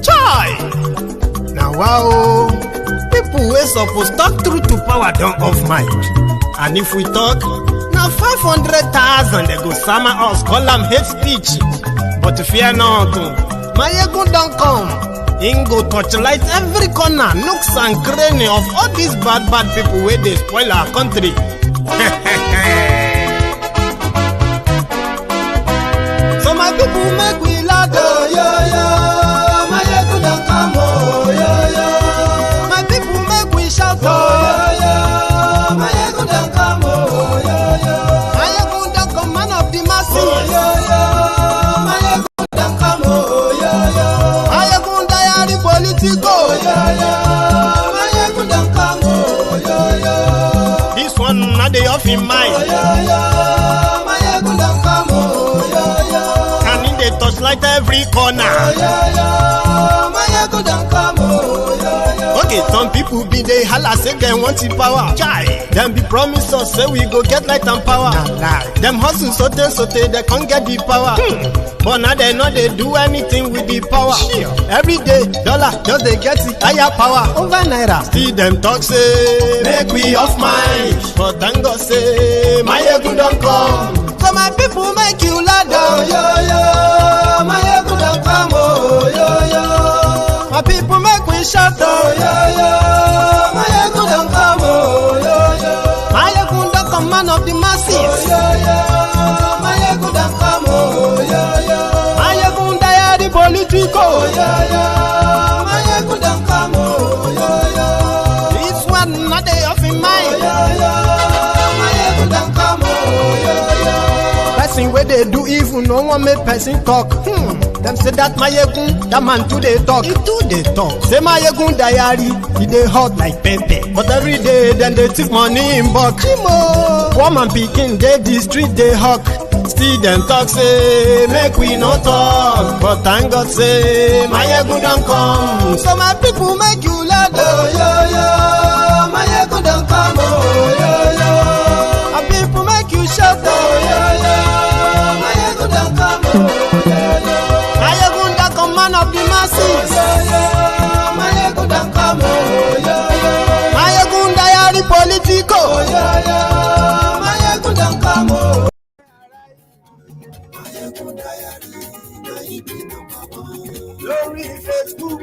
Chai! Now wow, people wey suppose talk truth to power don't off mic. And if we talk, now 500,000 they go sama us, call them hate speech. But fear not, Maiyegun don't come. Him go torchlight every corner, nooks and cranny of all these bad people where they spoil our country. So my people make we laugh, oh yo yo. Maiyegun don't come, oh yo yo. My people make we shout, oh yo yo. Maiyegun don't come, oh yo yo. Maiyegun don't come, man of the masses, oh yo yo. Maiyegun don't come, oh yo yo. Maiyegun diary politico, oh yo yo. Maiyegun don't come, oh yo yo. This one not the off in mind, oh yo yo. Maiyegun don't come, oh yo yo. And in the touchlight every corner, oh yo yo. Maiyegun don't come, oh yo yo. Okay, some people be they holla say they want the power. Chai, them be promise us say we go get light and power. Nah. Them hustle sote they can't get the power. But now they know they do anything with the power. Every day, dollar just they get the higher power over naira. Still them talk say make we off mind. But thank God say Maiyegun don't come. So my people make you laugh, oh yo yo. Maiyegun don't come, oh yo yo. My people make we shout, oh yo yo. Maiyegun don't come, oh yo yo. Maiyegun don't come, man of the masses, oh yo yo. Maiyegun don't come, oh yo yo. Maiyegun diary politico, oh yo yo. Maiyegun don't come, oh yo yo. This one not they off in mind, oh yo yo. Maiyegun don't come, oh yo yo. Person where they do evil, no one make person talk. Them say that Maiyegun, that man too they talk. He too they talk. Say Maiyegun diary, he they hot like pepper. But every day then they take money in bulk. Woman picking, they the street they hawk. Still them talk say make we no talk. But thank God say Maiyegun don't come. So my people make you laugh, oh yo yo. Maiyegun don't come, oh yo yo. My people make you shout, oh yo yo. Maiyegun don't come, oh yo yo. Maiyegun don't come, man of the masses, oh yo yo. Maiyegun don't come, oh yo yo. Maiyegun diary politico, oh yo yo. Maiyegun don't come, oh. Glory Facebook,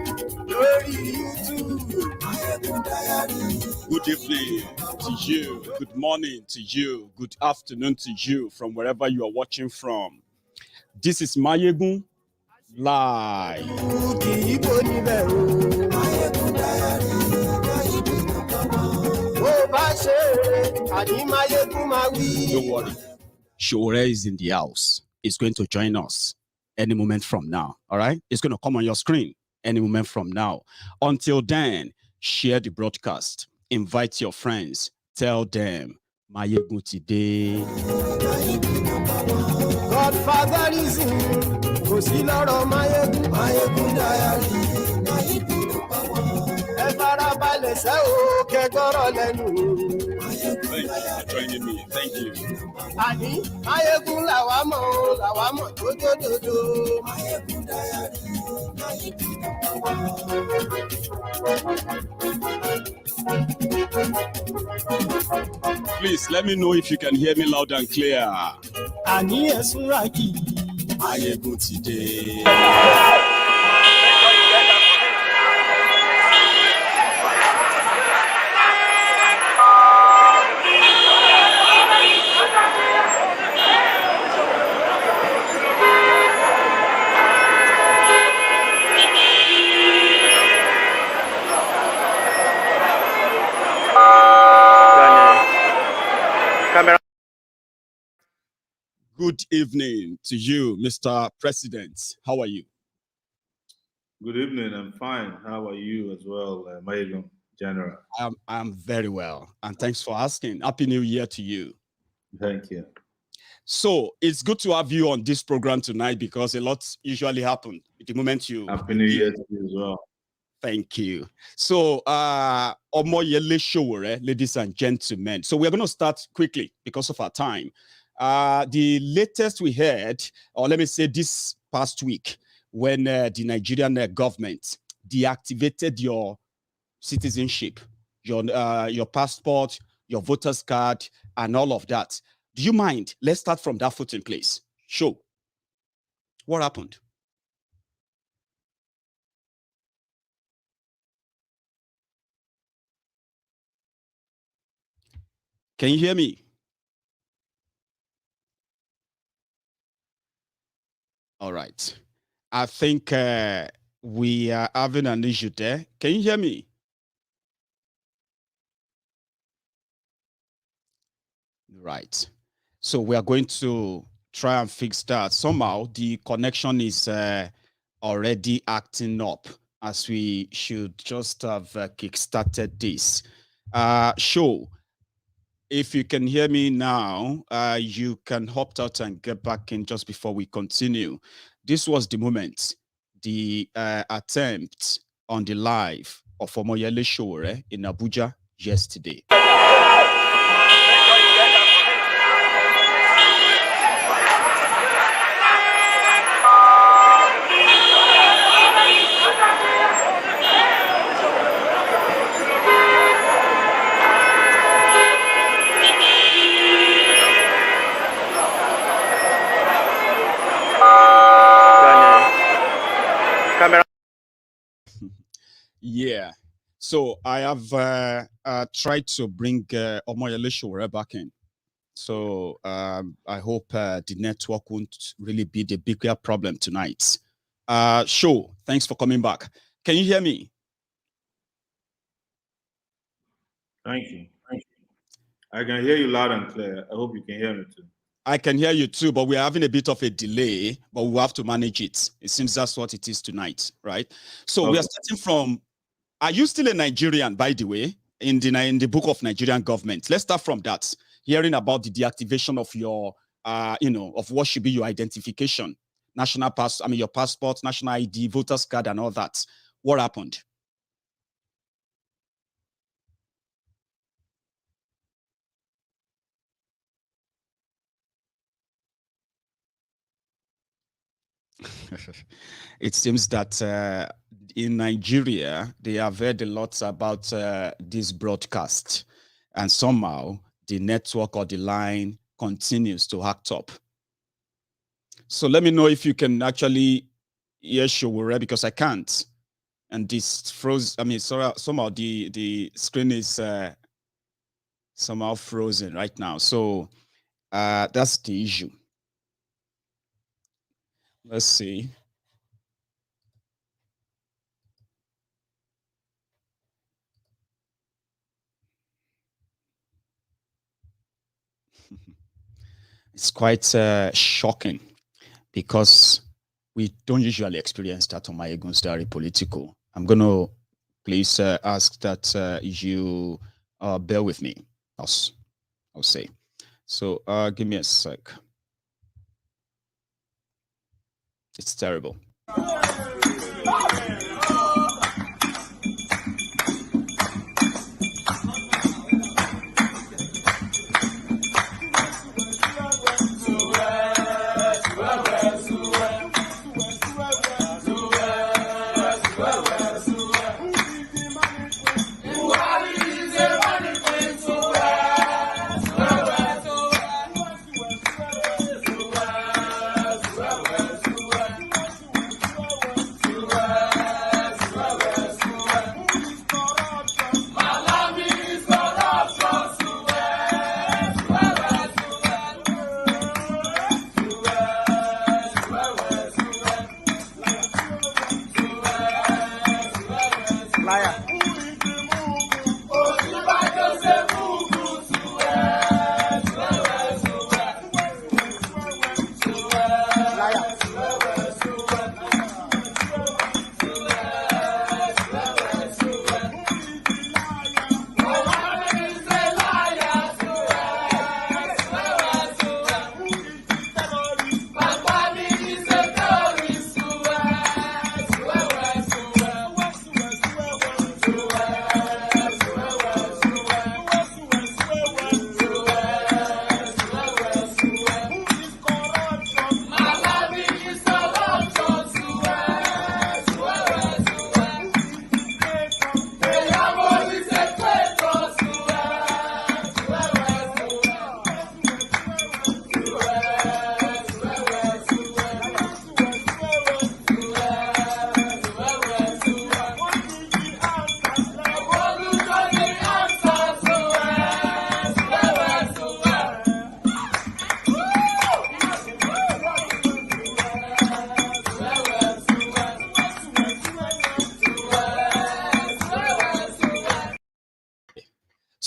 glory YouTube. Good evening to you, good morning to you, good afternoon to you from wherever you are watching from. This is Maiyegun Live. Don't worry, Sowore is in the house. It's going to join us any moment from now. All right, it's going to come on your screen any moment from now. Until then, share the broadcast, invite your friends, tell them Maiyegun today. Godfather is in, kò sí lọ́rọ̀ Maiyegun, Maiyegun diary. Ẹ farabalẹ̀ ṣe o, kẹ́gbọ́rọ̀ lẹ́nu. Thank you for joining me. Thank you. Àní Maiyegun làwa mọ̀ dódódódó. Maiyegun diary. Please let me know if you can hear me loud and clear. Àní ẹ̀sùn ràkì. Maiyegun today. Good evening to you, Mr. President. How are you? Good evening. I'm fine. How are you as well, Maiyegun General? I'm very well, and thanks for asking. Happy New Year to you. Thank you. So it's good to have you on this program tonight because a lot usually happens the moment you. Happy New Year to you as well. Thank you. So, Omoyele Sowore, ladies and gentlemen. So we're going to start quickly because of our time. The latest we heard, or let me say this past week when the Nigerian government deactivated your citizenship, your passport, your voter's card, and all of that. Do you mind? Let's start from that footing, please. Show. What happened? Can you hear me? All right. I think we are having an issue there. Can you hear me? Right. So we are going to try and fix that. Somehow the connection is already acting up, as we should just have kickstarted this. Show. If you can hear me now, you can opt out and get back in just before we continue. This was the moment, the attempt on the live of Omoyele Sowore in Abuja yesterday. Yeah. So I have tried to bring Omoyele Sowore back in. So I hope the network won't really be the bigger problem tonight. Show, thanks for coming back. Can you hear me? Thank you. Thank you. I can hear you loud and clear. I hope you can hear me too. I can hear you too, but we're having a bit of a delay, but we'll have to manage it. It seems that's what it is tonight, right? So Okay. we are starting from, are you still a Nigerian, by the way, in the book of Nigerian government? Let's start from that. Hearing about the deactivation of your, of what should be your identification, your passport, national ID, voter's card, and all that. What happened? It seems that in Nigeria, they have heard a lot about this broadcast, and somehow the network or the line continues to act up. So let me know if you can actually hear Sowore, because I can't. And this froze. I mean, sorry, somehow the screen is somehow frozen right now. So that's the issue. Let's see. It's quite shocking, because we don't usually experience that on Maiyegun's Diary Political. I'm going to please ask that you bear with me, I'll say. So give me a sec. It's terrible.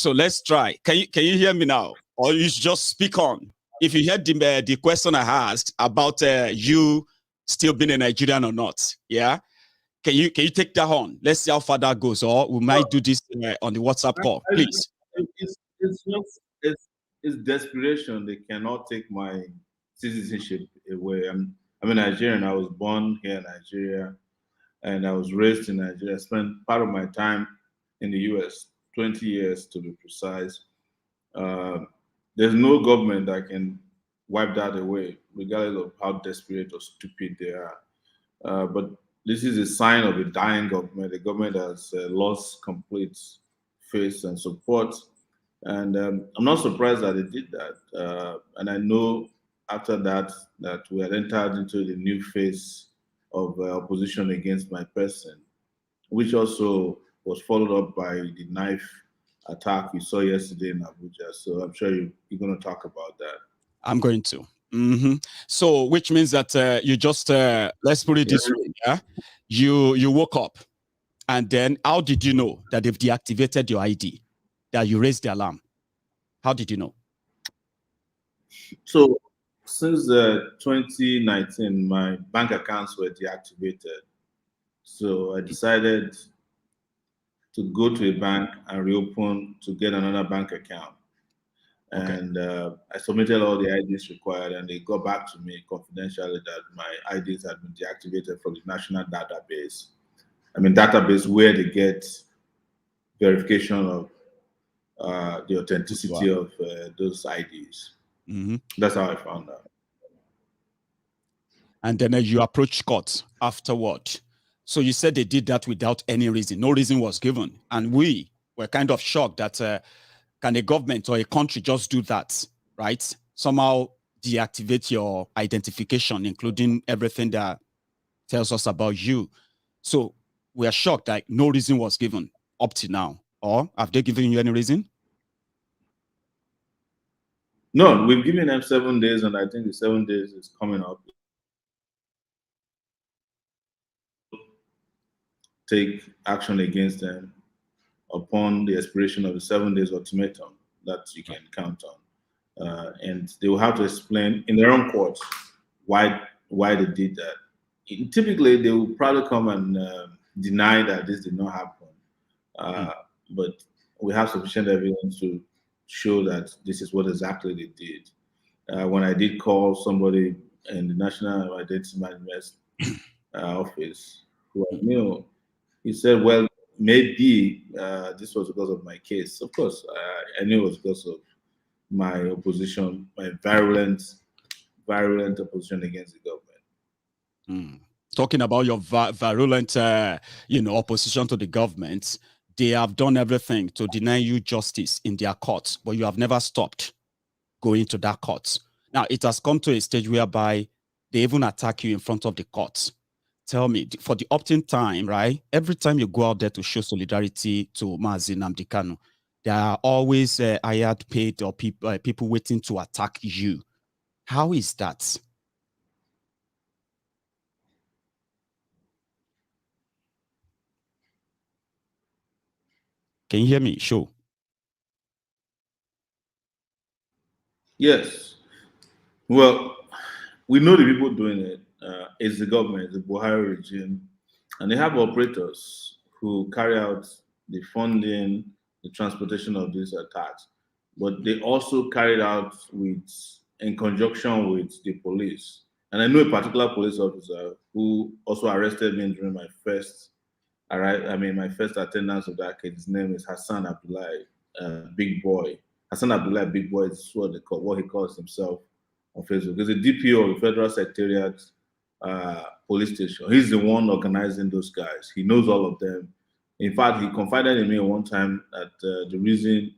So let's try. Can you hear me now, or you should just speak on? If you heard the question I asked about you still being a Nigerian or not, yeah. Can you take that on? Let's see how far that goes, or we might do this on the WhatsApp call, please. It's just it's desperation. They cannot take my citizenship away. I'm a Nigerian. I was born here in Nigeria, and I was raised in Nigeria. I spent part of my time in the U.S., 20 years to be precise. Uh, there's no government that can wipe that away, regardless of how desperate or stupid they are. But this is a sign of a dying government, a government that has lost complete faith and support. And I'm not surprised that they did that. And I know after that that we had entered into the new phase of opposition against my person, which also was followed up by the knife attack we saw yesterday in Abuja. So I'm sure you're going to talk about that. I'm going to. So, which means that you just let's put it this way, yeah. You woke up, and then how did you know that they've deactivated your ID? That you raised the alarm? How did you know? So since 2019, my bank accounts were deactivated. So I decided to go to a bank and reopen to get another bank account. Okay. And I submitted all the IDs required, and they got back to me confidentially that my IDs had been deactivated from the national database. I mean, database where they get verification of the authenticity of those IDs. That's how I found out. And then you approached court afterward. So you said they did that without any reason. No reason was given. And we were kind of shocked that can a government or a country just do that, right? Somehow deactivate your identification, including everything that tells us about you. So we are shocked that no reason was given up to now. Or have they given you any reason? No, we've given them 7 days, and I think the 7 days is coming up. Take action against them upon the expiration of the 7 days ultimatum that you can count on. And they will have to explain in their own courts why they did that. Typically, they will probably come and deny that this did not happen. But we have sufficient evidence to show that this is what exactly they did. When I did call somebody in the National Identity Management Office who I knew, he said, well, maybe this was because of my case. Of course, I knew it was because of my opposition, my virulent opposition against the government. Talking about your virulent, opposition to the government, they have done everything to deny you justice in their courts, but you have never stopped going to that court. Now, it has come to a stage whereby they even attack you in front of the courts. Tell me, for the opt-in time, right? Every time you go out there to show solidarity to Mazi Nnamdi Kanu, there are always hired, paid, or people waiting to attack you. How is that? Can you hear me? Sure. Yes. Well, we know the people doing it. It's the government, the Buhari regime, and they have operators who carry out the funding, the transportation of these attacks. But they also carried out in conjunction with the police. And I know a particular police officer who also arrested me during my first my first attendance of that case. His name is Hassan Abdullahi, Big Boy. Hassan Abdullahi, Big Boy is what he calls himself on Facebook. He's a DPO of the Federal Secretariat Police Station. He's the one organizing those guys. He knows all of them. In fact, he confided in me one time that the reason.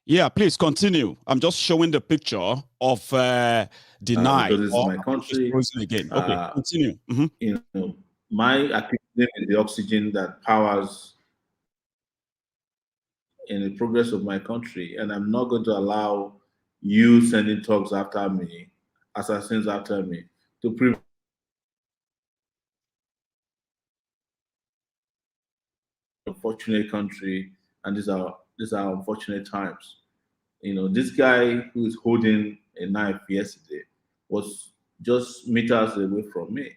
Yeah, please continue. I'm just showing the picture of the night. Because it's my country. Again. Okay, continue. You know, my activity is the oxygen that powers in the progress of my country, and I'm not going to allow you sending thugs after me, assassins after me, to prevent unfortunate country, and these are unfortunate times. You know, this guy who is holding a knife yesterday was just meters away from me.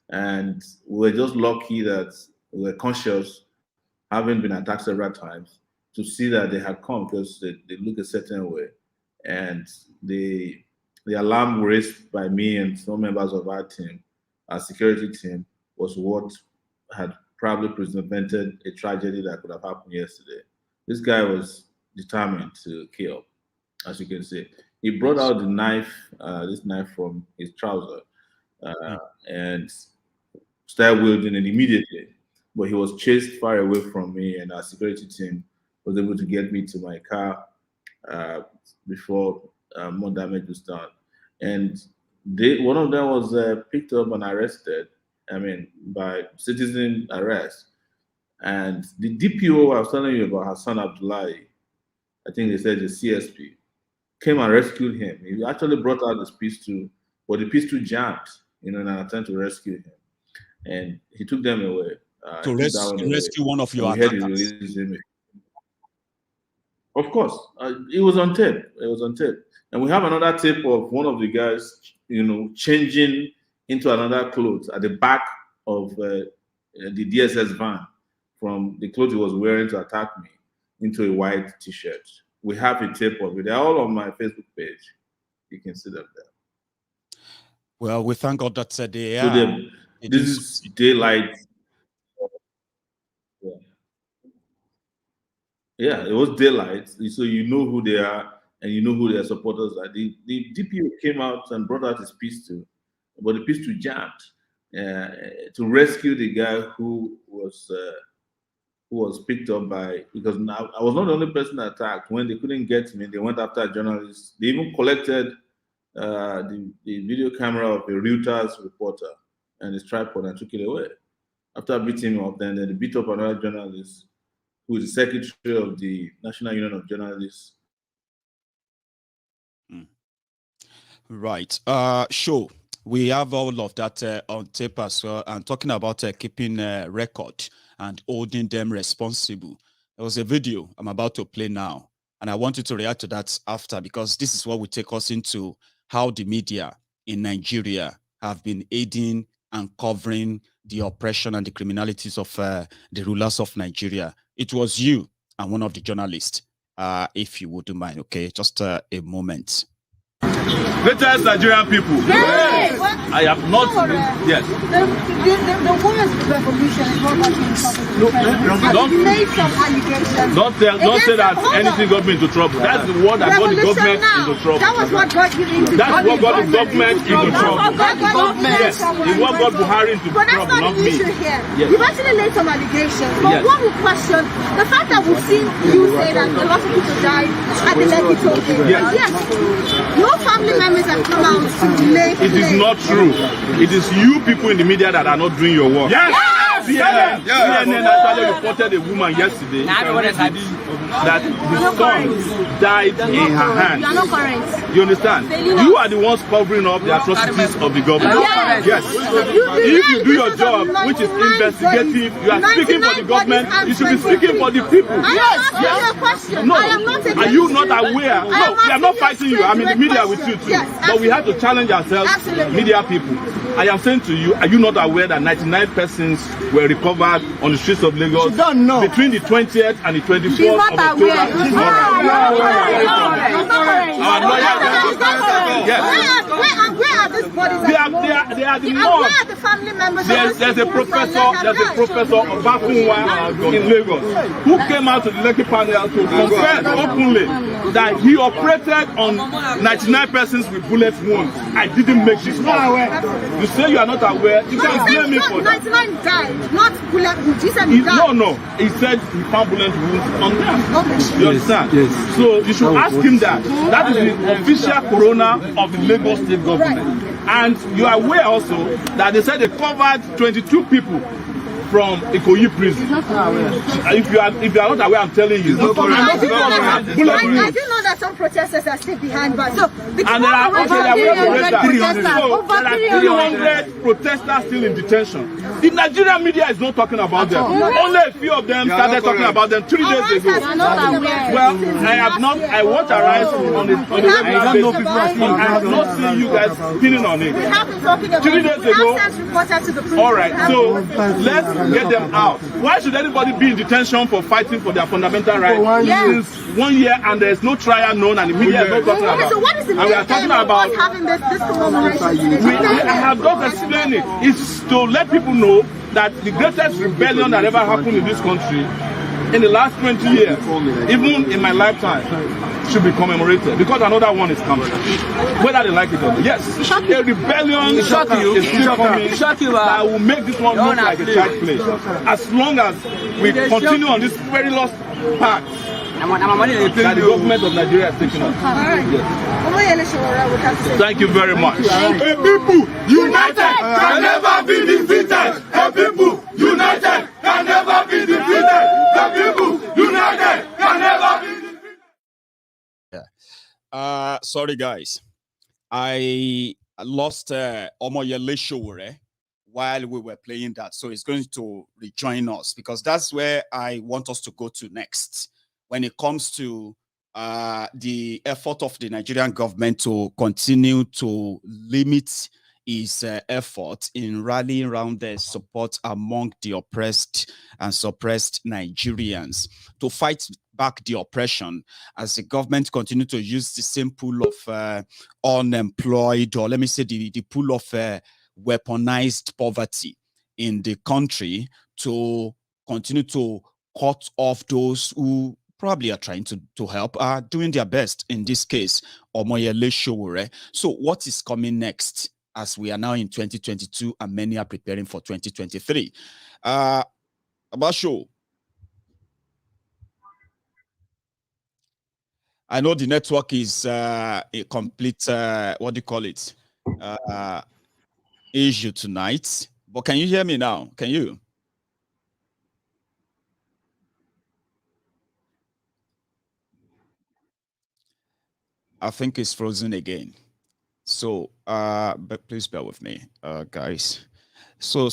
And we were just lucky that we were conscious, having been attacked several times, to see that they had come, because they look a certain way. And the alarm raised by me and some members of our team, our security team, was what had probably prevented a tragedy that could have happened yesterday. This guy was determined to kill, as you can see. He brought out the knife, this knife from his trouser, and started wielding it immediately. But he was chased far away from me, and our security team was able to get me to my car before more damage was done. And one of them was picked up and arrested, by citizen arrest. And the DPO I was telling you about, Hassan Abdullahi, I think they said the CSP, came and rescued him. He actually brought out his pistol, but the pistol jammed, in an attempt to rescue him. And he took them away. To rescue one of your attackers. Of course. It was on tape. And we have another tape of one of the guys, changing into another clothes at the back of the DSS van, from the clothes he was wearing to attack me, into a white t-shirt. We have a tape of it. They're all on my Facebook page. You can see them there. Well, we thank God that they are. So this is daylight. Yeah, it was daylight. So you know who they are, and you know who their supporters are. The DPO came out and brought out his pistol, but the pistol jammed to rescue the guy who was picked up by, because now I was not the only person attacked. When they couldn't get me, they went after journalists. They even collected the video camera of a Reuters reporter and his tripod and took it away. After beating him up, then they beat up another journalist who is the secretary of the National Union of Journalists. Right. Sure. We have all of that on tape as well. And talking about keeping record and holding them responsible. There was a video I'm about to play now, and I want you to react to that after, because this is what will take us into how the media in Nigeria have been aiding and covering the oppression and the criminalities of the rulers of Nigeria. It was you and one of the journalists, if you wouldn't mind, okay? Just a moment. Greatest Nigerian people. Yes. I have not. Yes. The women's revolution is what got me in trouble. Don't made some allegations. Don't say that anything got me into trouble. That's the word that got the government into trouble. That was what got you into trouble. That's what got the government into trouble. Yes. It's what got Buhari into trouble, But that's not the issue here. Yes. You've actually laid some allegations. But one would question the fact that we've seen you say that a lot of people died at the Lekki toll gate. Yes. No family members have come out to lay claim. It is not true. It is you people in the media that are not doing your work. Yes. CNN actually reported a woman yesterday that the son died in her hands. You are not correct. You understand? You are the ones covering up the atrocities of the government. Yes. If you do your job, which is investigative, you are speaking for the government, you should be speaking for the people. Yes. No. Are you not aware? No, we are not fighting you. I'm in the media with you too. But we have to challenge ourselves, media people. I am saying to you, are you not aware that 99 persons were recovered on the streets of Lagos between the 20th and the 24th of October? Our lawyer, yes. Where are these bodies? They are the mobs. Where are the family members? There's a professor of Bakunwa in Lagos who came out to the Lekki panel to confess openly that he operated on 99 persons with bullet wounds. I didn't make this up. You say you are not aware. You can blame me for that. 99 died, not bullet wounds. He said he died. No. He said he found bullet wounds on them. Okay. You understand? Yes. So you should ask him that. That is the official coroner of the Lagos State government. And you are aware also that they said they covered 22 people from Ikoyi prison. If you are not aware, I'm telling you. I do know that some protesters are still behind bars. So, and there are over 300 protesters still in detention. The Nigerian media is not talking about them. Only a few of them started talking about them 3 days ago. Well, I have not. I watch Arise on the regular basis. I have not seen you guys spinning on it. We have been talking about 3 days ago. All right, so let's get them out. Why should anybody be in detention for fighting for their fundamental rights since 1 year and there's no trial known and the media is not talking about? So what is the and we are talking about having this commemoration? I have just explained it. It's to let people know that the greatest rebellion that ever happened in this country in the last 20 years, even in my lifetime, should be commemorated because another one is coming. Whether they like it or not. Yes, a rebellion is still coming that will make this one look like a child play. As long as we continue on this perilous path that the government of Nigeria is taking us. Omoyele Sowore would have to say. Thank you very much. A people united can never be defeated. A people united can never be defeated. The people united can never be defeated. Sorry guys, I lost Omoyele Sowore while we were playing that, so he's going to rejoin us because that's where I want us to go to next when it comes to the effort of the Nigerian government to continue to limit his effort in rallying around the support among the oppressed and suppressed Nigerians to fight back the oppression as the government continue to use the same pool of unemployed, or let me say the pool of weaponized poverty in the country to continue to cut off those who probably are trying to help, are doing their best, in this case, Omoyele Sowore. So what is coming next as we are now in 2022 and many are preparing for 2023? Abasho, I know the network is a complete, what do you call it, issue tonight, but can you hear me now? Can you? I think it's frozen again. So, but please bear with me, guys. So,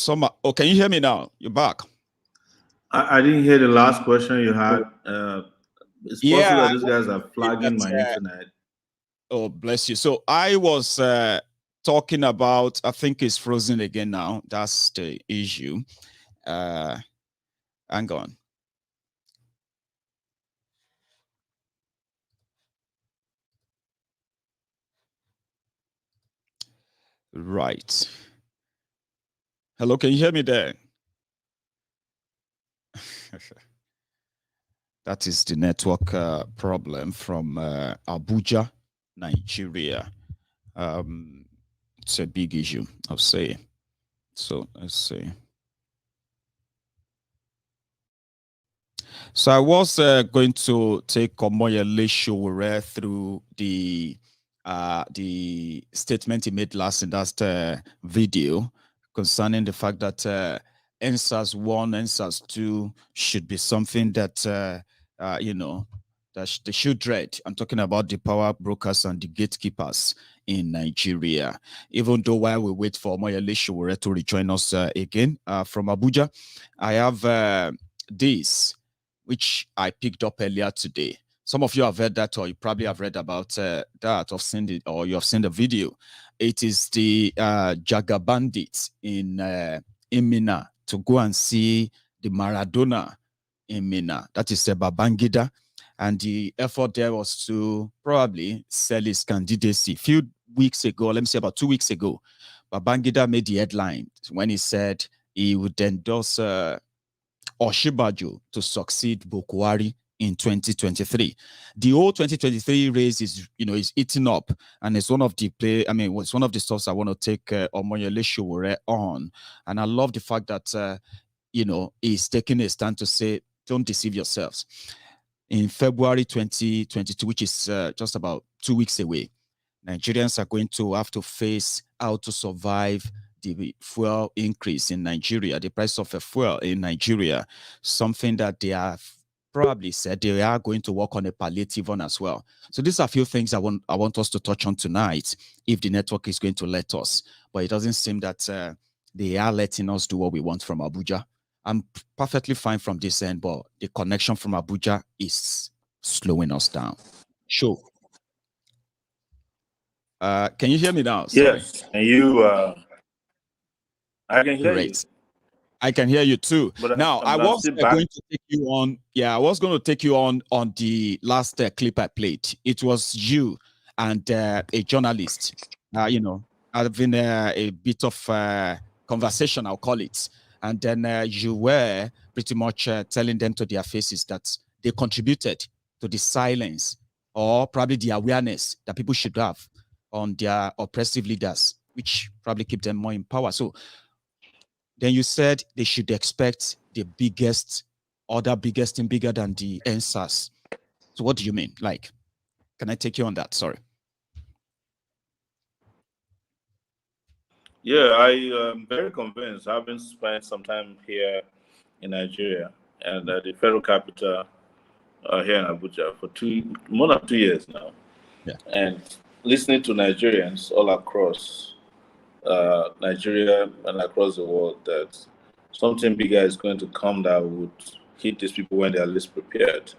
can you hear me now? You're back. I didn't hear the last question you had. It's possible that these guys are flagging my internet. Oh, bless you. So I was talking about, I think it's frozen again now. That's the issue. Hang on. Right. Hello, can you hear me there? That is the network problem from Abuja, Nigeria. It's a big issue, I'll say. So let's see. So I was going to take Omoyele Sowore through the statement he made last in that video concerning the fact that NSAS 1, NSAS 2 should be something that you know, that they should dread. I'm talking about the power brokers and the gatekeepers in Nigeria. Even though while we wait for Omoyele Sowore to rejoin us again from Abuja, I have this, which I picked up earlier today. Some of you have heard that, or you probably have read about that, or seen it, or you have seen the video. It is the Jaga bandits in Mina to go and see the Maradona in Mina. That is Babangida. And the effort there was to probably sell his candidacy. A few weeks ago, let me say about 2 weeks ago, Babangida made the headline when he said he would endorse Oshibajo to succeed Buhari in 2023. The whole 2023 race is, you know, is eating up, and it's one of the it's one of the stuff I want to take Omoyele Sowore on. And I love the fact that you know, he's taking a stand to say, don't deceive yourselves. In February 2022, which is just about 2 weeks away, Nigerians are going to have to face how to survive the fuel increase in Nigeria, the price of a fuel in Nigeria, something that they have probably said they are going to work on a palliative on as well. So these are a few things I want us to touch on tonight, if the network is going to let us. But it doesn't seem that they are letting us do what we want from Abuja. I'm perfectly fine from this end, but the connection from Abuja is slowing us down. Sure. Can you hear me now? Sorry. Yes, and you, I can hear Great. you. I can hear you too. But Now, I was going to take you on. Yeah, I was going to take you on the last clip I played. It was you and a journalist, having a bit of conversation, I'll call it. And then you were pretty much telling them to their faces that they contributed to the silence or probably the awareness that people should have on their oppressive leaders, which probably keep them more in power. So then you said they should expect the biggest thing bigger than the answers. So what do you mean? Like, can I take you on that? Sorry. Yeah, I am very convinced. I've been spent some time here in Nigeria and the federal capital here in Abuja for more than 2 years now. Yeah. And listening to Nigerians all across Nigeria and across the world that something bigger is going to come that would hit these people when they are least prepared.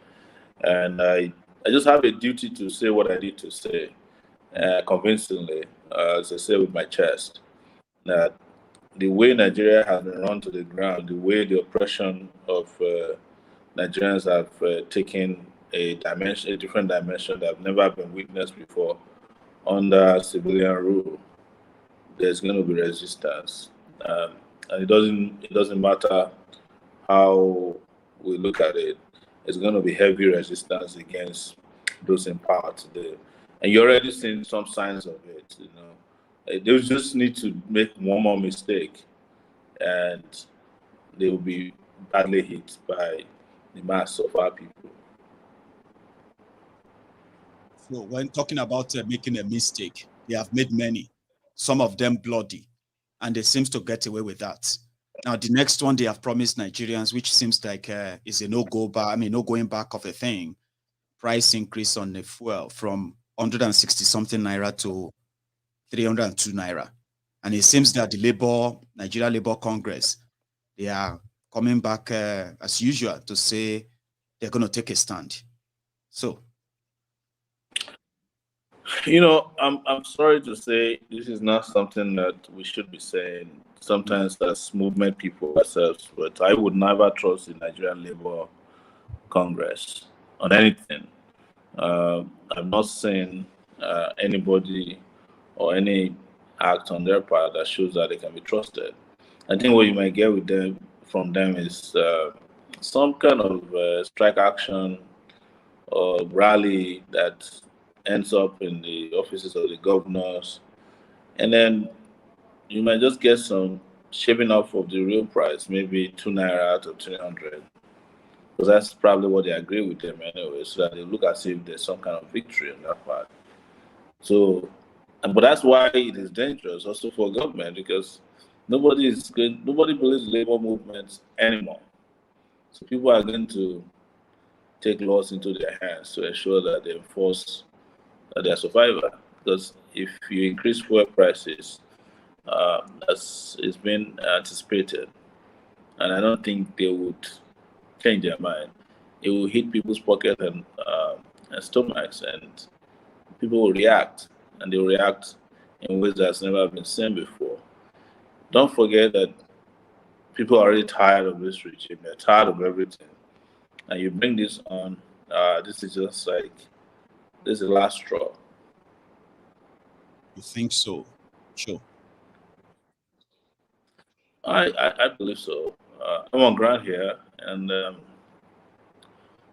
And I just have a duty to say what I need to say convincingly, as I say with my chest, that the way Nigeria has been run to the ground, the way the oppression of Nigerians have taken a different dimension that have never been witnessed before under civilian rule, there's going to be resistance, and it doesn't matter how we look at it. It's going to be heavy resistance against those in power today, and you're already seeing some signs of it. They just need to make one more mistake, and they will be badly hit by the mass of our people. So when talking about making a mistake, they have made many, some of them bloody, and they seem to get away with that. Now, the next one they have promised Nigerians, which seems like is a no going back of a thing, price increase on the fuel from 160 something naira to 302 naira. And it seems that the Nigeria Labour Congress, they are coming back as usual to say they're going to take a stand. So, I'm sorry to say this is not something that we should be saying sometimes as movement people ourselves, but I would never trust the Nigerian Labour Congress on anything. I've not seen anybody or any act on their part that shows that they can be trusted. I think what you might get from them is some kind of strike action or rally that ends up in the offices of the governors, and then you might just get some shaving off of the real price, maybe 2 naira out of 300, because that's probably what they agree with them anyway, so that they look as if there's some kind of victory on that part. So, but that's why it is dangerous also for government, because nobody believes labor movements anymore. So people are going to take laws into their hands to ensure that they enforce their survival. Because if you increase fuel prices, as it's been anticipated, and I don't think they would change their mind, it will hit people's pockets and stomachs, and people will react, and they will react in ways that's never been seen before. Don't forget that people are already tired of this regime. They're tired of everything. And you bring this on, this is just like, this is the last straw. You think so? Sure. I believe so. I'm on ground here, and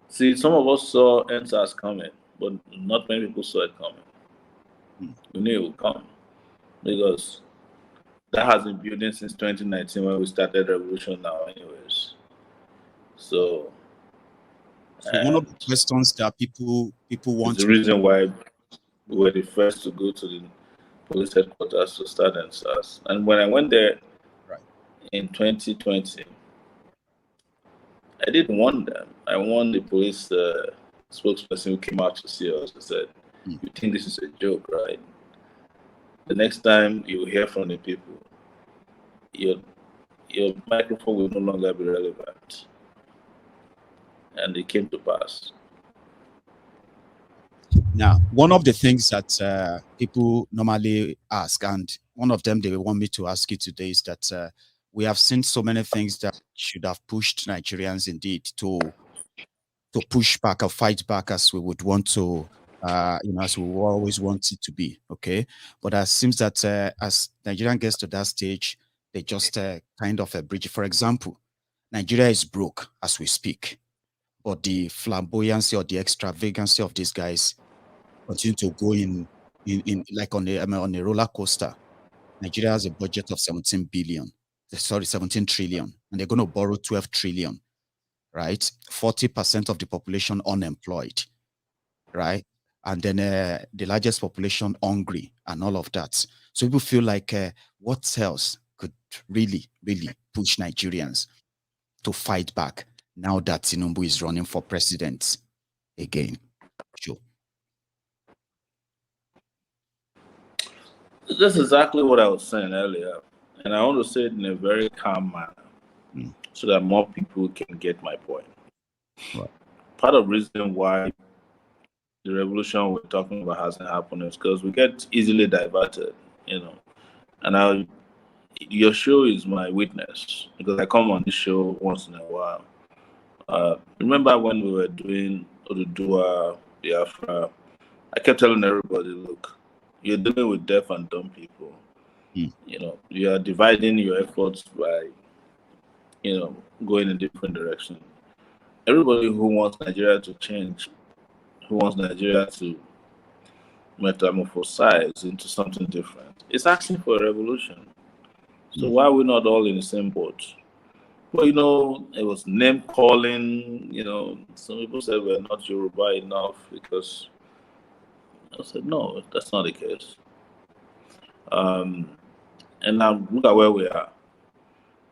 see, some of us saw NSAS coming, but not many people saw it coming. We knew it would come, because that has been building since 2019 when we started revolution now anyways. So one of the questions that people want the reason why we were the first to go to police headquarters to start and SARS. And when I went there Right. in 2020, I didn't want them. I want the police spokesperson who came out to see us and said, "You think this is a joke, right? The next time you hear from the people, your microphone will no longer be relevant." And it came to pass. Now, one of the things that people normally ask, and one of them they want me to ask you today, is that we have seen so many things that should have pushed Nigerians indeed to push back or fight back as we would want to, as we always want it to be. Okay, but it seems that as Nigerian gets to that stage, they just kind of a bridge. For example, Nigeria is broke as we speak, but the flamboyancy or the extravagancy of these guys continue to go in like on a roller coaster. Nigeria has a budget of 17 trillion, and they're going to borrow 12 trillion, right? 40% of the population unemployed, right? And then the largest population hungry and all of that. So people feel like what else could really, really push Nigerians to fight back now that Tinubu is running for president again? Sure. That's exactly what I was saying earlier. And I want to say it in a very calm manner so that more people can get my point. Right. Part of the reason why the revolution we're talking about hasn't happened is because we get easily diverted, And your show is my witness because I come on this show once in a while. Remember when we were doing Oduduwa, Biafra, I kept telling everybody, look, you're dealing with deaf and dumb people. You are dividing your efforts by, going in different directions. Everybody who wants Nigeria to change, who wants Nigeria to metamorphosize into something different, is asking for a revolution. So why are we not all in the same boat? Well, it was name calling. Some people said we're not Yoruba enough because I said, no, that's not the case. And now look at where we are.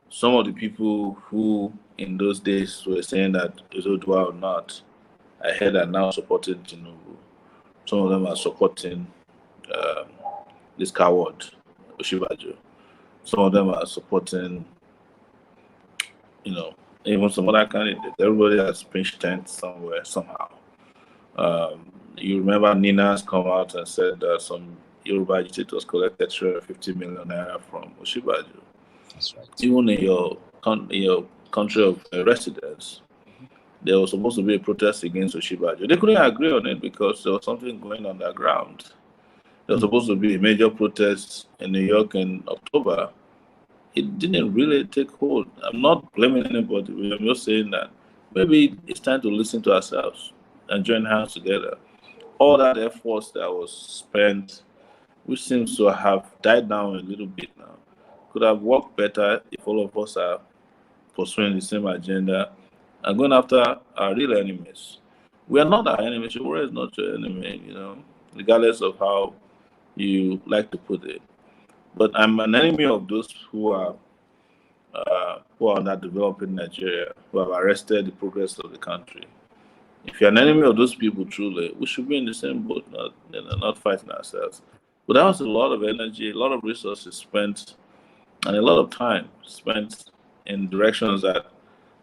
Some of the people who in those days were saying that is Odua or not, I heard are now supporting Tinubu. Some of them are supporting this coward, Osinbajo. Some of them are supporting, even some other candidates. Everybody has pinched tent somewhere, somehow. You remember Nina's come out and said that some Yoruba agitators collected 350 million naira from Osinbajo. That's right. Even in your country of residence, there was supposed to be a protest against Osinbajo. They couldn't agree on it because there was something going on the ground. There was supposed to be a major protest in New York in October. It didn't really take hold. I'm not blaming anybody. I'm just saying that maybe it's time to listen to ourselves and join hands together. All that effort that was spent, which seems to have died down a little bit now, could have worked better if all of us are pursuing the same agenda and going after our real enemies. We are not our enemies. Sowore is not your enemy, regardless of how you like to put it. But I'm an enemy of those who are not developing Nigeria, who have arrested the progress of the country. If you're an enemy of those people, truly, we should be in the same boat, not fighting ourselves. But that was a lot of energy, a lot of resources spent, and a lot of time spent in directions that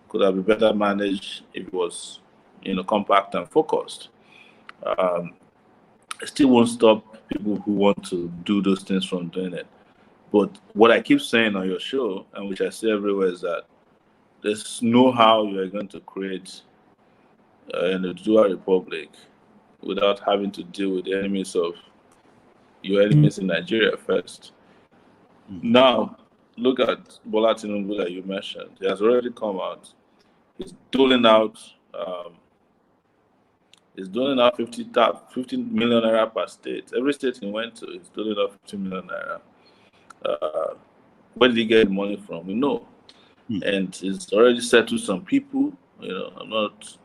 could have been better managed if it was, compact and focused. It still won't stop people who want to do those things from doing it. But what I keep saying on your show, and which I say everywhere, is that there's no how you are going to create an Oduduwa Republic without having to deal with the enemies of your enemies in Nigeria first. Now, look at Bola Tinubu that you mentioned. He has already come out. He's doling out 50 million naira per state. Every state he went to, he's doling out 50 million naira. Where did he get the money from? We know. And he's already settled some people. I'm not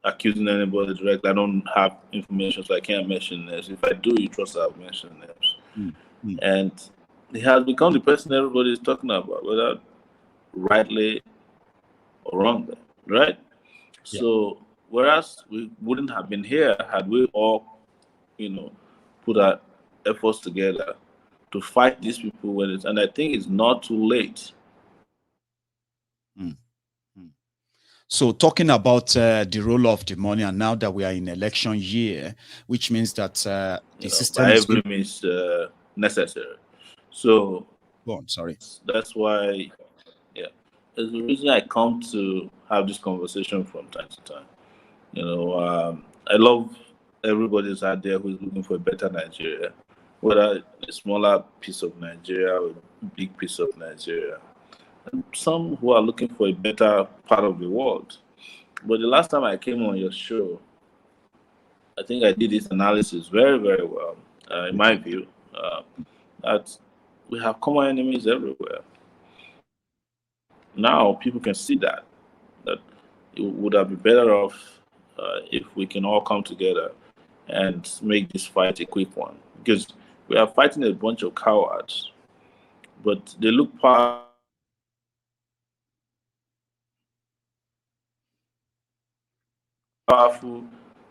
accusing anybody directly. I don't have information, so I can't mention names. If I do, you trust I'll mention names. And he has become the person everybody is talking about, whether rightly or wrongly, right? Yeah. So whereas we wouldn't have been here had we all, put our efforts together to fight these people with it. And I think it's not too late. So talking about the role of the money, and now that we are in election year, which means that the system By is every means necessary. So sorry. that's why, yeah, it's the reason I come to have this conversation from time to time. I love everybody's out there who's looking for a better Nigeria, whether a smaller piece of Nigeria or a big piece of Nigeria. And some who are looking for a better part of the world. But the last time I came on your show, I think I did this analysis very, very well, in my view, that we have common enemies everywhere. Now people can see that it would have been better off if we can all come together and make this fight a quick one, because we are fighting a bunch of cowards, but they look powerful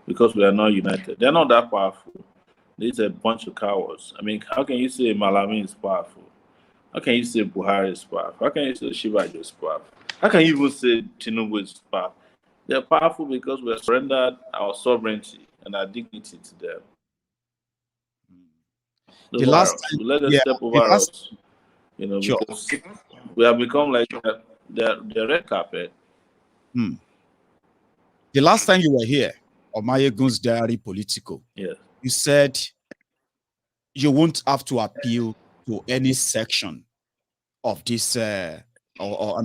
because we are not united. They're not that powerful. These are a bunch of cowards. I mean, how can you say Malami is powerful? How can you say Buhari is powerful? How can you say Shivaji is powerful? How can you even say Tinubu is powerful? They're powerful because we have surrendered our sovereignty and our dignity to them. The last time, We let them yeah, step the over last, us, sure. because we have become like the red carpet. The last time you were here, Omoyegun's Diary Political, Yes. you said you won't have to appeal to any section of this or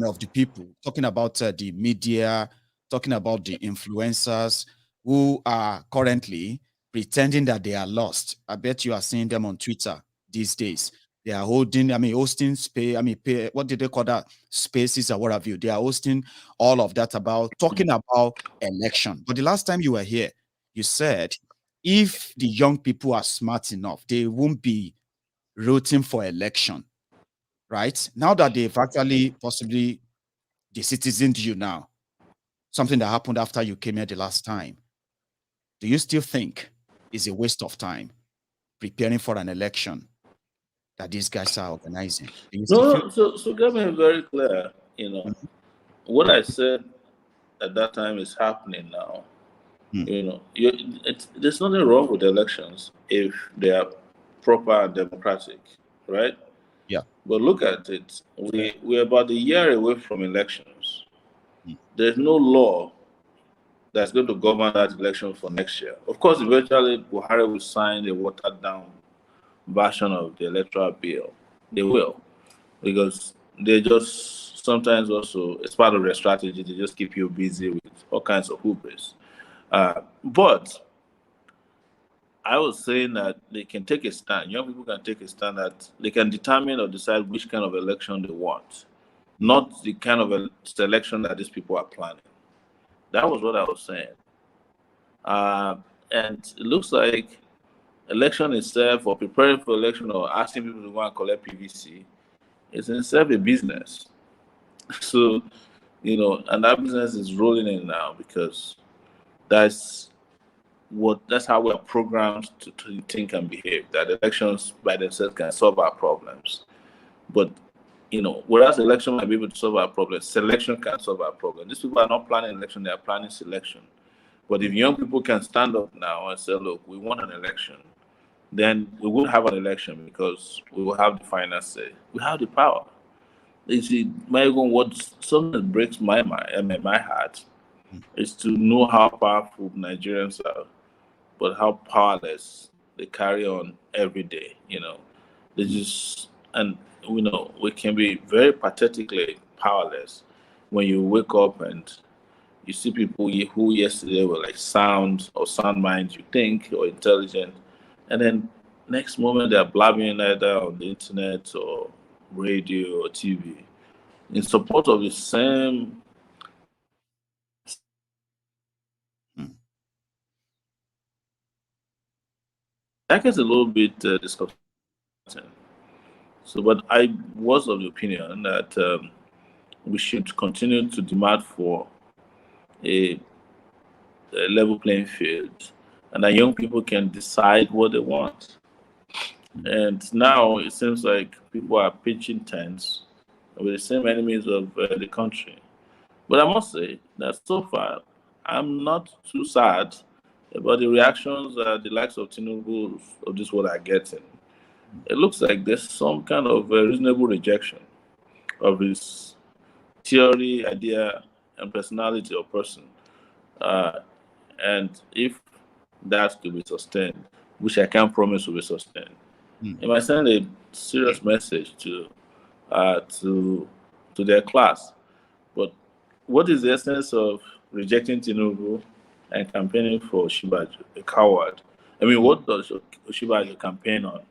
of the people, talking about the media, talking about the influencers who are currently pretending that they are lost. I bet you are seeing them on Twitter these days. They are hosting space. What did they call that? Spaces or what have you. They are hosting all of that about talking about election. But the last time you were here, you said if the young people are smart enough, they won't be rooting for election. Right now that they've actually possibly de-citizened you now, something that happened after you came here the last time. Do you still think it's a waste of time preparing for an election that these guys are organizing? Do you still feel? No, so get me very clear. What I said at that time is happening now. There's nothing wrong with elections if they are proper and democratic, right? Yeah. But look at it. We're about a year away from elections. There's no law that's going to govern that election for next year. Of course, eventually Buhari will sign a watered down version of the electoral bill. They will, because they just sometimes also, it's part of their strategy to just keep you busy with all kinds of hubris. But I was saying that they can take a stand. Young people can take a stand that they can determine or decide which kind of election they want, not the kind of a selection that these people are planning. That was what I was saying. And it looks like election itself, or preparing for election, or asking people to go and collect PVC, is in itself a business. So, and that business is rolling in now, because that's how we are programmed to think and behave, that elections by themselves can solve our problems. But whereas election might be able to solve our problems, selection can't solve our problem. These people are not planning election, they are planning selection. But if young people can stand up now and say, look, we want an election, then we will have an election, because we will have the final say. We have the power. You see, something that breaks my mind, my heart, is to know how powerful Nigerians are, but how powerless they carry on every day. They just, and we can be very pathetically powerless when you wake up and you see people who yesterday were like sound minds, you think, or intelligent, and then next moment they're blabbing either on the internet or radio or TV in support of the same. That gets a little bit disconcerting. So, but I was of the opinion that we should continue to demand for a level playing field, and that young people can decide what they want. And now it seems like people are pitching tents with the same enemies of the country. But I must say that so far, I'm not too sad about the reactions that the likes of Tinubu of this world are getting. It looks like there's some kind of reasonable rejection of his theory, idea, and personality or person. And if that's to be sustained, which I can't promise will be sustained, it might send a serious message to their class. But what is the essence of rejecting Tinubu and campaigning for Osinbajo, a coward? I mean, what does Osinbajo campaign on?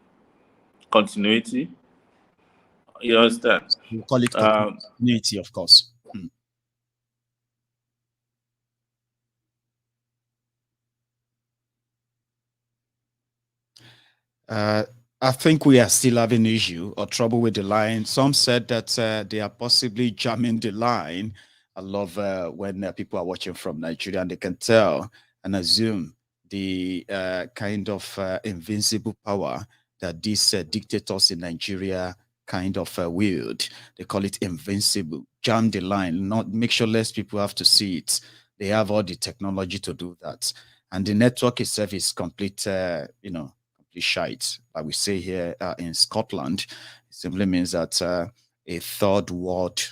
Continuity? You understand? You call it continuity, of course. I think we are still having issue or trouble with the line. Some said that they are possibly jamming the line. I love when people are watching from Nigeria and they can tell and assume the kind of invincible power that these dictators in Nigeria kind of wield. They call it invincible. Jam the line, not make sure less people have to see it. They have all the technology to do that. And the network itself is complete, shite, like we say here in Scotland. It simply means that a third world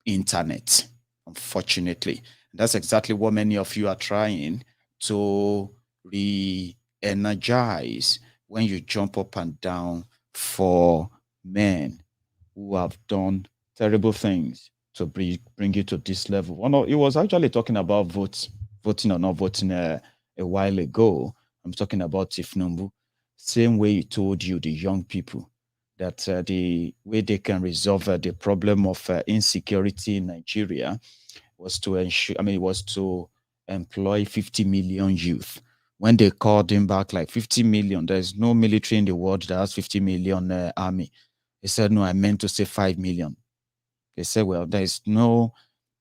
internet, unfortunately. And that's exactly what many of you are trying to re-energize when you jump up and down for men who have done terrible things to bring you to this level. Well, no, it was actually talking about voting or not voting a while ago. I'm talking about Tinubu. Same way he told you, the young people, that the way they can resolve the problem of insecurity in Nigeria was to employ 50 million youth. When they called him back, like 50 million, there's no military in the world that has 50 million army. He said, no, I meant to say 5 million. They said, well, there's no,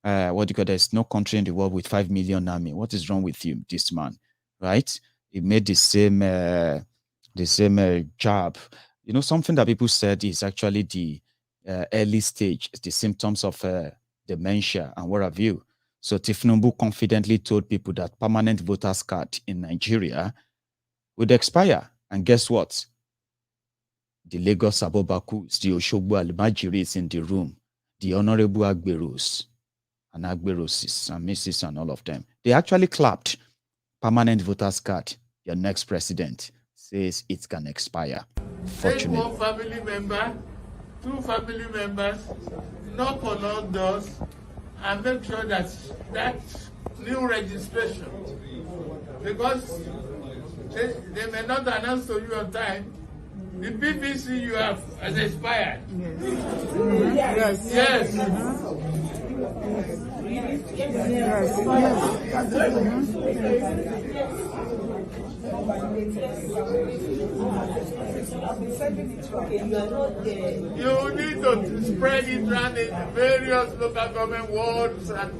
there's no country in the world with 5 million army. What is wrong with you, this man, right? He made the same job. You know, something that people said is actually the early stage, the symptoms of dementia and what have you. So Tinubu confidently told people that permanent voters card in Nigeria would expire. And guess what? The Lagos Abobakus, the Oshogbo Almajiri is in the room. The Honorable Agberos and Agberosis and Mrs. and all of them. They actually clapped. Permanent voters card, your next president says it can expire. Take one family member, 2 family members, knock on all doors, and make sure that that new registration, because they may not announce to you on time, the PVC you have has expired. Yes. Yes. You need to spread it around in various local government wards and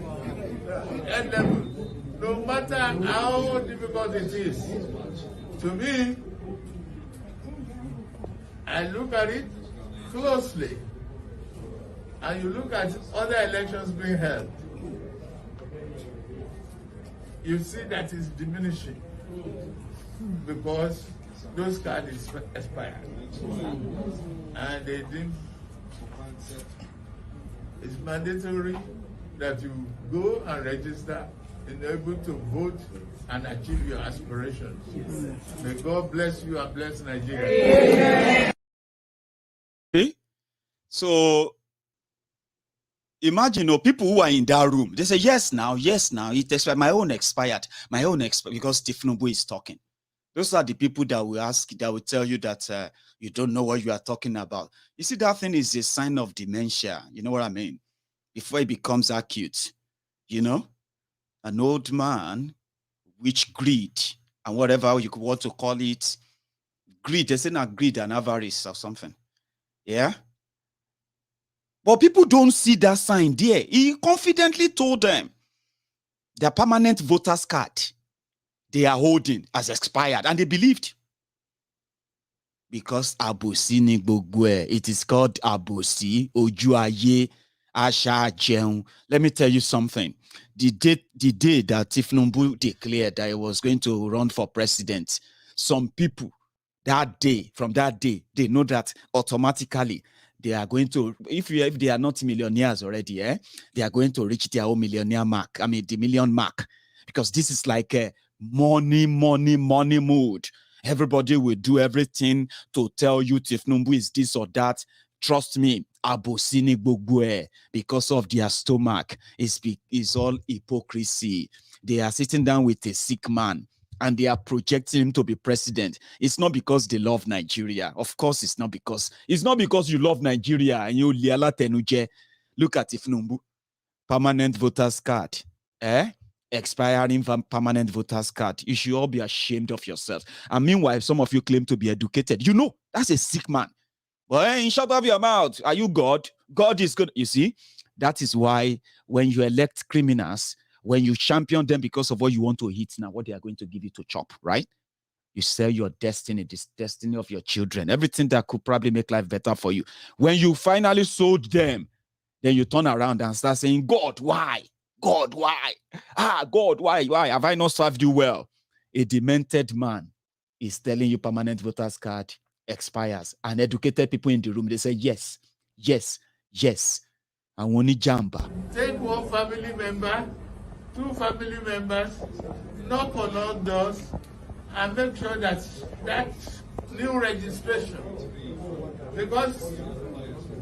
no matter how difficult it is. To me, I look at it closely, and you look at other elections being held, you see that it's diminishing because those cards expired, and they didn't. It's mandatory that you go and register and able to vote and achieve your aspirations. May God bless you and bless Nigeria. So imagine, people who are in that room, they say, yes, now, it expired. My own expired, because Tinubu is talking. Those are the people that will ask, that will tell you that you don't know what you are talking about. You see, that thing is a sign of dementia. You know what I mean? Before it becomes acute, an old man, which greed and whatever you could want to call it, greed, they say not greed and avarice or something. Yeah. But people don't see that sign there. He confidently told them their permanent voters card they are holding has expired, and they believed. Because Abosi ni gbogbo ẹ̀. It is called Abosi, Ojuaye, Asha Jeun. Let me tell you something. The day that Tinubu declared that he was going to run for president, some people from that day, they know that automatically they are going to, if they are not millionaires already, they are going to reach their own millionaire mark. I mean, the million mark. Because this is like a money mood. Everybody will do everything to tell you Tinubu is this or that. Trust me, Abosini Gbogboe, because of their stomach, is all hypocrisy. They are sitting down with a sick man and they are projecting him to be president. It's not because they love Nigeria. Of course, it's not because you love Nigeria and you liala tenuje. Look at Tinubu, permanent voters card. Expiring permanent voters card. You should all be ashamed of yourselves. And meanwhile, some of you claim to be educated. You know, that's a sick man. But hey, shut up your mouth. Are you God? God is good. You see, that is why when you elect criminals, when you champion them because of what you want to eat, now what they are going to give you to chop, right? You sell your destiny, this destiny of your children, everything that could probably make life better for you. When you finally sold them, then you turn around and start saying, God, why? God, why? God, why? Why? Have I not served you well? A demented man is telling you permanent voters card expires. And educated people in the room, they say, yes, yes, yes. And one jamba. Take one family member, 2 family members, knock on all doors, and make sure that that new registration, because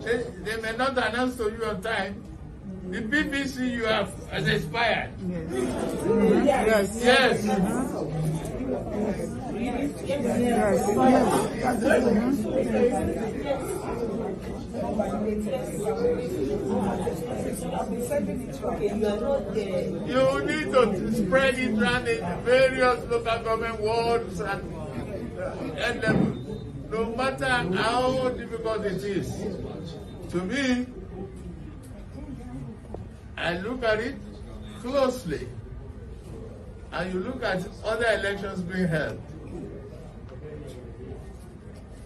they may not announce to you on time, the BBC you have has expired. Yes. Yes. You need to spread it around in various local government wards and no matter how difficult it is. To me, I look at it closely, and you look at other elections being held,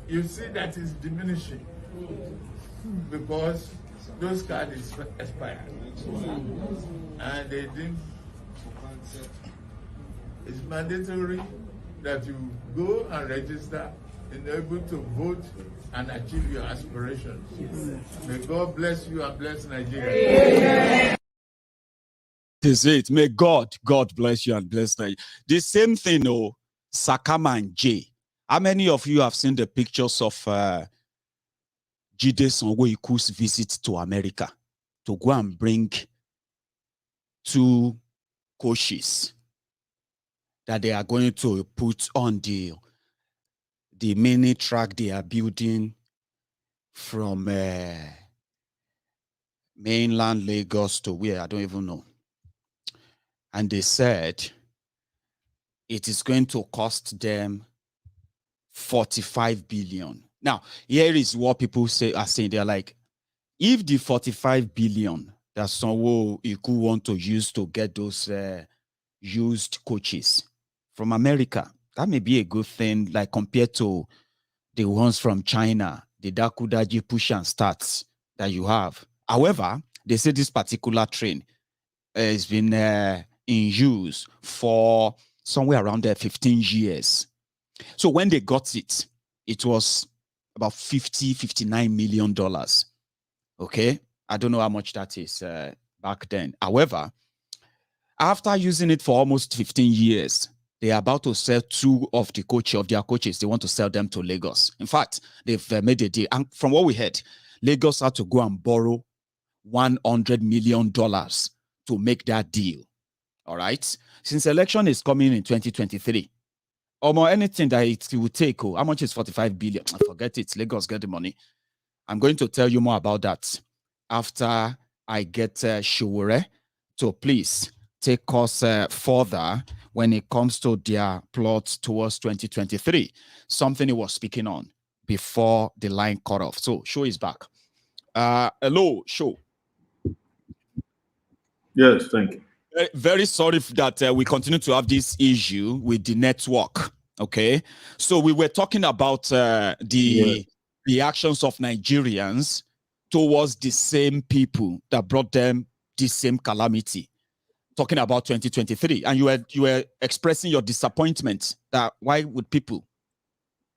you see that it's diminishing because those cards expired, and they didn't. It's mandatory that you go and register and able to vote and achieve your aspirations. May God bless you and bless Nigeria. This is it. May God bless you and bless Nigeria. The same thing, Sakama and Jay. How many of you have seen the pictures of Jide Sanwo-Iku's visit to America to go and bring 2 coaches that they are going to put on the mini track they are building from mainland Lagos to where? I don't even know. And they said it is going to cost them 45 billion. Now, here is what people are saying. They're like, if the 45 billion that Sanwo-Iku want to use to get those used coaches from America, that may be a good thing, like compared to the ones from China, the Dakudaji push and starts that you have. However, they say this particular train has been in use for somewhere around 15 years. So when they got it, it was about $59 million. Okay? I don't know how much that is back then. However, after using it for almost 15 years, they are about to sell 2 of their coaches. They want to sell them to Lagos. In fact, they've made a deal. And from what we heard, Lagos had to go and borrow $100 million to make that deal. All right? Since election is coming in 2023, or anything that it will take, how much is 45 billion? Forget it. Lagos get the money. I'm going to tell you more about that after I get Sowore to please take us further when it comes to their plots towards 2023. Something he was speaking on before the line cut off. So Show is back. Hello, Show. Yes, thank you. Very sorry that we continue to have this issue with the network. Okay, so we were talking about the reactions of Nigerians towards the same people that brought them the same calamity. Talking about 2023, and you were expressing your disappointment that why would people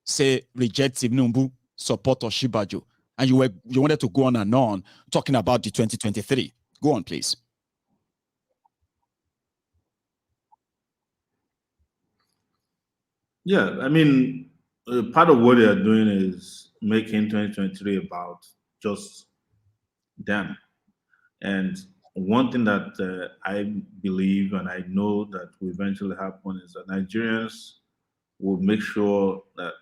say reject Tinubu, support Oshibajo, and you wanted to go on and on talking about the 2023. Go on, please. Yeah, I mean, part of what they are doing is making 2023 about just them. And one thing that I believe and I know that will eventually happen is that Nigerians will make sure that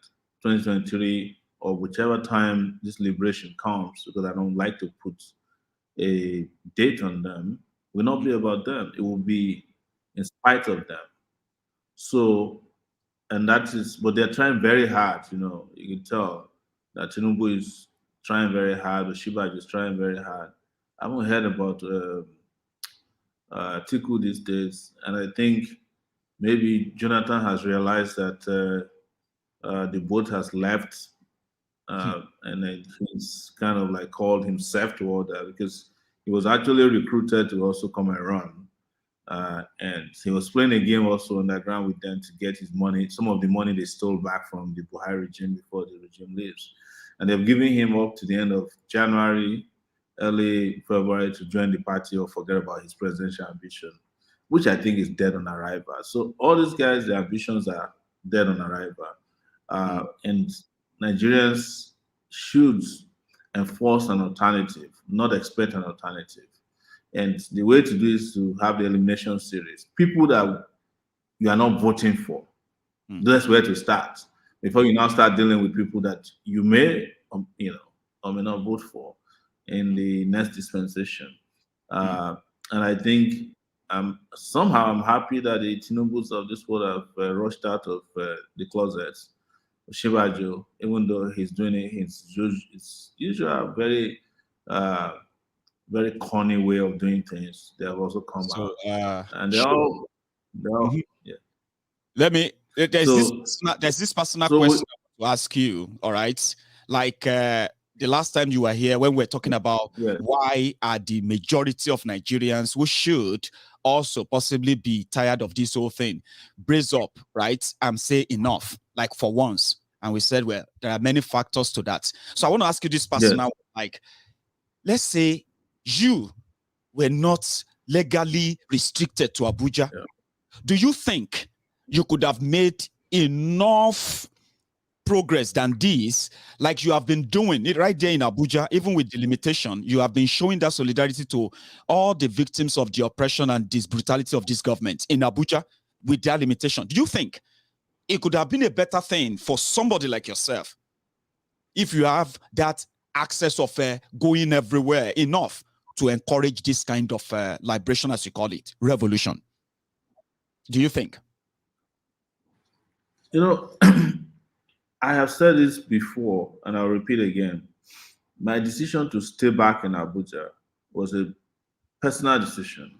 2023 or whichever time this liberation comes, because I don't like to put a date on them, will not be about them. It will be in spite of them. So, and that is, but they're trying very hard. You can tell that Tinubu is trying very hard, Shibaj is trying very hard. I haven't heard about Tiku these days, and I think maybe Jonathan has realized that the boat has left, and then he's kind of like called himself toward that because he was actually recruited to also come and run. And he was playing a game also on the ground with them to get his money, some of the money they stole back from the Buhari regime before the regime leaves. And they've given him up to the end of January, early February to join the party or forget about his presidential ambition, which I think is dead on arrival. So all these guys, their ambitions are dead on arrival. And Nigerians should enforce an alternative, not expect an alternative. And the way to do is to have the elimination series. People that you are not voting for, that's where to start. Before you now start dealing with people that you may, or may not vote for in the next dispensation. And I think somehow I'm happy that the Tinubus of this world have rushed out of the closets. Shivajo, even though he's doing it his usual very corny way of doing things, they have also come out. And they're all yeah. Let me there's this personal question to ask you, all right? Like the last time you were here when we were talking about why are the majority of Nigerians who should also possibly be tired of this whole thing, brace up, right? And say enough, like for once. And we said, well, there are many factors to that. So I want to ask you this personal, like, let's say you were not legally restricted to Abuja. Do you think you could have made enough progress than this, like you have been doing it right there in Abuja, even with the limitation? You have been showing that solidarity to all the victims of the oppression and this brutality of this government in Abuja with their limitation. Do you think it could have been a better thing for somebody like yourself if you have that access of going everywhere enough to encourage this kind of liberation, as you call it, revolution? Do you think? I have said this before, and I'll repeat again. My decision to stay back in Abuja was a personal decision.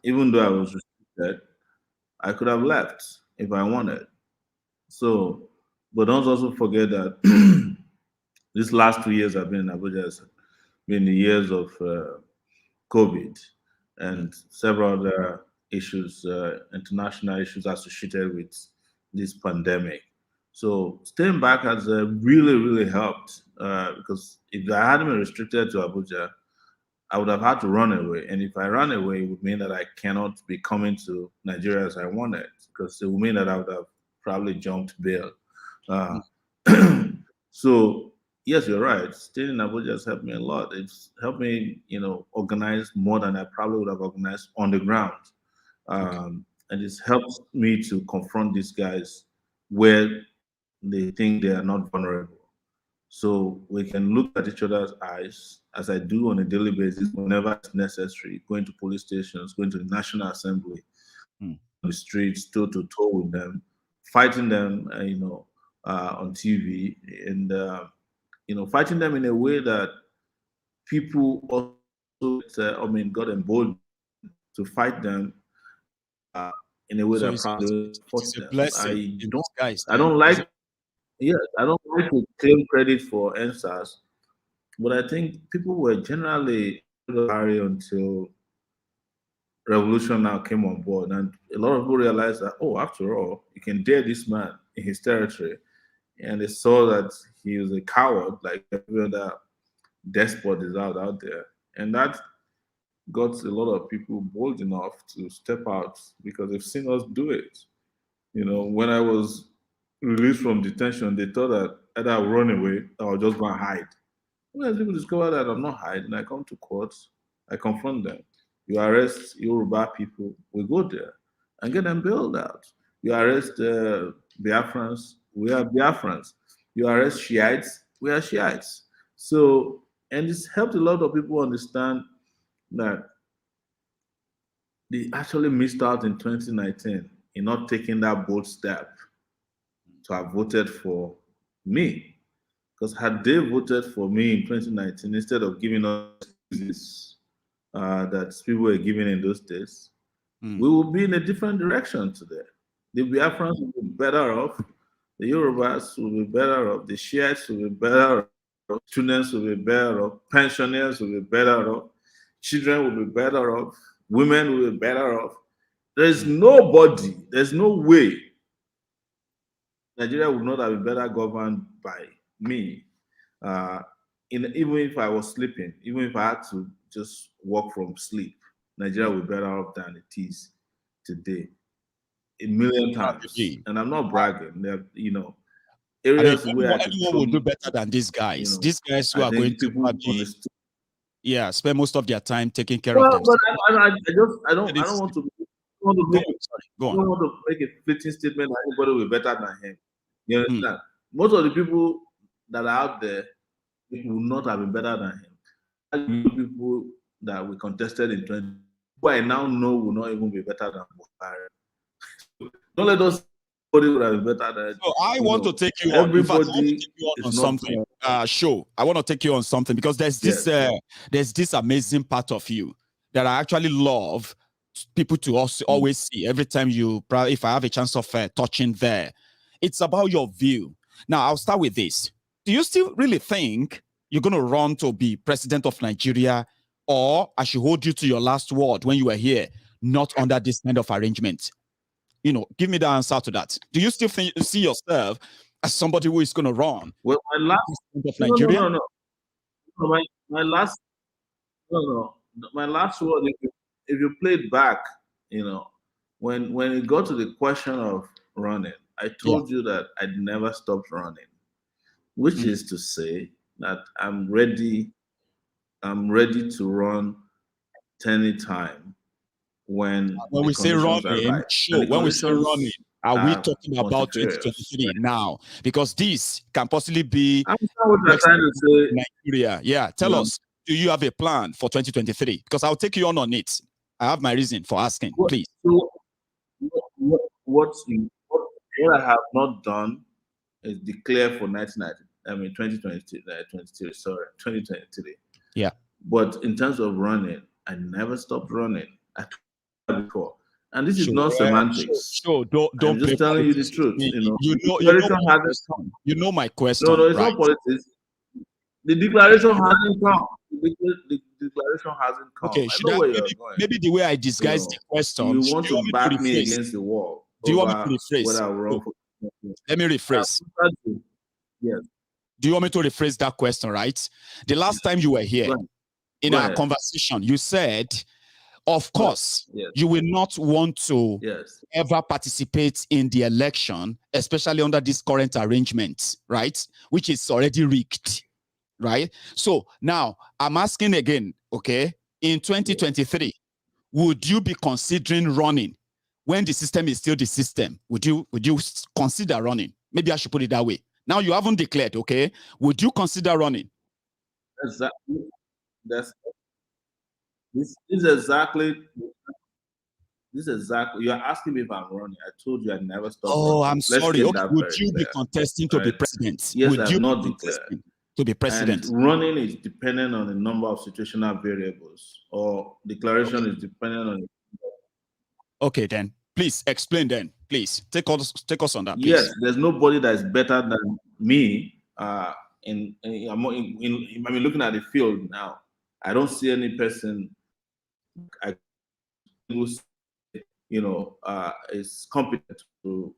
Even though I was restricted, I could have left if I wanted. So, but don't also forget that these last 2 years I've been in Abuja has been the years of COVID and several other issues, international issues associated with this pandemic. So staying back has really, really helped because if I hadn't been restricted to Abuja, I would have had to run away. And if I ran away, it would mean that I cannot be coming to Nigeria as I wanted, because it would mean that I would have probably jumped bail. So yes, you're right. Staying in Abuja has helped me a lot. It's helped me, organize more than I probably would have organized on the ground. And it's helped me to confront these guys where they think they are not vulnerable. So we can look at each other's eyes, as I do on a daily basis whenever it's necessary, going to police stations, going to the National Assembly, on the streets, toe to toe with them, fighting them, on TV, and fighting them in a way that people also, got emboldened to fight them in a way So that it's, probably it fought is a them. blessing in disguise. I Then, don't is like, it? yes, I don't like to claim credit for NSAS, but I think people were generally Buhari until revolution now came on board, and a lot of people realized that, oh, after all, you can dare this man in his territory, and they saw that he was a coward, like every other despot is out there, and that got a lot of people bold enough to step out because they've seen us do it. When I was released from detention, they thought that either I would run away or I'll just go and hide. When people discover that I'm not hiding, I come to court, I confront them. You arrest Yoruba people, we go there and get them bailed out. You arrest Biafrans, we are Biafrans. You arrest Shiites, we are Shiites. So, and it's helped a lot of people understand that they actually missed out in 2019 in not taking that bold step to have voted for me. Because had they voted for me in 2019 instead of giving us this that people were giving in those days, we would be in a different direction today. The Biafrans will be better off, the Yorubas will be better off, the Shiites will be better off, students will be better off, pensioners will be better off, children will be better off, women will be better off. There's nobody, there's no way Nigeria would not have been better governed by me. Even if I was sleeping, even if I had to just walk from sleep, Nigeria would be better off than it is today. A million times. And I'm not bragging. Areas where I could anyone will do better than these guys. These guys who I are going to people probably, spend most of their time taking care well, of themselves. But I don't want to. Go on. I don't want to make a fleeting statement that anybody will be better than him. You understand? Most of the people that are out there will not have been better than him. People that we contested in 20, who I now know will not even be better than Buhari. Don't let us would have been better than. So I want to take you on. In fact, I want to take you on something. I want to take you on something because there's this amazing part of you that I actually love people to also always see every time if I have a chance of touching there. It's about your view. Now, I'll start with this. Do you still really think you're going to run to be president of Nigeria, or I should hold you to your last word when you were here, not under this kind of arrangement? Give me the answer to that. Do you still see yourself as somebody who is going to run? Well, my last of Nigeria? No. My last word. If you play it back, when it got to the question of running, I told you that I'd never stopped running, which is to say that I'm ready to run anytime when we say running, right. When we say running, are we talking about 2023 now? Because this can possibly be what I'm trying to say. Nigeria. Yeah, tell us, do you have a plan for 2023? Because I'll take you on it. I have my reason for asking, please. So what I have not done is declare for 2023. Sorry, 2023. Yeah. But in terms of running, I never stopped running. I told you before, and this is not semantics. Don't. I'm just telling you the truth. You know my question. No, it's not politics. The declaration hasn't come. The declaration hasn't come. Okay, maybe the way I disguise the question. You want to back me against the wall. Do you want me to rephrase? Let me rephrase. Yes. Do you want me to rephrase that question, right? The last time you were here in our conversation, you said, of course, you will not want to ever participate in the election, especially under this current arrangement, right? Which is already rigged, right? So now I'm asking again, okay, in 2023, would you be considering running when the system is still the system? Would you consider running? Maybe I should put it that way. Now you haven't declared, okay? Would you consider running? This is exactly This is exactly, you're asking me if I'm running. I told you I never stopped Oh, running. I'm Let's sorry. get Okay, that would very you be clear. contesting to be Right? president? Yes, Would I you have be not declared. contesting to be president? And running is dependent on a number of situational variables, or declaration is dependent on. Okay, then please explain. Then please take us on that. Please. Yes, there's nobody that is better than me. I mean, looking at the field now, I don't see any person I who, is competent to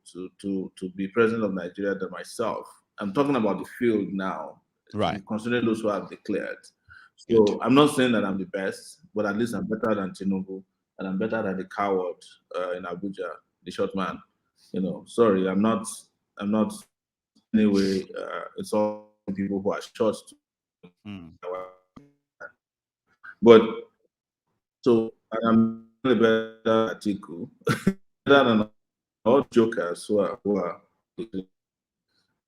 be president of Nigeria than myself. I'm talking about the field now, Right. considering those who have declared. Good. So I'm not saying that I'm the best, but at least I'm better than Tinubu, and I'm better than the coward in Abuja, the short man. Sorry, I'm not. Anyway, it's all people who are short. But so I'm a better Atiku, better than all jokers who are. In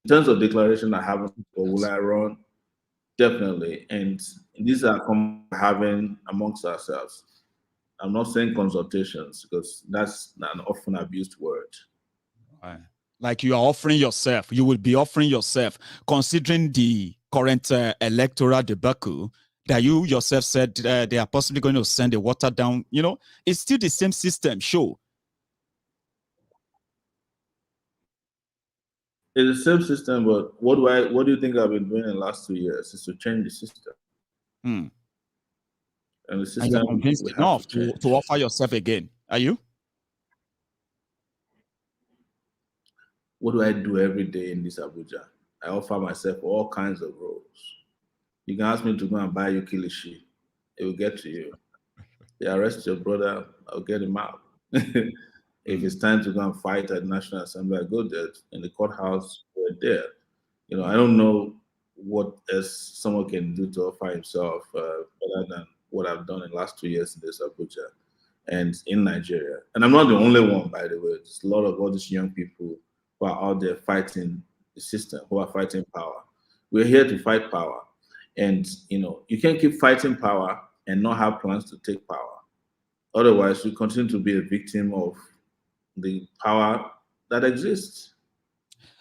terms of declaration, I haven't. Or will I run? Definitely, and these are having amongst ourselves. I'm not saying consultations because that's an often abused word. Right. Like you are offering yourself, you will be offering yourself, considering the current electoral debacle that you yourself said they are possibly going to send the water down. It's still the same system. Sure. It's the same system, but what do you think I've been doing in the last 2 years is to change the system. And the system, and you're convinced enough to offer yourself again. Are you? What do I do every day in this Abuja? I offer myself all kinds of roles. You can ask me to go and buy you kilishi. It will get to you. They arrest your brother, I'll get him out. If it's time to go and fight at National Assembly, I go there. In the courthouse, we're there. I don't know what else someone can do to offer himself better than what I've done in the last 2 years in this Abuja and in Nigeria. And I'm not the only one, by the way. There's a lot of all these young people who are out there fighting the system, who are fighting power. We're here to fight power. And, you can't keep fighting power and not have plans to take power. Otherwise, you continue to be a victim of the power that exists.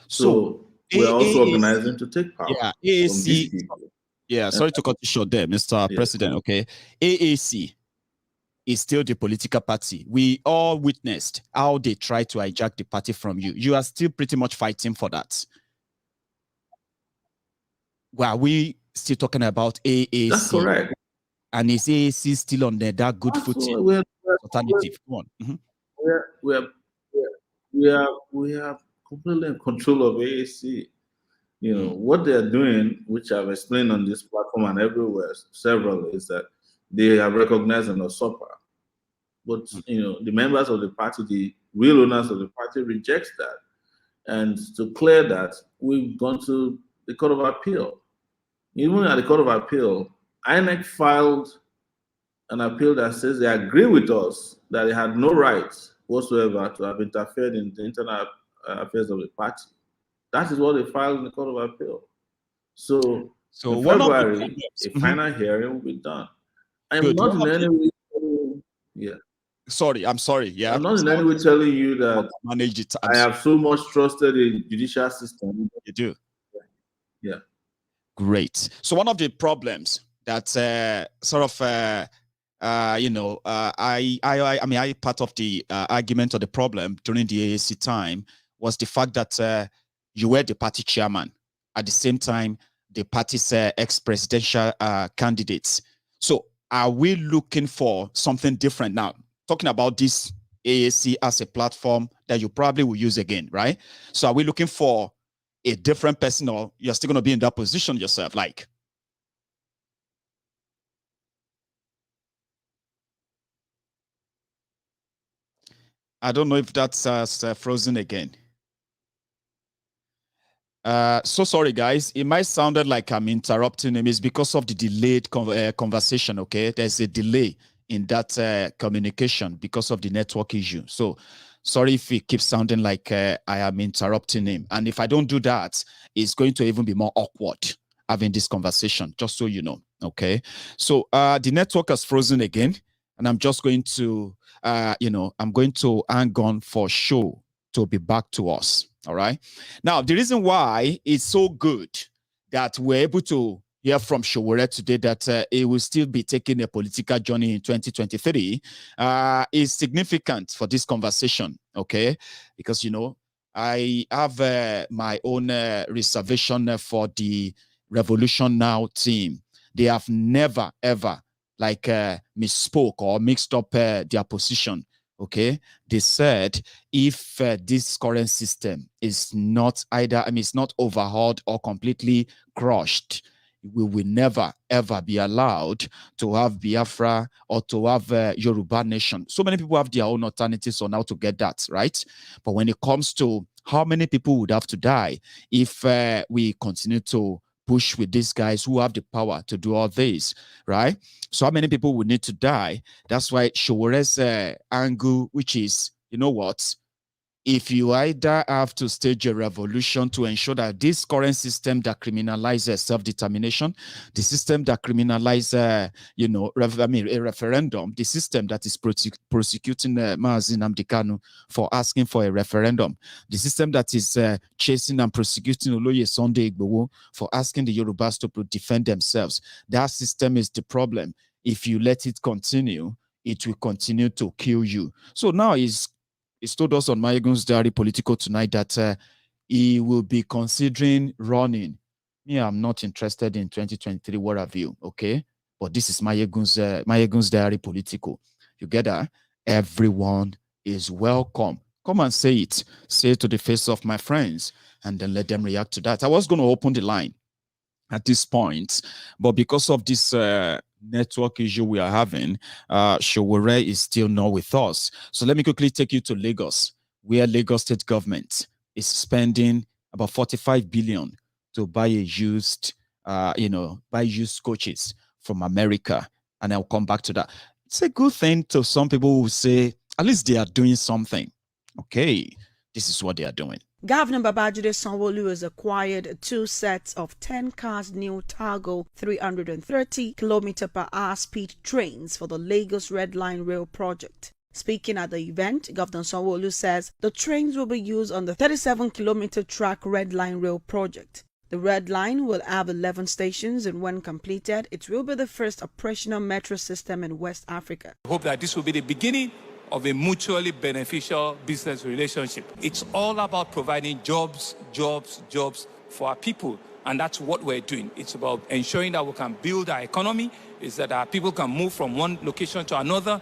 So we're also organizing to take power from these people. Yeah, sorry to cut you short there, Mr. President. Okay, AAC is still the political party. We all witnessed how they tried to hijack the party from you. You are still pretty much fighting for that. Well, are we still talking about AAC? That's correct. And is AAC still on that good footing? Alternative. Come on. We are completely in control of AAC. What they are doing, which I've explained on this platform and everywhere, several, is that they are recognized an usurper. But the members of the party, the real owners of the party, rejects that. And to clear that, we've gone to the Court of Appeal. Even at the Court of Appeal, INEC filed an appeal that says they agree with us that they had no rights whatsoever to have interfered in the internal affairs of the party. That is what they filed in the Court of Appeal. So in February, a final hearing will be done. I'm not in any way. Sorry, I'm sorry. Yeah, I'm not in any way telling you that I have so much trusted in the judicial system. You do. Yeah. Great. So one of the problems that I part of the argument or the problem during the AAC time was the fact that you were the party chairman at the same time the party's ex-presidential candidates. So are we looking for something different now? Talking about this AAC as a platform that you probably will use again, right? So are we looking for a different person, or you're still going to be in that position yourself? Like, I don't know if that's frozen again. So sorry, guys. It might sounded like I'm interrupting him. It's because of the delayed conversation, okay? There's a delay in that communication because of the network issue. So sorry if it keeps sounding like I am interrupting him. And if I don't do that, it's going to even be more awkward having this conversation, just so you know, okay? So the network has frozen again. and I'm just going to, I'm going to hang on for show to be back to us. All right. Now, the reason why it's so good that we're able to hear from Sowore today that he will still be taking a political journey in 2023 is significant for this conversation. Okay. Because, I have my own reservation for the Revolution Now team. They have never, ever misspoke or mixed up their position. Okay, they said if this current system is not it's not overhauled or completely crushed, we will never ever be allowed to have Biafra or to have Yoruba nation. So many people have their own alternatives on how to get that, right? But when it comes to how many people would have to die if we continue to push with these guys who have the power to do all this, right? So how many people would need to die? That's why Sowore's angle, which is, you know what? If you either have to stage a revolution to ensure that this current system that criminalizes self-determination, the system that criminalizes, a referendum, the system that is prosecuting Mazi Nnamdi Kanu for asking for a referendum, the system that is chasing and prosecuting Oloye Sunday Igboho for asking the Yorubas to defend themselves, that system is the problem. If you let it continue, it will continue to kill you. So now he's told us on Maiyegun's Diary Political tonight that he will be considering running. Me, I'm not interested in 2023. What have you? Okay, but this is Maiyegun's Diary Political. You get that? Everyone is welcome. Come and say it. Say it to the face of my friends, and then let them react to that. I was going to open the line at this point, but because of this network issue we are having, Sowore is still not with us. So let me quickly take you to Lagos, where Lagos state government is spending about 45 billion to buy used coaches from America. And I'll come back to that. It's a good thing to some people who say, at least they are doing something. Okay, this is what they are doing. Governor Babajide Sanwo-Olu has acquired 2 sets of 10 cars new Targo 330 km/h speed trains for the Lagos Red Line Rail project. Speaking at the event, Governor Sanwo-Olu says the trains will be used on the 37-kilometer track Red Line Rail project. The Red Line will have 11 stations, and when completed, it will be the first operational metro system in West Africa. I hope that this will be the beginning of a mutually beneficial business relationship. It's all about providing jobs for our people, and that's what we're doing. It's about ensuring that we can build our economy, is that our people can move from one location to another.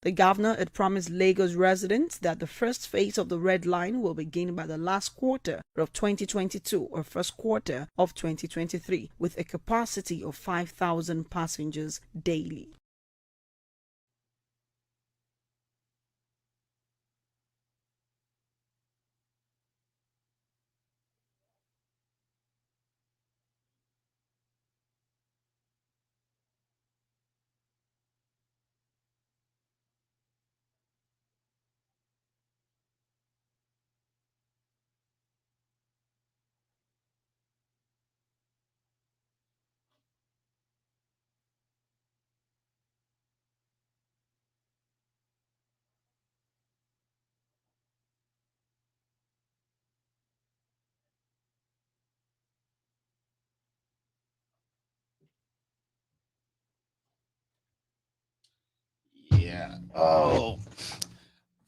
The governor had promised Lagos residents that the first phase of the Red Line will begin by the last quarter of 2022 or first quarter of 2023, with a capacity of 5,000 passengers daily. Yeah. Oh,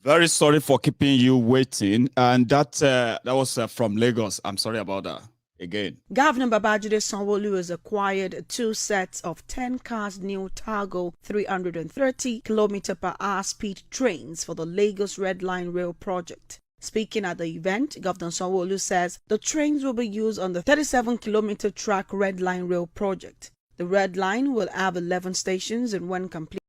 very sorry for keeping you waiting. And that was from Lagos. I'm sorry about that. Again, Governor Babajide Sanwo-Olu has acquired 2 sets of 10 cars new Targo 330 km/h speed trains for the Lagos Red Line Rail project. Speaking at the event, Governor Sanwo-Olu says the trains will be used on the 37-kilometer track Red Line Rail project. The Red Line will have 11 stations, and when complete.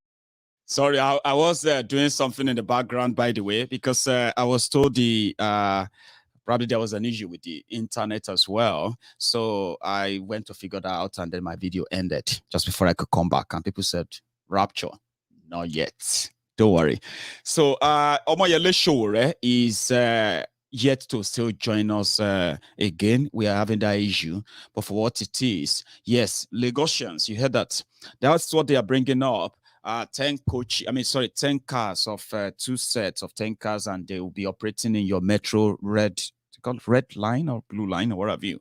Sorry, I was doing something in the background, by the way, because I was told probably there was an issue with the internet as well. So I went to figure that out, and then my video ended just before I could come back. And people said, rapture, not yet. Don't worry. So Omoyele Sowore is yet to still join us again. We are having that issue. But for what it is, yes, Lagosians, you heard that. That's what they are bringing up. 10 cars of 2 sets of 10 cars, and they will be operating in your metro red line or blue line or whatever you.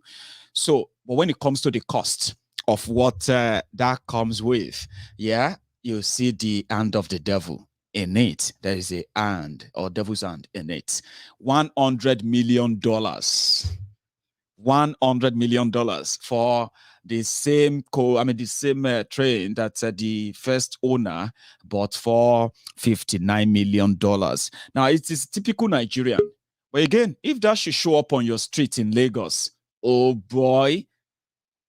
So, but when it comes to the cost of what that comes with, yeah, you see the hand of the devil in it. There is a hand or devil's hand in it. $100 million. $100 million for the same train that the first owner bought for $59 million. Now, it is typical Nigerian. But again, if that should show up on your street in Lagos, oh boy,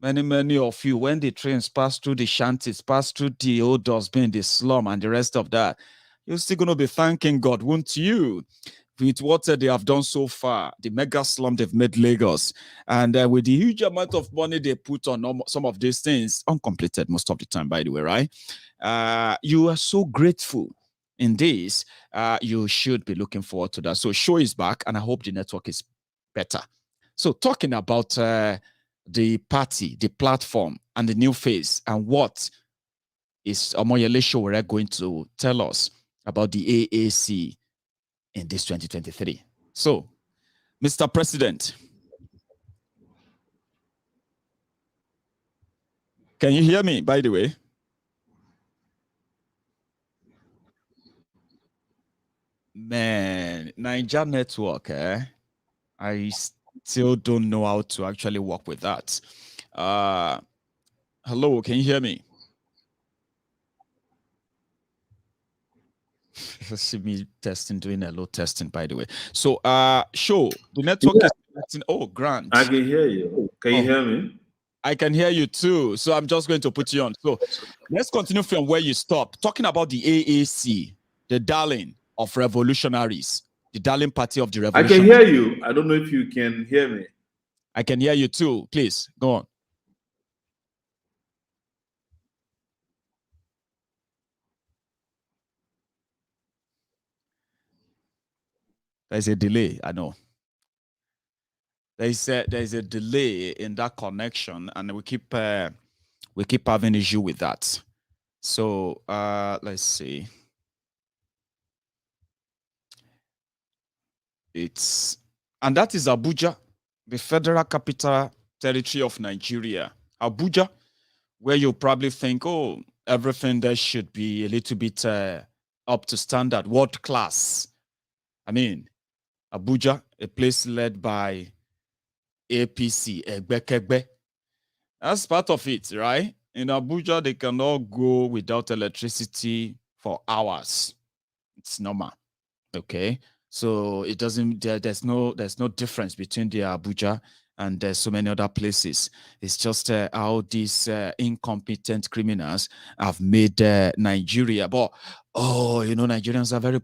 many of you, when the trains pass through the shanties, pass through the old dustbin, the slum, and the rest of that, you're still going to be thanking God, won't you? With what they have done so far, the mega slum they've made Lagos, and with the huge amount of money they put on some of these things, uncompleted most of the time, by the way, right? You are so grateful in this. You should be looking forward to that. So show is back, and I hope the network is better. So talking about the party, the platform, and the new face, and what is Omoyele Sowore going to tell us about the AAC in this 2023. So, Mr. President, can you hear me, by the way? Man, Niger Network, I still don't know how to actually work with that. Hello, can you hear me? See me testing, doing a low testing, by the way. So, show the network is connecting. Oh, Grant. I can hear you. Can you hear me? I can hear you too. So I'm just going to put you on. So let's continue from where you stopped. Talking about the AAC, the darling of revolutionaries, the darling party of the revolution. I can hear you. I don't know if you can hear me. I can hear you too. Please, go on. There's a delay, I know. There's a delay in that connection, and we keep having issue with that. So let's see. And that is Abuja, the Federal Capital Territory of Nigeria. Abuja, where you probably think, oh, everything there should be a little bit up to standard, world class. I mean, Abuja, a place led by APC, Egbekegbe. That's part of it, right? In Abuja, they cannot go without electricity for hours. It's normal, okay? So it doesn't. There's no difference between the Abuja and there's so many other places. It's just how these incompetent criminals have made Nigeria. But Nigerians are very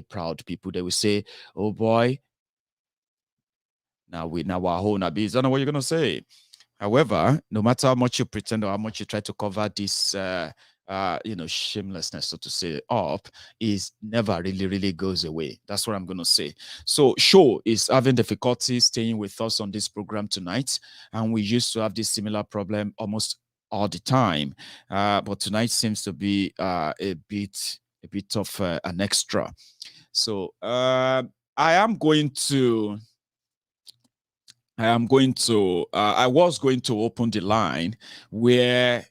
proud people. They will say, "Oh boy, now our own Abi." Is that not what you're gonna say? However, no matter how much you pretend or how much you try to cover this shamelessness, so to say, up, is never really goes away. That's what I'm going to say. So Show is having difficulty staying with us on this program tonight, and we used to have this similar problem almost all the time, but tonight seems to be a bit of an extra. So I was going to open the line where,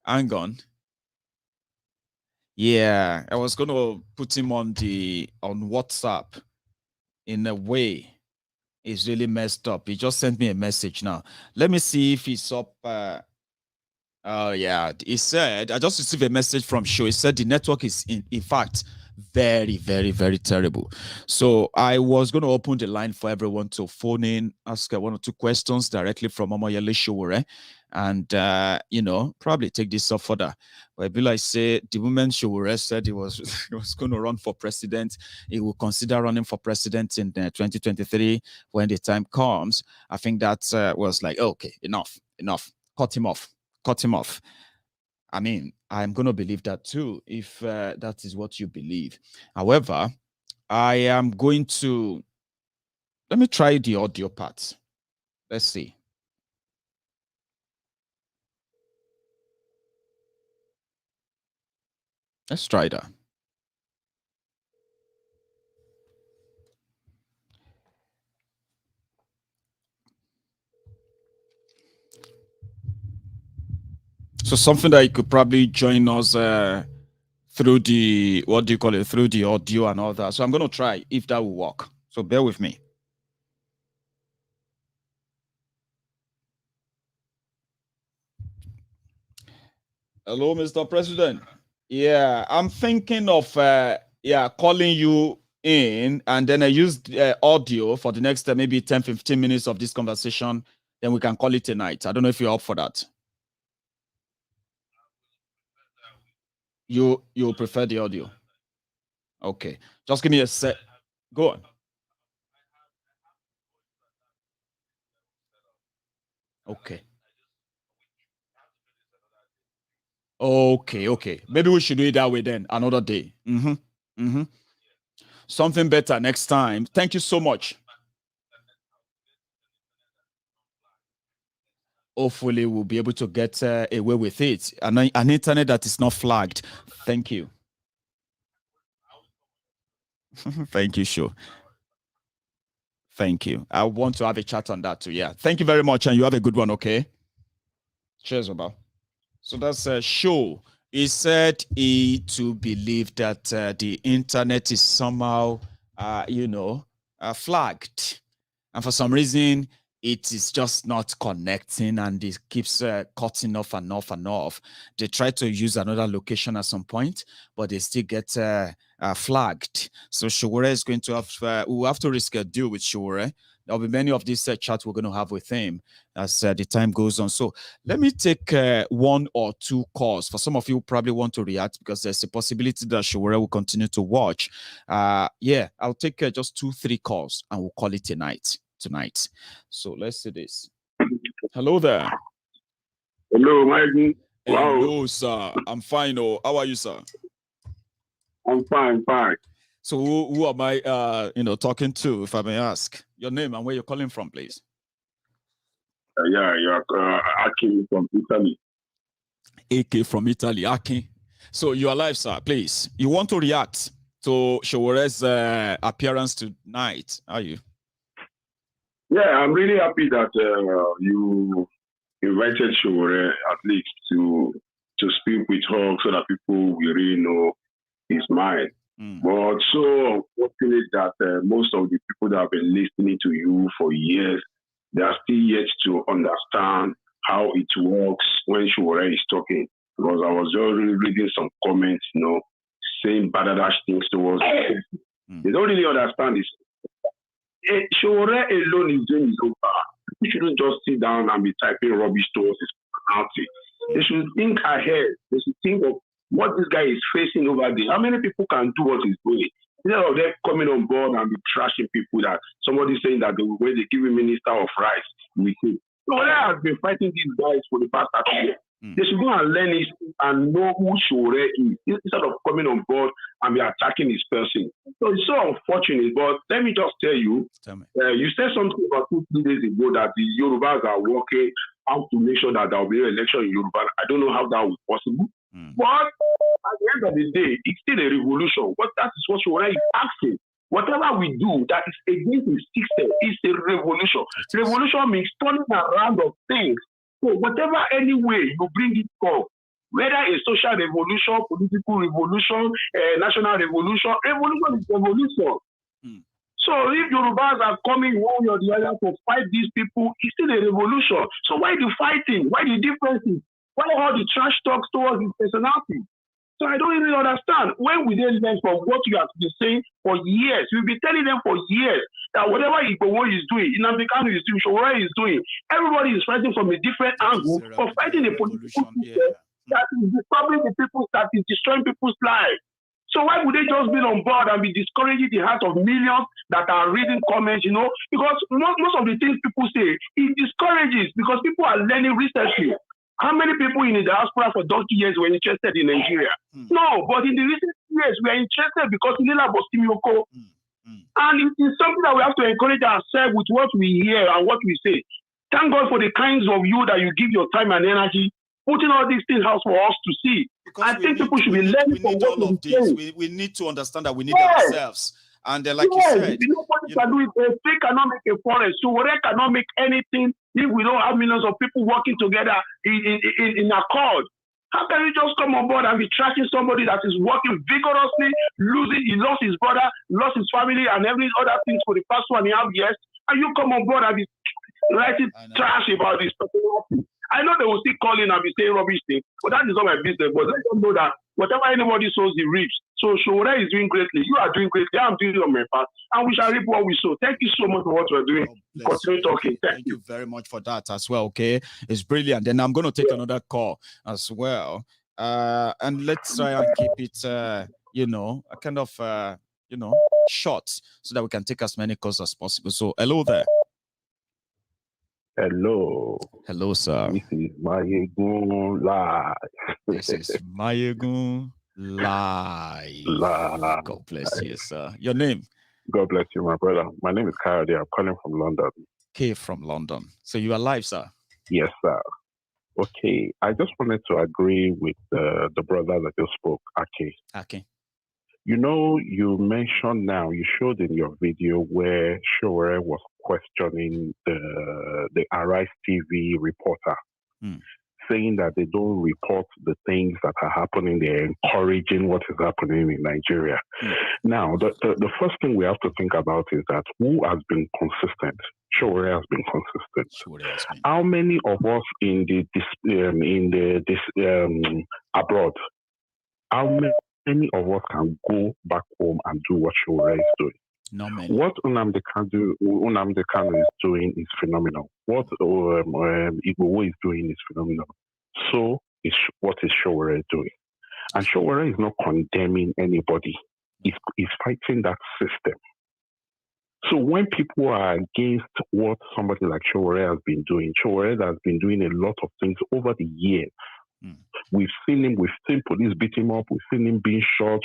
hang on. Yeah, I was going to put him on WhatsApp. In a way, it's really messed up. He just sent me a message now. Let me see if he's up. Oh yeah, he said, I just received a message from Show. He said the network is in fact very terrible. So I was going to open the line for everyone to phone in, ask 1 or 2 questions directly from Omoyele Sowore, and probably take this up further. But I be like, say, the moment Sowore said he was going to run for president, he will consider running for president in 2023 when the time comes. I think that was like, okay, enough, cut him off. I mean, I'm going to believe that too, if that is what you believe. However, I am going to, let me try the audio part. Let's see. Let's try that. So something that you could probably join us through the, what do you call it, through the audio and all that. So I'm going to try if that will work. So bear with me. Hello, Mr. President. Yeah, I'm thinking of calling you in, and then I use audio for the next maybe 10-15 minutes of this conversation. Then we can call it a night. I don't know if you're up for that. You prefer the audio? Okay, just give me a sec. Go on. Okay. Okay. Maybe we should do it that way then, another day. Something better next time. Thank you so much. Hopefully, we'll be able to get away with it. An internet that is not flagged. Thank you. Thank you, sure. Thank you. I want to have a chat on that too. Yeah. Thank you very much, and you have a good one, okay? Cheers, Oba. So that's a show. He said he to believe that the internet is somehow, flagged. And for some reason, it is just not connecting, and it keeps cutting off and off and off. They try to use another location at some point, but they still get flagged. So Sowore is going to have, we'll have to reschedule with Sowore. There'll be many of these chats we're going to have with him as the time goes on. So let me take one or two calls. For some of you who probably want to react, because there's a possibility that Sowore will continue to watch. I'll take just 2-3 calls and we'll call it a night tonight. So let's see this. Hello there. Hello, Maiyegun. Hello, sir. I'm fine. Oh, how are you, sir? I'm fine. So who am I, talking to, if I may ask? Your name and where you're calling from, please. You're Akin from Italy. AK from Italy, Akin. So you're alive, sir, please. You want to react to Sowore's appearance tonight, are you? Yeah, I'm really happy that you invited Sowore at least to speak with her so that people will really know his mind. But so unfortunate that most of the people that have been listening to you for years, they are still yet to understand how it works when Sowore is talking. Because I was just reading some comments, saying badass things towards them. They don't really understand this. Sowore alone is doing his own part. We shouldn't just sit down and be typing rubbish towards his personality. They should think ahead. They should think of what this guy is facing over there. How many people can do what he's doing? Instead of them coming on board and be trashing people, that somebody saying that when they give him Minister of Rights, we think. Sowore has been fighting these guys for the past 30 years. They should go and learn it and know who Sowore is, instead of coming on board and be attacking his person. So it's so unfortunate, but let me just tell you, you said something about 2-3 days ago that the Yorubas are working out to make sure that there will be an election in Yoruba. I don't know how that was possible. But at the end of the day, it's still a revolution. But that is what Sowore is asking. Whatever we do that is against the system is a revolution. Revolution means turning around of things. So whatever any way you bring it from, whether a social revolution, political revolution, national revolution, revolution is revolution. So if Yorubas are coming one or the other to fight these people, it's still a revolution. So why the fighting? Why the differences? Why all the trash talks towards his personality? So I don't really understand. When we then learn from what you have been saying for years, we've been telling them for years that whatever Igbowo is doing, Nnamdi Kanu is doing, Sowore is doing, everybody is fighting from a different angle, but fighting a political system that is disturbing the people, that is destroying people's lives. So why would they just be on board and be discouraging the heart of millions that are reading comments, Because most of the things people say, it discourages because people are learning recently. How many people in the diaspora for donkey years were interested in Nigeria? No, but in the recent years, we are interested because Nila Bosimioko. And it is something that we have to encourage ourselves with what we hear and what we say. Thank God for the kinds of you that you give your time and energy, putting all these things out for us to see. Because I think people should be learning from what all of this. We need to understand that we need ourselves. And then, like you said, nobody can do it. A state cannot make a forest. Sowore cannot make anything if we don't have millions of people working together in accord. How can you just come on board and be trashing somebody that is working vigorously, he lost his brother, lost his family, and every other thing for the past 1.5 years, and you come on board and be writing trash about this? I know they will still call in and be saying rubbish things, but that is not my business. But let them know that whatever anybody sows, he reaps. So Sowore is doing greatly. You are doing greatly. I'm doing on my part. And we shall reap what we sow. Thank you so much for what we're doing. Continue talking. Thank you very much for that as well. Okay. It's brilliant. Then I'm going to take another call as well. And let's try and keep it, a kind of, short so that we can take as many calls as possible. So hello there. Hello. Hello, sir. This is Maiyegun live. This is Maiyegun live. God bless you, sir. Your name? God bless you, my brother. My name is Kayode. I'm calling from London. Okay, from London. So you are live, sir? Yes, sir. Okay, I just wanted to agree with the brother that just spoke, Ake. Okay. You know, you mentioned now, you showed in your video where Sowore was questioning the Arise TV reporter, saying that they don't report the things that are happening. They're encouraging what is happening in Nigeria. Now, the first thing we have to think about is that who has been consistent? Sowore has been consistent. How many of us in abroad? How many of us can go back home and do what Sowore is doing? Not many. What Nnamdi Kanu is doing is phenomenal. What Igboho is doing is phenomenal. So is what is Sowore doing. And Sowore is not condemning anybody. He's fighting that system. So when people are against what somebody like Sowore has been doing, Sowore has been doing a lot of things over the years. We've seen police beat him up, we've seen him being shot,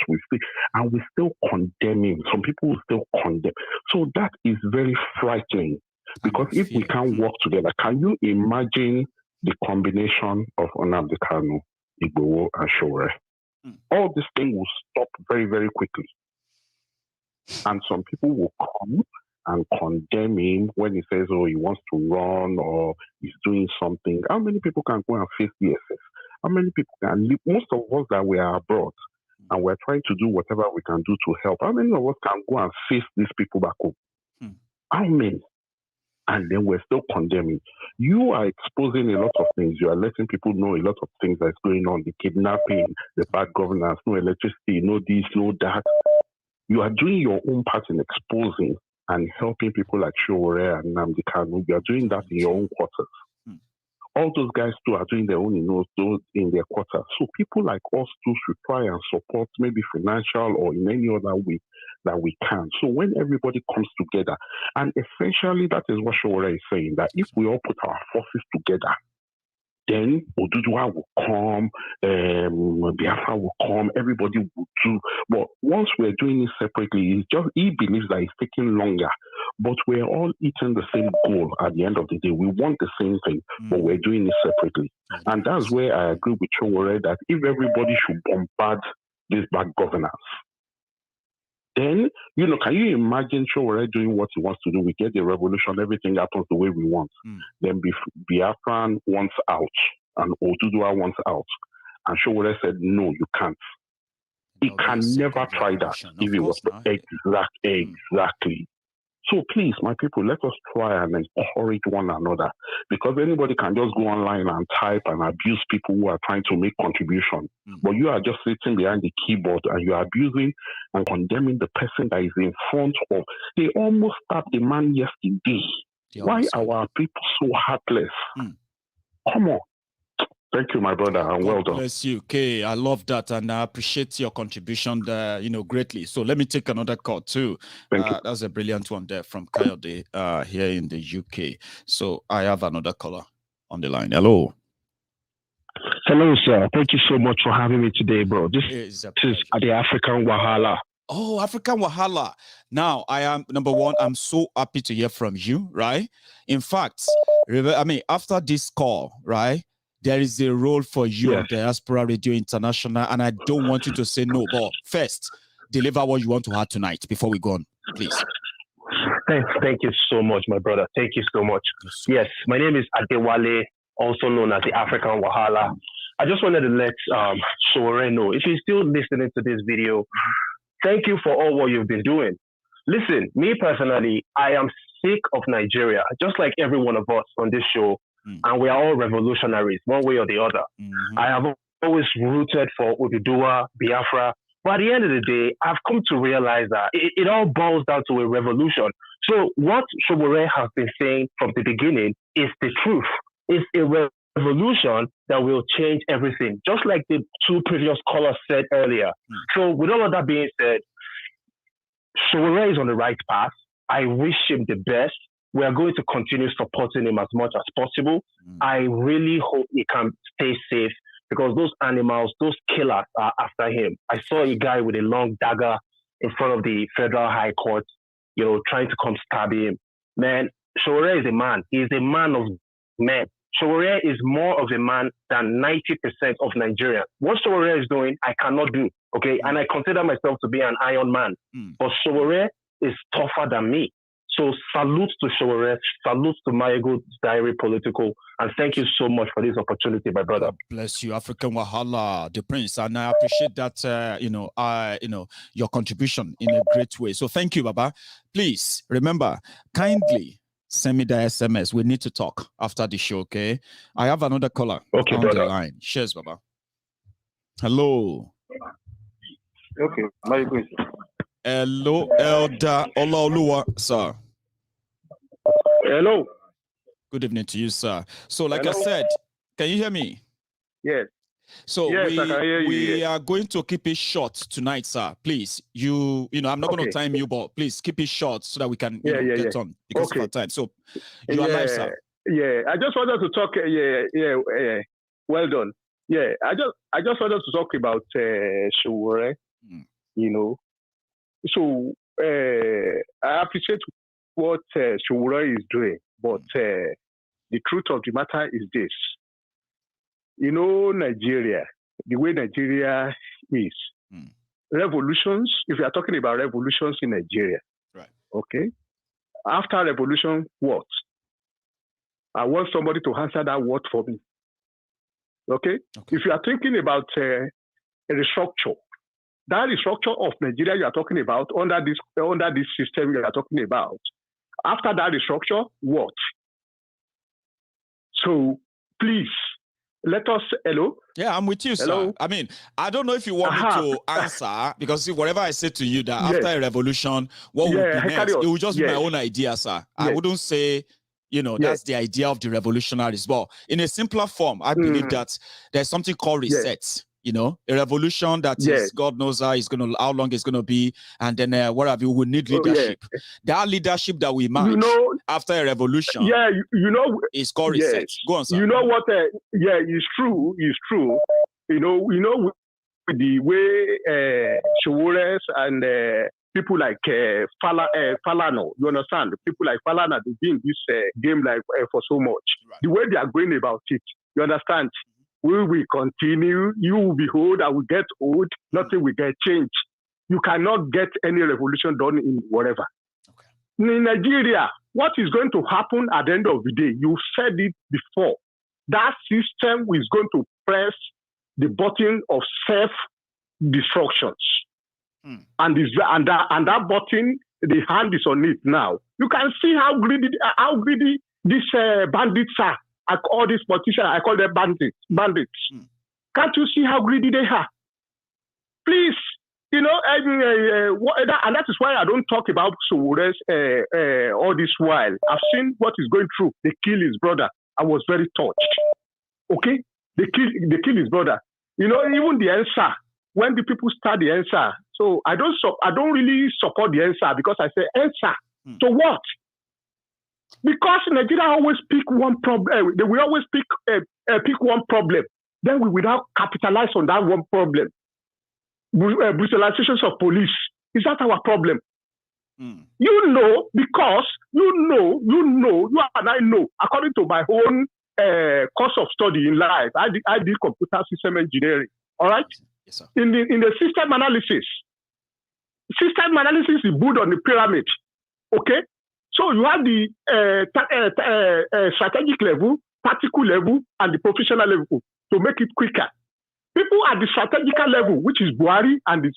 and we still condemn him. Some people will still condemn. So that is very frightening, because if we can't work together, can you imagine the combination of Nnamdi Kanu, Igboho, and Sowore? All this thing will stop very, very quickly. And some people will come and condemn him when he says, oh, he wants to run or he's doing something. How many people can go and face the SS? How many people can live? Most of us that we are abroad and we're trying to do whatever we can do to help. How many of us can go and face these people back home? How many? And then we're still condemning. You are exposing a lot of things. You are letting people know a lot of things that's going on. The kidnapping, the bad governance, no electricity, no this, no that. You are doing your own part in exposing and helping people like Sowore and Nnamdi Kanu. You are doing that in your own quarters. All those guys too are doing their own in their quarters. So people like us too should try and support, maybe financial or in any other way that we can. So when everybody comes together, and essentially that is what Sowore is saying, that if we all put our forces together, then Oduduwa will come, Biafra will come, everybody will do. But once we're doing it separately, he believes that it's taking longer. But we're all eating the same goal at the end of the day. We want the same thing, but we're doing it separately. And that's where I agree with Sowore that if everybody should bombard this bad governance, then, can you imagine Sowore doing what he wants to do? We get the revolution, everything happens the way we want. Then Biafran wants out, and Oduduwa wants out. And Sowore said, no, you can't. He can never try that if it was exactly. So please, my people, let us try and encourage one another, because anybody can just go online and type and abuse people who are trying to make contribution. But you are just sitting behind the keyboard and you are abusing and condemning the person that is in front of. They almost stabbed the man yesterday. Why are our people so heartless? Come on. Thank you, my brother, and well done. God bless you. Okay, I love that, and I appreciate your contribution there, greatly. So let me take another call too. Thank you. That's a brilliant one there from Kayode here in the UK. So I have another caller on the line. Hello. Hello, sir. Thank you so much for having me today, bro. This is the African Wahala. Oh, African Wahala. Now, I am, number one, I'm so happy to hear from you, right? In fact, after this call, right, there is a role for you on Diaspora Radio International, and I don't want you to say no. But first, deliver what you want to have tonight before we go on, please. Thank you so much, my brother. Thank you so much. Yes, my name is Adewale, also known as the African Wahala. I just wanted to let Sowore know, if he's still listening to this video, thank you for all what you've been doing. Listen, me personally, I am sick of Nigeria, just like every one of us on this show, and we are all revolutionaries, one way or the other. I have always rooted for Oduduwa, Biafra, but at the end of the day, I've come to realize that it all boils down to a revolution. So what Sowore has been saying from the beginning is the truth. It's a revolution that will change everything, just like the two previous callers said earlier. So with all of that being said, Sowore is on the right path. I wish him the best. We are going to continue supporting him as much as possible. I really hope he can stay safe, because those animals, those killers are after him. I saw a guy with a long dagger in front of the Federal High Court, trying to come stab him. Man, Sowore is a man. He is a man of men. Sowore is more of a man than 90% of Nigerians. What Sowore is doing, I cannot do, okay? And I consider myself to be an iron man. But Sowore is tougher than me. So salute to Sowore, salute to Maiyegun Diary Political, and thank you so much for this opportunity, my brother. God bless you, African Wahala, the Prince, and I appreciate that. Your contribution in a great way. So thank you, Baba. Please remember, kindly send me the SMS. We need to talk after the show, okay? I have another caller on the line. Cheers, Baba. Hello. Okay, Maiyegun. Hello, Elder Olaoluwa, sir. Hello. Good evening to you, sir. So, like I said, can you hear me? Yes. So yes, I can hear you. We are going to keep it short tonight, sir. Please, I'm not going to time you, but please keep it short so that we can get on because of our time. So, you are live, sir. Yeah, I just wanted to talk. Well done. Yeah, I just wanted to talk about Sowore. So I appreciate what Sowore is doing, but the truth of the matter is this. Nigeria, the way Nigeria is, revolutions, if you are talking about revolutions in Nigeria, right? Okay. After revolution, what? I want somebody to answer that what for me. Okay? If you are thinking about a restructure, that restructure of Nigeria you are talking about under this system you are talking about, after that restructure, what? So please let us. Hello. Yeah, I'm with you, hello? Sir. I mean, I don't know if you want me to answer because whatever I say to you that after a revolution, what would be next? It would just be my own idea, sir. I wouldn't say. That's the idea of the revolutionaries. But in a simpler form, I believe that there's something called reset. A revolution that is, God knows how long it's gonna be, and then what have you? We need leadership. That leadership that we match after a revolution, is called reset. Go on, sir. You know what? It's true. It's true. With the way Sowore and people like Falana, you understand? People like Falana, they've been in this game for so much. Right. The way they are going about it, you understand? We will continue. You will be old. I will get old. Nothing will get changed. You cannot get any revolution done in whatever. Okay. In Nigeria, what is going to happen at the end of the day? You said it before. That system is going to press the button of self-destructions. And that button, the hand is on it now. You can see how greedy these bandits are. I call these politicians, I call them bandits. Can't you see how greedy they are? Please, and that is why I don't talk about Sowore's all this while. I've seen what he's going through. They kill his brother. I was very touched. Okay? They kill his brother. Even the answer, when the people start the answer, so I don't really support the answer because I say answer. So what? Because Nigeria always pick one problem. They will always pick one problem. Then we will now capitalize on that one problem. Brutalizations of police. Is that our problem? Because you and I know, according to my own course of study in life. I did computer system engineering. All right. Yes, sir. In the system analysis is built on the pyramid. Okay. So you have the strategic level, tactical level, and the professional level to make it quicker. People at the strategical level, which is Buhari and his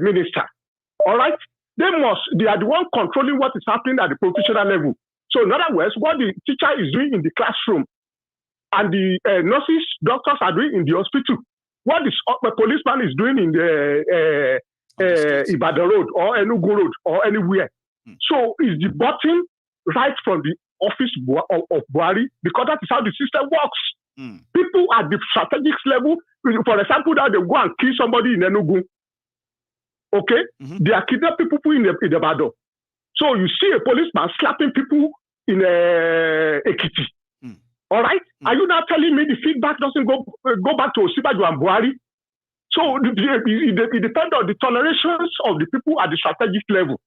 minister, all right, they are the one controlling what is happening at the professional level. So in other words, what the teacher is doing in the classroom and the nurses, doctors are doing in the hospital, what the policeman is doing in the Ibadan Road or Enugu Road or anywhere. So is the button right from the office of Buhari, because that is how the system works. People at the strategic level, for example, that they go and kill somebody in Enugu, okay? They are kidnapping people in Ibadan. So you see a policeman slapping people in Ekiti. All right? Are you now telling me the feedback doesn't go back to Osibaju and Buhari? So it depends on the tolerations of the people at the strategic level.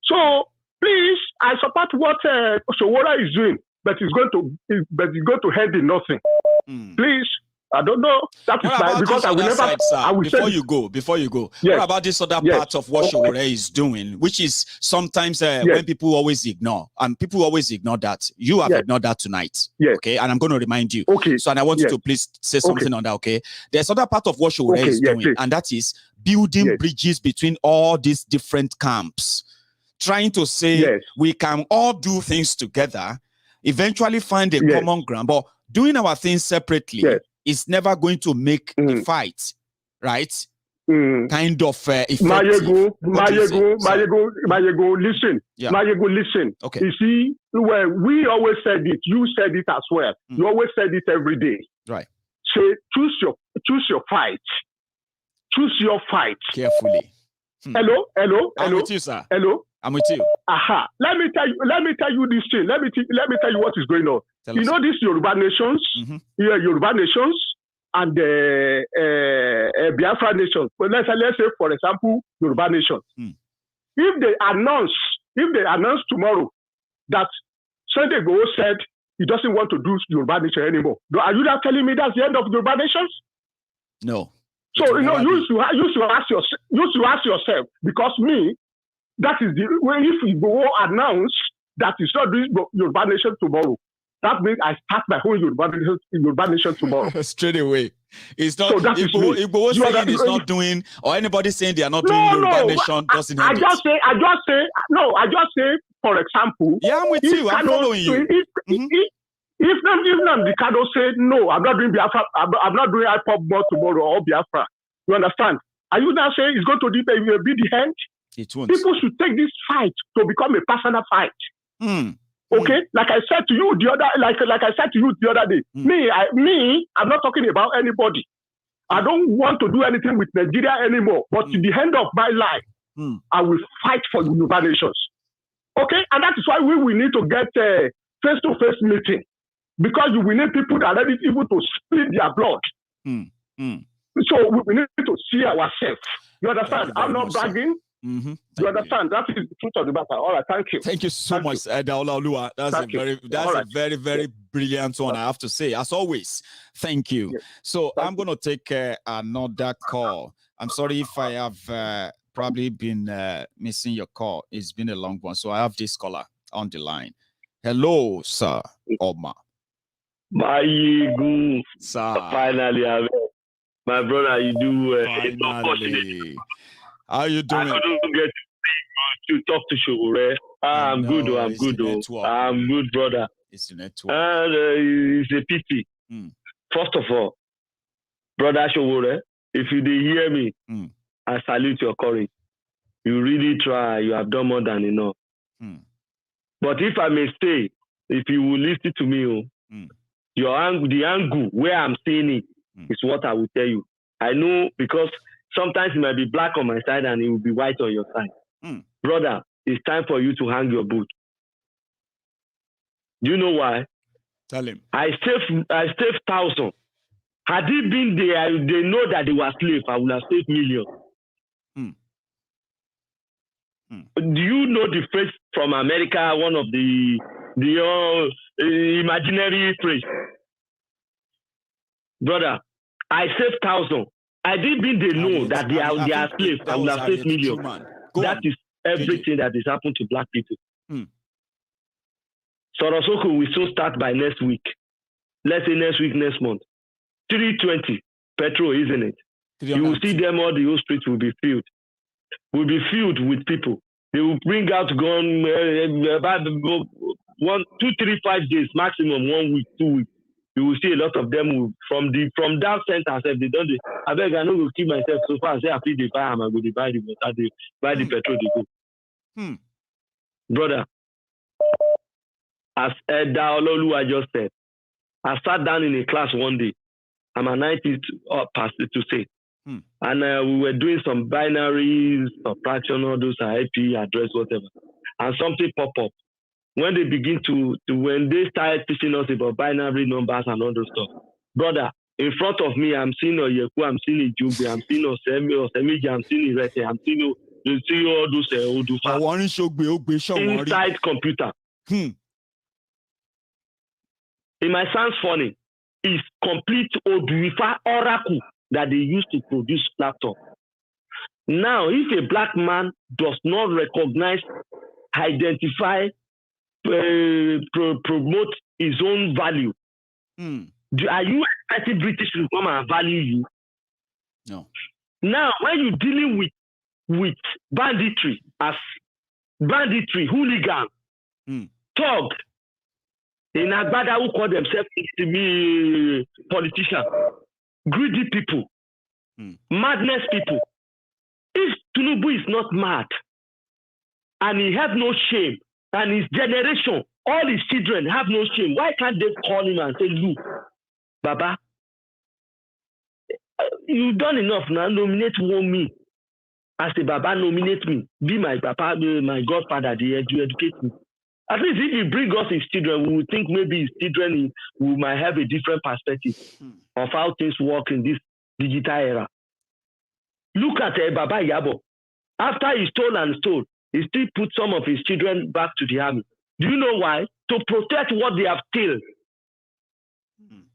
So please, I support what Sowore is doing, but it's going to head in nothing. Please, I don't know. That is my, because I will never. Side, sir, I will before you go. Yes. What about this other part of what Sowore is doing, which is sometimes when people always ignore, and people always ignore that. You have ignored that tonight. Okay, and I'm going to remind you. Okay. So, and I want you to please say something on that. Okay. There's other part of what Sowore is doing, and that is building bridges between all these different camps, trying to say we can all do things together, eventually find a common ground, but doing our things separately is never going to make the fight, right? Kind of effective. Maiyegun, listen. Yeah. Maiyegun, listen. Okay. You see, well, we always said it. You said it as well. You always said it every day. Right. Say, choose your fight. Choose your fight. Carefully. Hello. I'm with you, sir. Hello. I'm with you. Aha. Let me tell you this thing. Let me tell you what is going on. You know these Yoruba nations, Yoruba nations, and Biafra nations. But let's say, for example, Yoruba nations. If they announce tomorrow that Sunday Igboho said he doesn't want to do Yoruba nation anymore, are you not telling me that's the end of Yoruba nations? No. So you should ask yourself, because me, that is the way. If Igboho announce that he's not doing Yoruba nation tomorrow, that means I start my whole Yoruba nation tomorrow. Straight away. It's not. So that Igboho saying he's not doing, or anybody saying they are not doing Yoruba nation doesn't help. I just say, for example. Yeah, I'm with you. I'm following you. If Nnamdi Kanu say no, I'm not doing Biafra. I'm not doing IPOB more tomorrow or Biafra. You understand? Are you now saying it's going to be the end? It won't. People should take this fight to become a personal fight. Okay, like I said to you the other day. I'm not talking about anybody. I don't want to do anything with Nigeria anymore. But to the end of my life, I will fight for Yoruba nations. Okay, and that is why we will need to get a face-to-face meeting, because we need people that are ready even to split their blood. So we need to see ourselves. You understand? I'm not bragging. You understand? That is the truth of the matter. All right, thank you. Thank you so much, Daolaoluwa. That's a very, very brilliant one, I have to say. As always, thank you. Yes. So I'm going to take another call. I'm sorry if I have probably been missing your call. It's been a long one. So I have this caller on the line. Hello, sir. Oma. Maiyegun. Sir. Finally, my brother, you do. Finally. How are you doing? I couldn't get to talk to Sowore. I'm good. I'm good, brother. It's the network. And it's a pity. First of all, brother Sowore, if you did hear me, I salute your courage. You really try. You have done more than enough. But if I may say, if you will listen to me, the angle where I'm seeing it is what I will tell you. I know, because sometimes it might be black on my side and it will be white on your side. Brother, it's time for you to hang your boot. Do you know why? Tell him. I saved 1,000. Had it been there, they know that they were slaves, I would have saved millions. Do you know the phrase from America, one of the imaginary phrase. Brother, I saved 1,000. I didn't mean they know that they are slaves. I would have saved millions. That is everything that is happened to black people. Sorosoko will soon start by next week. Let's say next week, next month. 320 petrol, isn't it? You will see them, all the whole streets will be filled. Will be filled with people. They will bring out gun about 1, 2, 3, 5 days, maximum 1 week, 2 weeks. You will see a lot of them from that center. They don't. I beg, I know will keep myself so far. Say I feel they buy, I'm going to buy the water, they buy the petrol, they go. Brother, as Daololu just said, I sat down in a class one day. I'm a 90 past to say. And we were doing some binaries, subtraction, all those IP address, whatever. And something pop up. When they begin when they started teaching us about binary numbers and all those stuff. Brother, in front of me, I'm seeing Oyeku, I'm seeing Ijugbe, I'm seeing Osemiji, I'm seeing Irete, I'm seeing all those Odufa. Inside computer. It might sound funny. It's complete Odufa Oracle that they use to produce laptop. Now, if a black man does not recognize, identify, promote his own value, are you expecting British to come and value you? No. Now, when you're dealing with banditry, hooligan, thug, in Agbada who call themselves politicians, greedy people, madness people. If Tinubu is not mad and he have no shame, and his generation, all his children have no shame, why can't they call him and say, look, Baba, you've done enough now, nominate me. I say, Baba, nominate me. Be my Papa, my godfather, you educate me. At least if he bring us his children, we will think maybe his children we might have a different perspective of how things work in this digital era. Look at Baba Yabo. After he stole, he still put some of his children back to the army. Do you know why? To protect what they have stolen.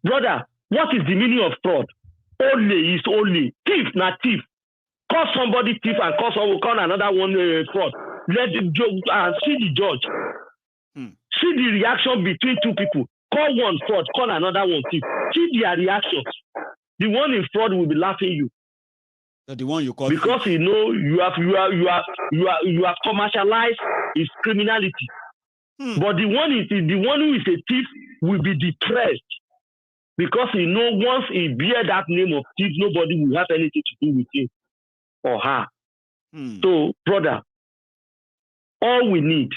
Brother, what is the meaning of fraud? Only is only. Thief, not thief. Call somebody thief and call another one fraud. Let the judge and see the judge. See the reaction between two people. Call one fraud, call another one thief. See their reactions. The one in fraud will be laughing you. The one you call because thief. You know you have commercialized his criminality. But the one who is a thief will be depressed because he know once he bear that name of thief, nobody will have anything to do with him or her. So, brother, all we need,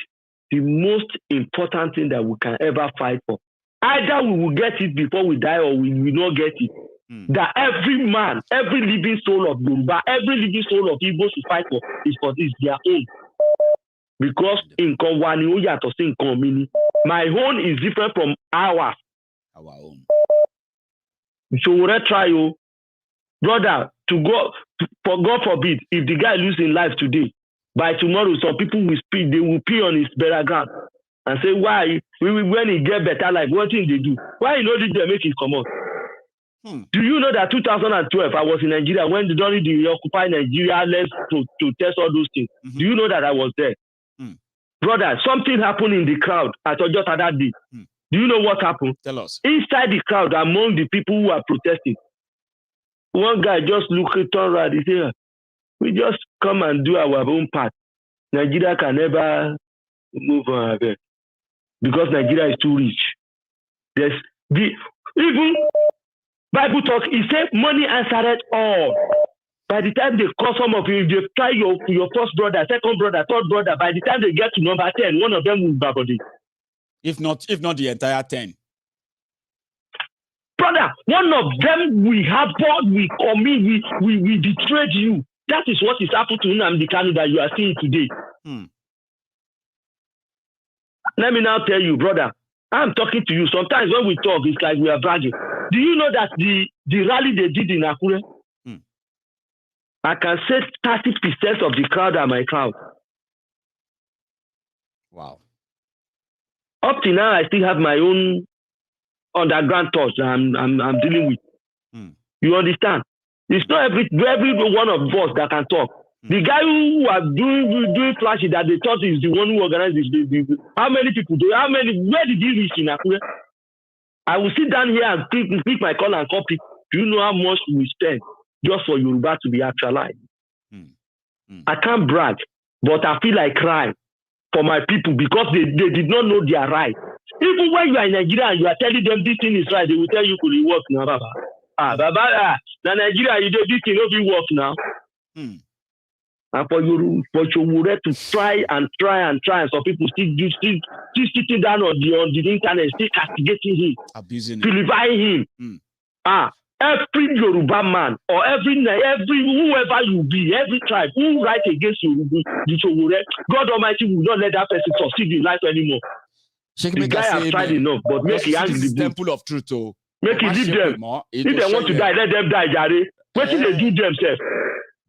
the most important thing that we can ever fight for, either we will get it before we die or we will not get it. That every man, every living soul of Yoruba, every living soul of Igbo to fight for is for this, their own. Because my own is different from ours. Our own. So we'll try you, brother, for God forbid, if the guy loses in life today, by tomorrow, some people will speak, they will pee on his burial ground and say, why? When he get better life, what thing they do? Why you know this they make it come out? Do you know that 2012, I was in Nigeria when during the Occupy Nigeria left to test all those things? Do you know that I was there? Brother, something happened in the crowd at Ojota that day. Do you know what happened? Tell us. Inside the crowd, among the people who are protesting, one guy just looked around, he said, we just come and do our own part. Nigeria can never move on because Nigeria is too rich. Even Bible talk, he said money answered all. By the time they call some of you, they try your first brother, second brother, third brother. By the time they get to number 10, one of them will be body. If not the entire 10. Brother, one of them we have bought, we betrayed you. That is what is happening to Nnamdi Kanu that you are seeing today. Let me now tell you, brother, I'm talking to you. Sometimes when we talk, it's like we are bragging. Do you know that the rally they did in Akure? I can say 30% of the crowd are my crowd. Wow. Up to now, I still have my own underground thoughts I'm dealing with. You understand? It's not every one of us that can talk. The guy who was doing flashy that they thought is the one who organized this. How many people do? Where did he reach in Akure? I will sit down here and pick my call and copy. Do you know how much we spend just for Yoruba to be actualized? I can't brag, but I feel like crying for my people because they did not know their right. Even when you are in Nigeria and you are telling them this thing is right, they will tell you could it work now, Baba. Now Nigeria, you do this thing, it will work now. And for Sowore to try, and some people still sitting down on the internet, still castigating him, abusing vilifying him. Every Yoruba man or every whoever you be, every tribe who write against Yoruba, the Sowore, God Almighty will not let that person succeed in life anymore. The guy has tried enough, but make he hang the temple of truth. Make he leave them. If they want to die, let them die, Jare. What should they do themselves?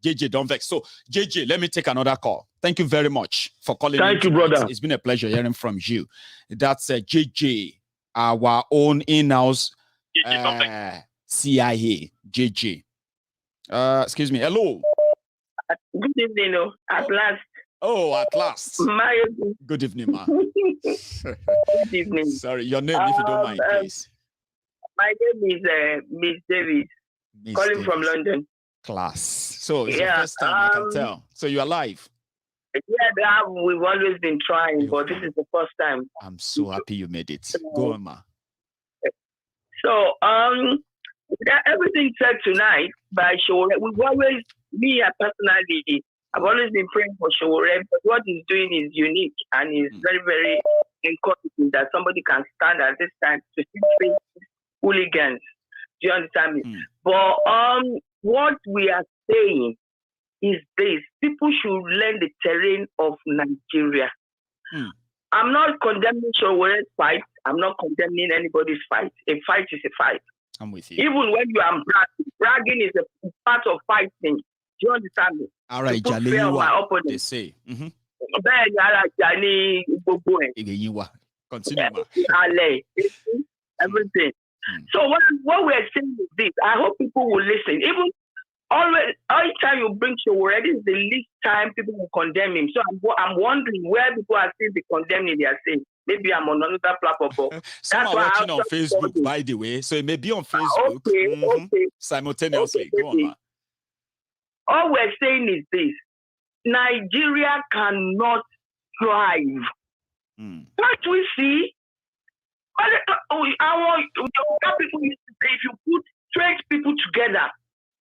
JJ, don't vex. So, JJ, let me take another call. Thank you very much for calling. Thank you, brother. It's been a pleasure hearing from you. That's JJ, our own in-house CIA, JJ. Excuse me. Hello. Good evening, at last. Oh, at last. Good evening, ma. Good evening. Sorry, your name, if you don't mind, please. My name is Miss Davis, calling from London. Class. So it's the first time I can tell. So you're alive? Yeah, we've always been trying, but this is the first time. I'm so happy you made it. Go on, ma. So, everything said tonight by Sowore, me personally, I've always been praying for Sowore, but what he's doing is unique and is very, very encouraging that somebody can stand at this time to face hooligans. Do you understand me? But what we are saying is this: people should learn the terrain of Nigeria. I'm not condemning Sowore's fight. I'm not condemning anybody's fight. A fight is a fight. I'm with you. Even when you are bragging is a part of fighting. Do you understand me? All right, my opponent. They say. Continue. Everything. So what we're saying is this: I hope people will listen. Even every time you bring Sowore, this is the least time people will condemn him. So I'm wondering where people are still condemning. They are saying maybe I'm on another platform. Some are watching on Facebook, by the way, so it may be on Facebook. Okay. Simultaneously. Go on, man. All we're saying is this: Nigeria cannot thrive. What we see. Our people used to say, if you put straight people together,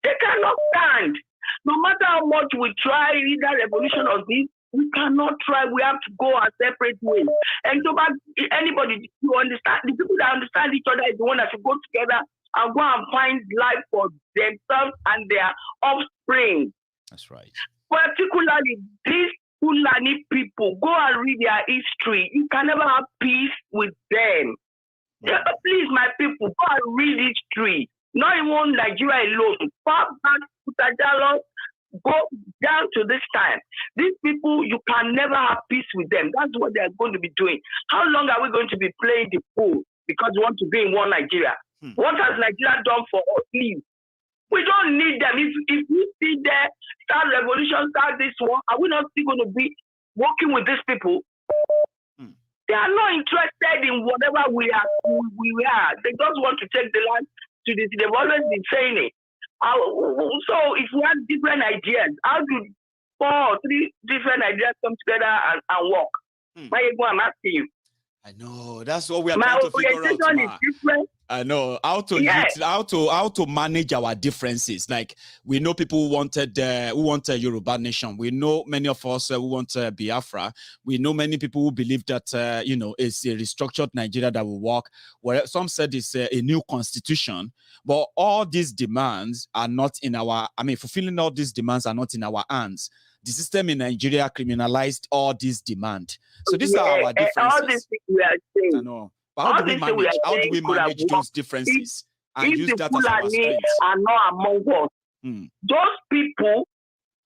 they cannot stand. No matter how much we try, either revolution or this, we cannot try. We have to go our separate ways. And so, anybody who understand, the people that understand each other is the one that should go together and go and find life for themselves and their offspring. That's right. Particularly these Fulani people, go and read their history. You can never have peace with them. Please, my people, go and read history. Not even Nigeria alone. Far back to Tajalo, go down to this time. These people, you can never have peace with them. That's what they are going to be doing. How long are we going to be playing the fool because we want to be in one Nigeria? What has Nigeria done for us? Please. We don't need them. If we see there, start revolution, start this one, are we not still going to be working with these people? They are not interested in whatever we are. They just want to take the land to this. They've always been saying it. So if we have different ideas, how do 4 or 3 different ideas come together and work? Maiyegun, I'm asking you. I know. That's what we are trying to figure out. Is different. I know how to manage our differences. Like we know people who wanted a Yoruba nation. We know many of us who want Biafra. We know many people who believe that it's a restructured Nigeria that will work. Where some said it's a new constitution, but all these demands are not in our. Fulfilling all these demands are not in our hands. The system in Nigeria criminalized all these demands. So these are our differences. All these things we are saying. I know. But how do we manage those differences and use that as our strength? Are not among us. Those people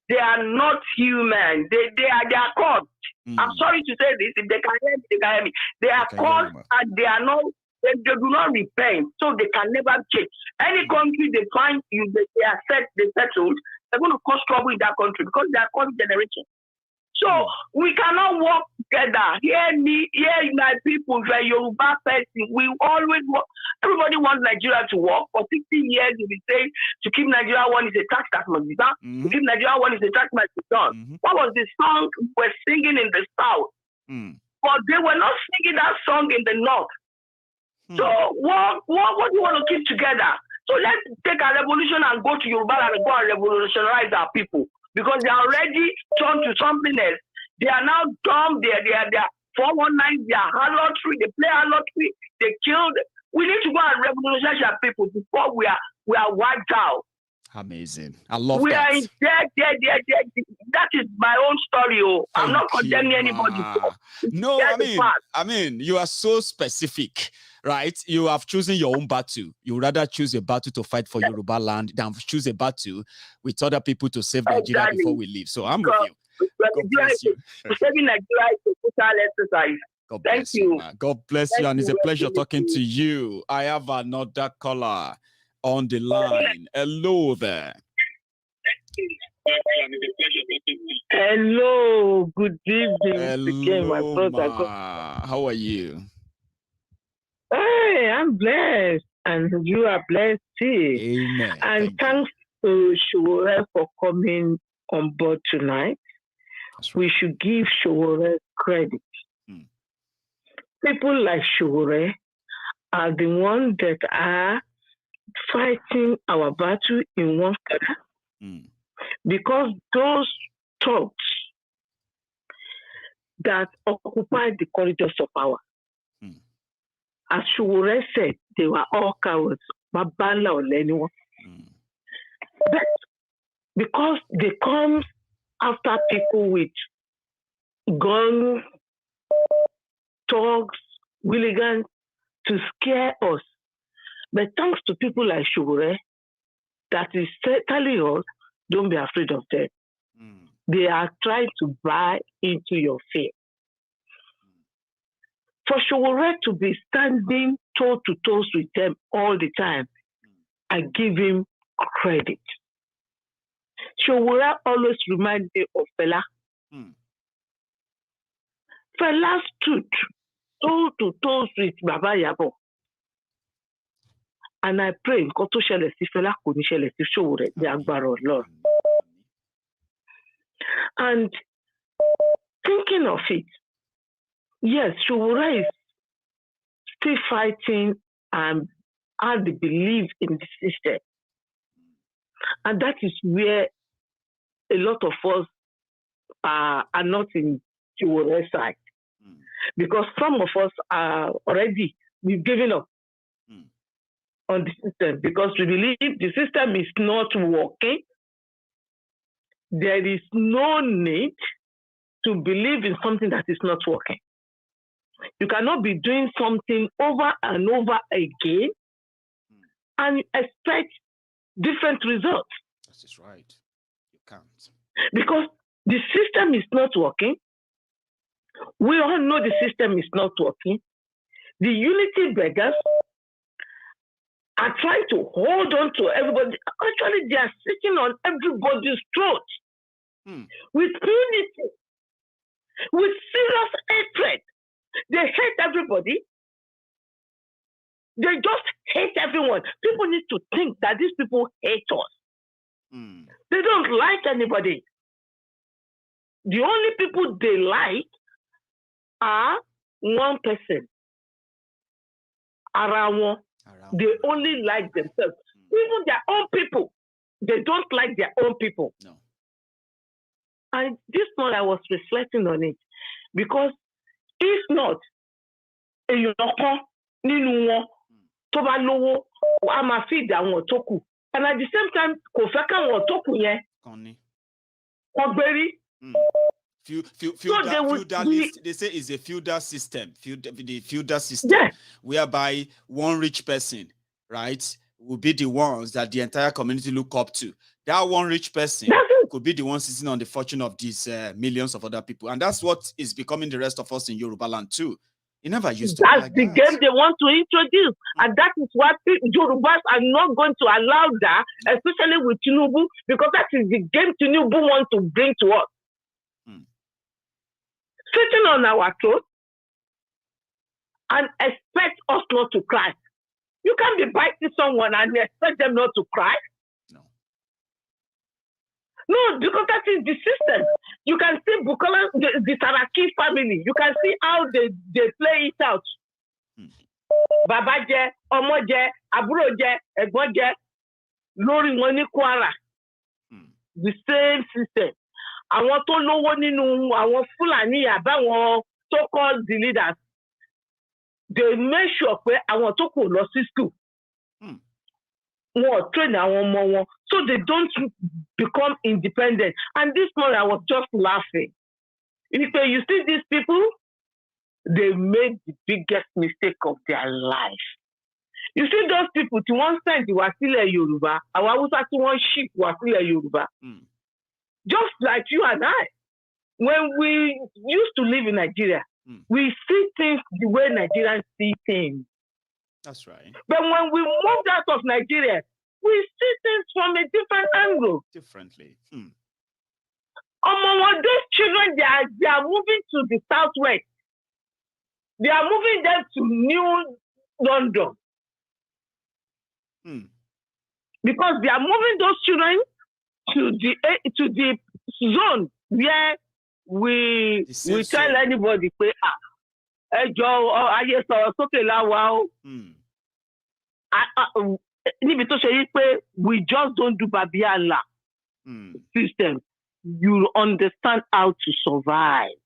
They are not human. They are caught. I'm sorry to say this. If they can hear me, they can hear me. They are caught and they are not. They do not repent, so they can never change. Any country they find you, they are settled. They're going to cause trouble in that country because they are caught generation. So we cannot work together. Hear me, hear my people, the Yoruba person. We always work. Everybody wants Nigeria to work. For 60 years, we will say to keep Nigeria one is a tax that must be done. To keep Nigeria one is a tax must be done. What was the song we were singing in the South? But they were not singing that song in the North. So what do you want to keep together? So let's take a revolution and go to Yoruba and go and revolutionize our people. Because they are already turned to something else. They are now dumb. They are 419. They are harlotry. They play harlotry. They killed. We need to go and revolutionize our people before we are wiped out. Amazing. I love we that. We are in dead. That is my own story. I'm not condemning anybody. No, I mean, you are so specific, right? You have chosen your own battle. You rather choose a battle to fight for Yoruba land than choose a battle with other people to save Nigeria before we leave. So I'm with you. God bless you. Saving Nigeria is a total exercise. God bless you. God bless you, and it's a pleasure talking to you. I have another caller on the line. Hello there. Hello, good evening. Hello, again, my brother. How are you? Hey, I'm blessed, and you are blessed too. Amen. And thanks to Sowore for coming on board tonight. Right. We should give Sowore credit. People like Sowore are the ones that are fighting our battle in one corner. Because those thoughts that occupy the corridors of power, as Sowore said, they were all cowards, Mabala or anyone. But because they come after people with guns, thugs, hooligans to scare us. But thanks to people like Sowore, that is telling us, don't be afraid of them. They are trying to buy into your fear. For Sowore to be standing toe to toe with them all the time, I give him credit. Sowore always reminds me of Fela. Fela stood toe to toe with Baba Yabo. And I pray, God to share the Fela, could share the Sowore, the Akbar of Lord. And thinking of it, yes, Sowore is still fighting and has the belief in the system. And that is where a lot of us are not in Sowore's side. Because some of us are already, we've given up on the system because we believe the system is not working. There is no need to believe in something that is not working. You cannot be doing something over and over again and expect different results. That is right. You can't. Because the system is not working. We all know the system is not working. The unity beggars are trying to hold on to everybody. Actually, they are sitting on everybody's throat with unity, with serious hatred. They hate everybody. They just hate everyone. People need to think that these people hate us. They don't like anybody. The only people they like are one person. Around. They only like themselves. Even their own people, they don't like their own people. No. And this morning I was reflecting on it because if not, and at the same time, feudalist, they say it's a feudal system, the feudal system, whereby one rich person, right, will be the ones that the entire community look up to. That one rich person could be the one sitting on the fortune of these millions of other people. And that's what is becoming the rest of us in Yoruba land too. It never used to be like the game they want to introduce. And that is why Yorubas are not going to allow that, especially with Tinubu, because that is the game Tinubu wants to bring to us. Sitting on our throat and expect us not to cry. You can't be biting someone and expect them not to cry. No, because that is the system. You can see Bukola, the Saraki family. You can see how they play it out. Babaje, Omoje, Aburoje, Egboje, Lori Woni Kwara. The same system. Àwọn tó lówó nínú àwọn Fulani àbáwọn so-called the leaders, they make sure pé àwọn tó kò lọ sí school. Wọ́n train àwọn ọmọ wọn, so they don't become independent. And this morning I was just laughing. You see these people, they made the biggest mistake of their life. You see those people, to one side, wà sílẹ̀ Yorùbá, àwọn Hausa tí wọ́n ship wà sílẹ̀ Yorùbá. Just like you and I, when we used to live in Nigeria, we see things the way Nigerians see things. That's right. But when we moved out of Nigeria, we see things from a different angle. Differently. Among those children, they are moving to the southwest. They are moving them to New London. Because they are moving those children to the zone where we tell anybody, we just don't do Babiala system. You understand how to survive.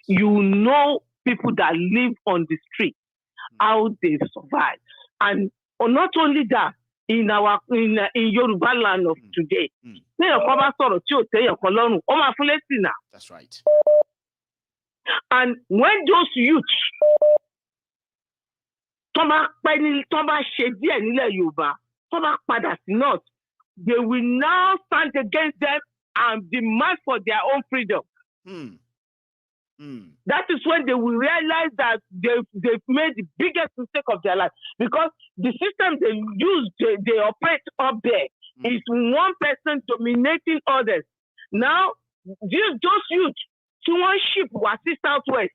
You know people that live on the street, how they survive. And not only that, in Yoruba land of today, that's right. And when those youths they will now stand against them and demand for their own freedom. That is when they will realize that they've made the biggest mistake of their life, because the system they use, they operate up there is one person dominating others. Now, those youths, to one ship was southwest.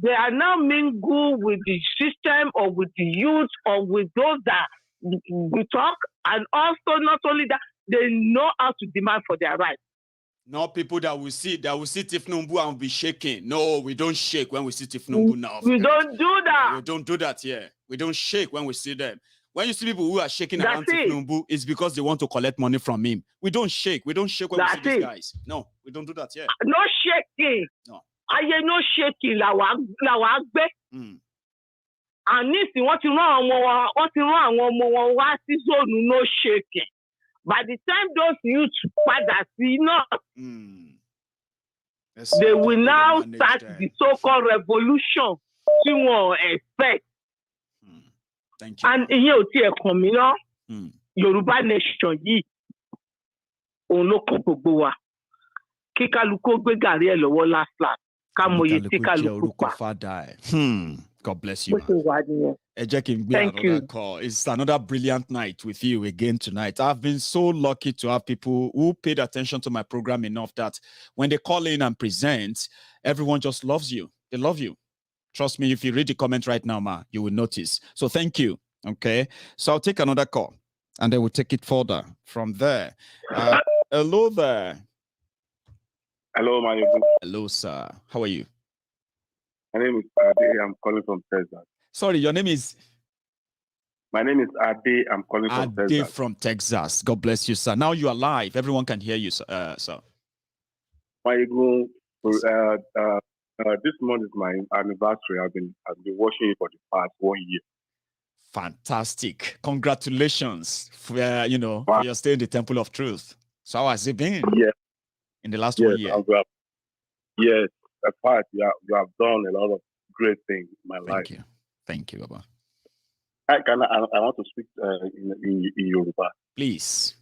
They are now mingled with the system or with the youth or with those that we talk, and also not only that, they know how to demand for their rights. Not people that will see Tinubu and be shaking. No, we don't shake when we see Tinubu now. We don't do that. We don't do that here. We don't shake when we see them. When you see people who are shaking around Tinubu, it's because they want to collect money from him. We don't shake. We don't shake when we see these guys. No, we don't do that here. No shaking. No. I no shaking. And if you want to run no shaking. By the time those youth fathers see not, they will now start the so-called revolution to one expect. Thank you. And here you coming on Yoruba nation yi oloko gbogbo wa ki kaluko gbe gari e lowo last kamoye ti kaluko pa. God bless you. Thank you. Call. It's another brilliant night with you again tonight. I've been so lucky to have people who paid attention to my program enough that when they call in and present, everyone just loves you. They love you. Trust me, if you read the comment right now, you will notice. So thank you. Okay. So I'll take another call and then we'll take it further from there. Hello there. Hello, Maiyegun. Hello, sir. How are you? My name is Ade. I'm calling from Texas. Sorry, your name is? My name is Ade. I'm calling from Texas. Ade from Texas. God bless you, sir. Now you are live. Everyone can hear you, sir. Maiyegun, this month is my anniversary. I've been watching you for the past 1 year. Fantastic. Congratulations for your stay in the Temple of Truth. So how has it been? In the last 1 year? Yes. Apart, you have done a lot of great things in my life. Thank you, Baba. I want to speak in Yoruba. Please.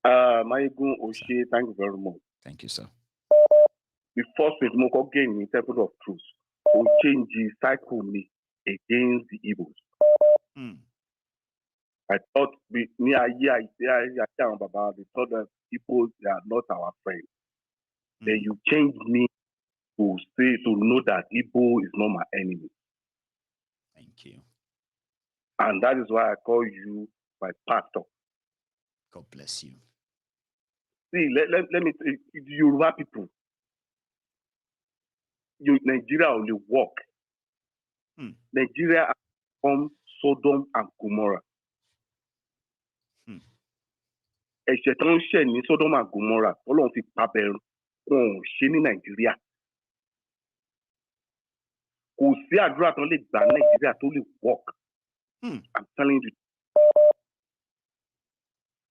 Maiyegun Oshe, thank you very much. Thank you, sir. The first thing Moko gain in interpret of truth will change the cycle me against the evils. I thought they thought that people they are not our friends. Then you change me to say to know that Igbo is not my enemy. Thank you. And that is why I call you my pastor. God bless you. See, let me say, Yoruba people, Nigeria only work. Nigeria from Sodom and Gomorrah. Ẹ̀ṣẹ̀ tó ń ṣẹ̀ ní Sodom and Gomorrah, Ọlọ́run fi pa bẹ̀rù, wọn ò ṣe ní Nàìjíríà. Kò sí àdúrà tó lè gbà Nàìjíríà tó lè work. I'm telling you.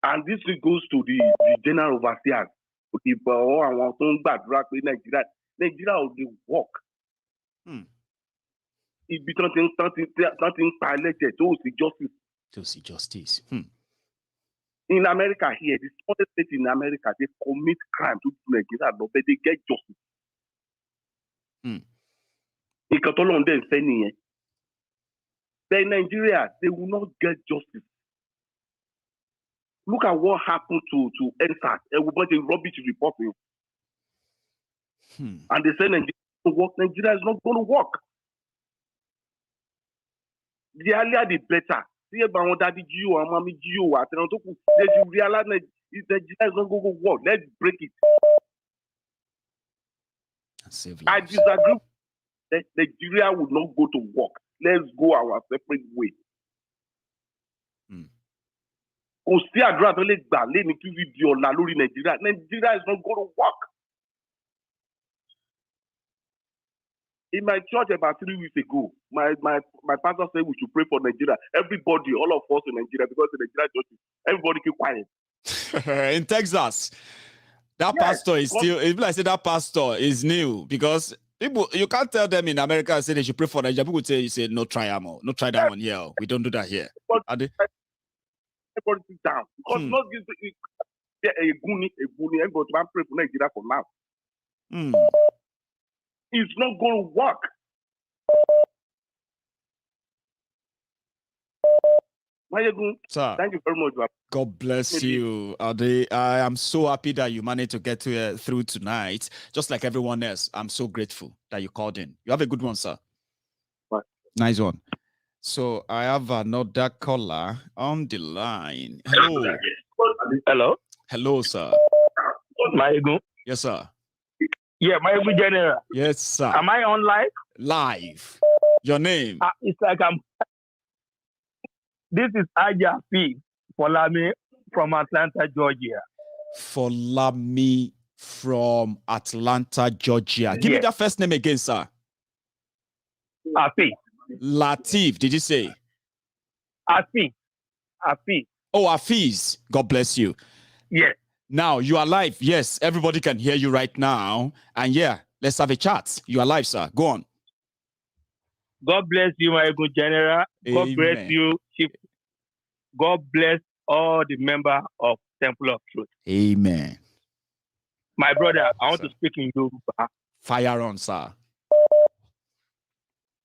And this goes to the general overseers. Àwọn tó ń gbàdúrà pé Nàìjíríà ò lè work. Ibi tán ti ń pa ẹlẹ́jẹ̀ tó sì justice. To see justice. In America here, the smallest state in America, they commit crime to Nigeria, but they get justice. But in Nigeria, they will not get justice. Look at what happened to NSAS. Everybody rubbish reporting. And they say Nigeria is not going to work. The earlier the better. They should realize that Nigeria is not going to work. Let's break it. I disagree. Nigeria will not go to work. Let's go our separate way. Nigeria is not going to work. In my church about 3 weeks ago, my pastor said we should pray for Nigeria. Everybody, all of us in Nigeria, because in Nigeria churches, everybody keep quiet. In Texas, that pastor is still, if I say that pastor is new, because people, you can't tell them in America and say they should pray for Nigeria. People say, you say, no, try ammo, no, try that one here. We don't do that here. Everybody sit down. Because not this everybody pray for Nigeria for now. It's not going to work. Sir, thank you very much. God bless you. I am so happy that you managed to get through tonight. Just like everyone else, I'm so grateful that you called in. You have a good one, sir. Bye. Nice one. So I have another caller on the line. Hello. Hello. Hello, sir. Maiyegun. Yes, sir. Yeah, Maiyegun General. Yes, sir. Am I on live? Live. Your name? It's like I'm. This is Aja P. Folami from Atlanta, Georgia. Folami from Atlanta, Georgia. Give me that first name again, sir. Afi. Latif, did you say? Afi. Oh, Afiz. God bless you. Yes. Now, you are live. Yes, everybody can hear you right now. And yeah, let's have a chat. You are live, sir. Go on. God bless you, Maiyegun General. God bless you, Chief. God bless all the members of Temple of Truth. Amen. My brother, I want to speak in Yoruba. Fire on, sir.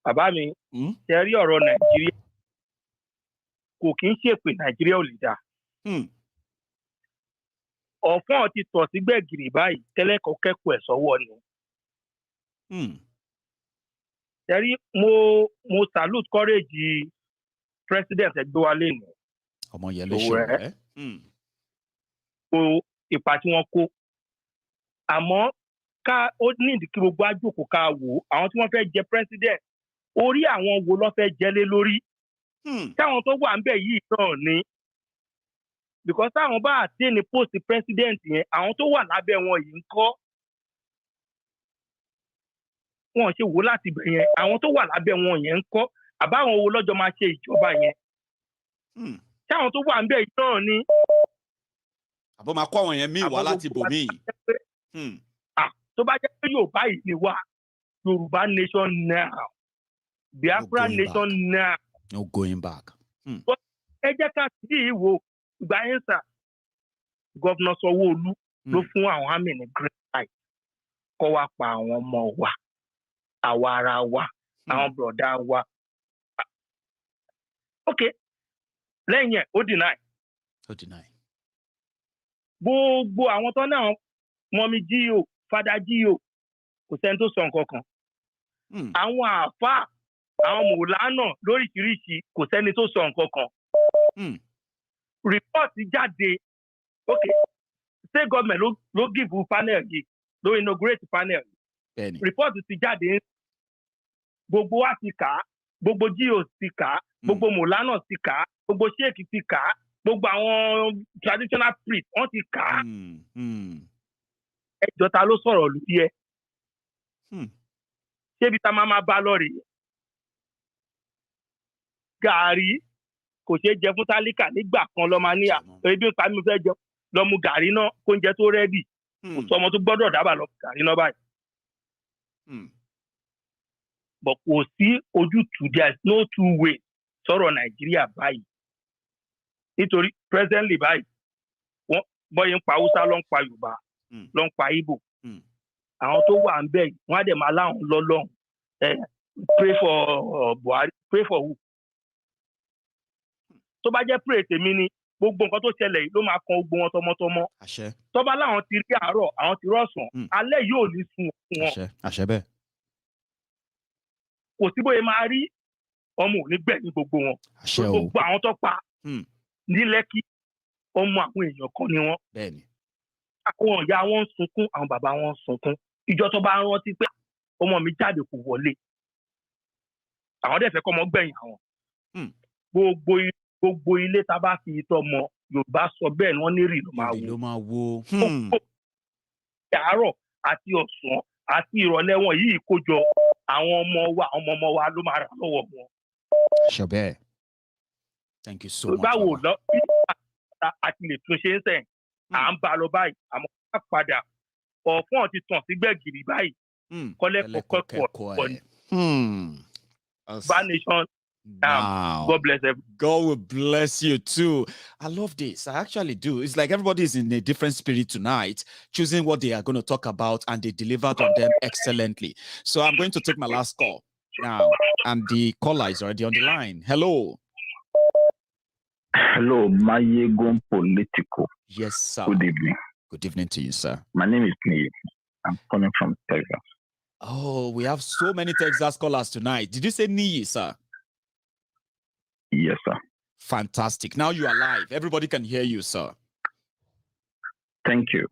Bàbá mi, ṣe rí ọ̀rọ̀ Nàìjíríà kò kí ń ṣèpè Nàìjíríà ò lè dá. Ọ̀fọ́n ti tọ̀ sí gbẹ̀gìrì báyìí tẹ́lẹ̀ kan kẹ́kọ̀ọ́ ẹ̀ sọ́wọ́ ni. Ṣe rí mo salute courage president ẹgbẹ́ wa lẹ́nu. Omoyele Sowore. Kó ipa tí wọ́n kó. Àmọ́ ó ní ìdí kí gbogbo àjòkò ká wò àwọn tí wọ́n fẹ́ jẹ president. Orí àwọn wo ló fẹ́ jẹ́lé lórí táwọn tó wà ń bẹ̀ yìí náà ni because táwọn bá àti ní post president yẹn àwọn tó wà lábẹ́ wọn yìí ń kọ́ wọn ṣe wò láti bẹ̀ yẹn àwọn tó wà lábẹ́ wọn yẹn ń kọ́ àbáwọn wo lọ́jọ́ máa ṣe ìjọba yẹn táwọn tó wà ń bẹ̀ yìí náà ni. àbọ̀ máa kọ́ àwọn yẹn míì wá láti bò míì. tó bá jẹ́ pé Yorùbá yìí ni wá Yorùbá nation now. Biafra nation now. No going back. Ẹ jẹ́ ká sí ìwò ìgbà yẹn sà. Governor Sanwo-Olu ló fún àwọn àmì ní green light kó wá pa àwọn ọmọ wa, àwa ara wa, àwọn broda wa. Okay, lẹ́yìn ẹ̀ ó deny. Gbogbo àwọn tó náà mọ́mí jíò, fada jíò, kò sẹ́ni tó sọ nǹkan kan. Àwọn àáfàá, àwọn mùlánà lóríṣiríṣi, kò sẹ́ni tó sọ nǹkan kan. Report jáde, okay, state government ló give panel yìí, ló inaugurate panel. Report ti jáde, gbogbo wa ti kà á, gbogbo jíò ti kà á, gbogbo mùlánà ti kà á, gbogbo sheik ti kà á, gbogbo àwọn traditional priest wọ́n ti kà á. Ẹjọ́ ta ló sọ̀rọ̀ lórí ẹ? Ṣébi ta máa bá lọ rèé? Gàrí kò ṣeé jẹ fún tálíkà nígbà kan lọ máa níyà. Ebi ń pa mí fẹ́ jẹ lọ mu gàrí náà kó oúnjẹ tó rẹ́dì. Kò sọ ọmọ tó gbọ́dọ̀ dábàá lọ gàrí náà báyìí. But kò sí ojútùú, there is no two way sọ̀rọ̀ Nàìjíríà báyìí. Nítorí presently báyìí, wọ́n bọ́yìn ń pa Hausa ló ń pa Yorùbá ló ń pa Igbo. Àwọn tó wà ń bẹ̀ yìí, wọ́n á dẹ̀ máa láwọn lọ́lọ́run. Pray for Buhari, pray for who? Tó bá jẹ́ pray tèmi ni, gbogbo nǹkan tó ṣẹlẹ̀ yìí ló máa kan gbogbo wọn tọmọtọmọ. Tó bá láwọn ti rí àárọ̀, àwọn ti rọ̀sán, alẹ́ yóò ní sun wọn. Àṣẹ bẹ́ẹ̀. Kò sí bóyá máa rí ọmọ ò ní gbẹ̀yìn gbogbo wọn. Gbogbo àwọn tó pa ní Lẹ́kì, ọmọ àwọn èèyàn kan ni wọ́n. Àwọn ìyá wọn ń sunkún, àwọn bàbá wọn ń sunkún. Ìjọ tó bá rántí pé ọmọ mi jáde kò wọlé, àwọn dẹ̀ fẹ́ kọ́ ọmọ gbẹ̀yìn àwọn. Gbogbo ilé tá a bá fi ìtọ́ mọ, Yorùbá sọ bẹ́ẹ̀ ni wọ́n ní rì ló máa wo. Àárọ̀ àti ọ̀sán àti ìrọ̀lẹ́ wọn yìí kó jọ, àwọn ọmọ wa ló máa rà lọ́wọ́ wọn. Sure bẹ́ẹ̀. Thank you so much. Báwo lọ bí àti lè tún ṣe ń sẹ́yìn, à ń bá lọ báyìí, àmọ́ ká padà ọ̀fọ́n ti tàn sí gbẹ̀gìrì báyìí. Kọ́lẹ́kọ̀ọ́ ni. Bad nation. Wow. God bless everyone. God will bless you too. I love this. I actually do. It's like everybody is in a different spirit tonight, choosing what they are going to talk about, and they delivered on them excellently. So I'm going to take my last call now, and the caller is already on the line. Hello. Hello, Maiyegun Political. Yes, sir. Good evening. Good evening to you, sir. My name is Niyi. I'm calling from Texas. Oh, we have so many Texas callers tonight. Did you say Niyi, sir? Yes, sir. Fantastic. Now you are live. Everybody can hear you, sir. Thank you.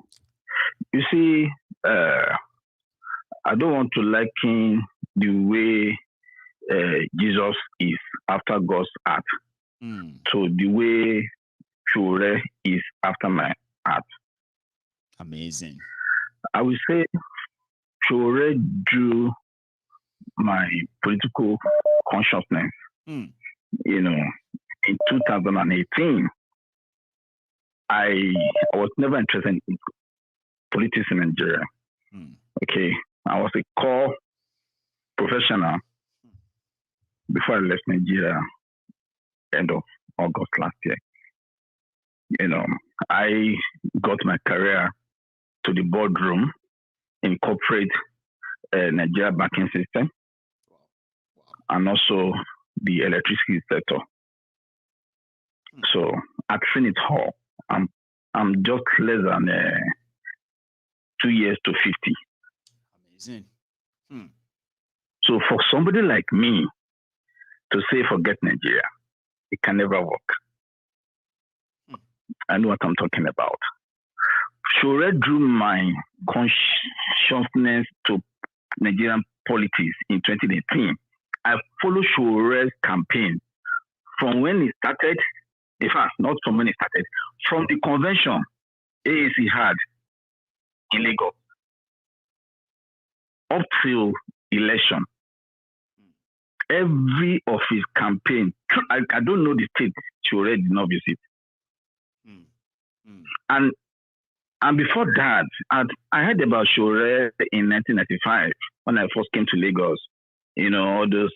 You see, I don't want to liken the way Jesus is after God's heart to the way Sowore is after my heart. Amazing. I will say Sowore drew my political consciousness. You know, in 2018, I was never interested in politics in Nigeria. Okay, I was a core professional before I left Nigeria end of August last year. You know, I got my career to the boardroom in corporate Nigeria banking system, and also the electricity sector. So I've seen it all. I'm just less than 2 years to 50. Amazing. So for somebody like me to say forget Nigeria, it can never work. I know what I'm talking about. Sowore drew my consciousness to Nigerian politics in 2018. I followed Sowore's campaign from when he started, in fact, not from when he started, from the convention AAC had in Lagos up till election. Every of his campaign, I don't know the state Sowore did not visit. And before that, I heard about Sowore in 1995 when I first came to Lagos. You know, all those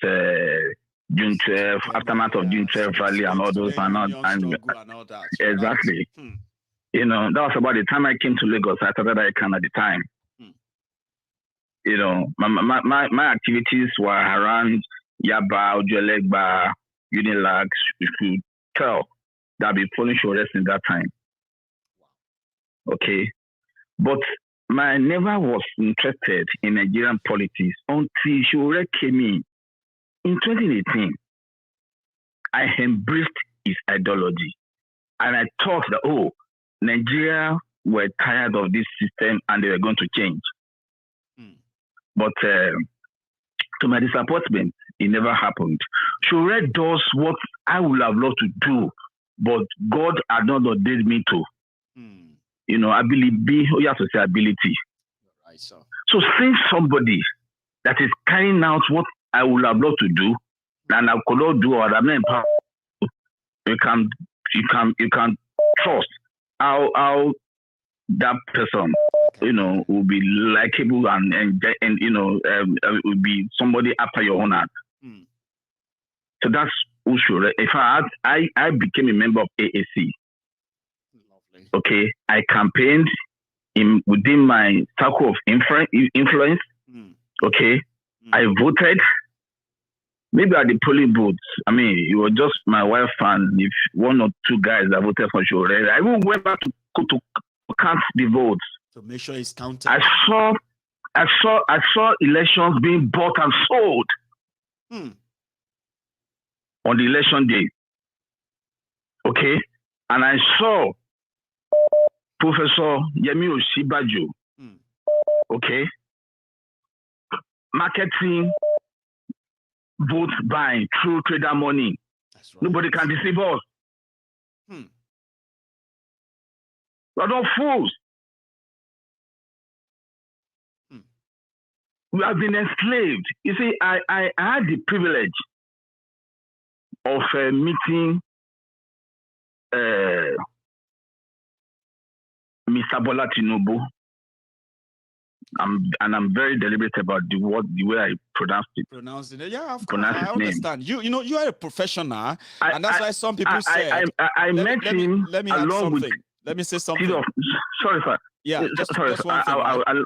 June 12, aftermath of June 12 rally and all those and all that. Exactly. You know, that was about the time I came to Lagos. I started ICANN at the time. You know, my activities were around Yaba, Ojuelegba, Unilag. You could tell that I've been following Sowore in that time. Okay. But I never was interested in Nigerian politics until Sowore came in 2018. I embraced his ideology. And I thought that, oh, Nigeria were tired of this system and they were going to change. But to my disappointment, it never happened. Sowore does what I would have loved to do, but God had not ordained me to. You know, ability, you have to say ability. Right, so since somebody that is carrying out what I would have loved to do, and I could not do, or I'm not empowered, you can trust how that person, you know, will be likable and you know, will be somebody after your own heart. So that's who Sowore. In fact, I became a member of AAC. Okay, I campaigned within my circle of influence. Okay, I voted. Maybe at the polling booths, I mean, it was just my wife and if one or two guys that voted for Sowore. I even went back to count the votes. To make sure it's counted. I saw elections being bought and sold on the election day. Okay, and I saw Professor Yemi Osinbajo, okay, marketing vote buying through trader money. Right. Nobody can deceive us. We're not fools. We have been enslaved. You see, I had the privilege of meeting Mr. Bola Tinubu. I'm very deliberate about the way I pronounced it. Yeah, of course. I understand. You know, you are a professional, and that's why some people said. I met him. Let me add something. Let me say something. Sorry, sir. Yeah, just one thing. Right?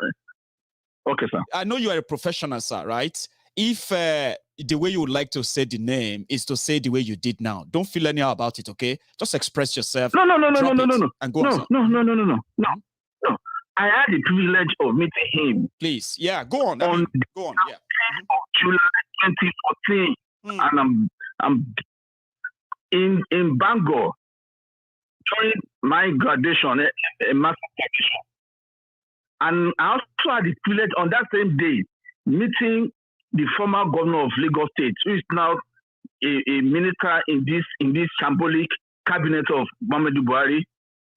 Okay, sir. I know you are a professional, sir, right? If the way you would like to say the name is to say the way you did now, don't feel anyhow about it, okay? Just express yourself. No. And go on, No. I had the privilege of meeting him. Please, yeah, go on. Go on, yeah. July 2014, and I'm in Bangor during my graduation, a master's graduation, and I also had the privilege on that same day meeting the former governor of Lagos State, who is now a minister in this shambolic cabinet of Muhammadu Buhari,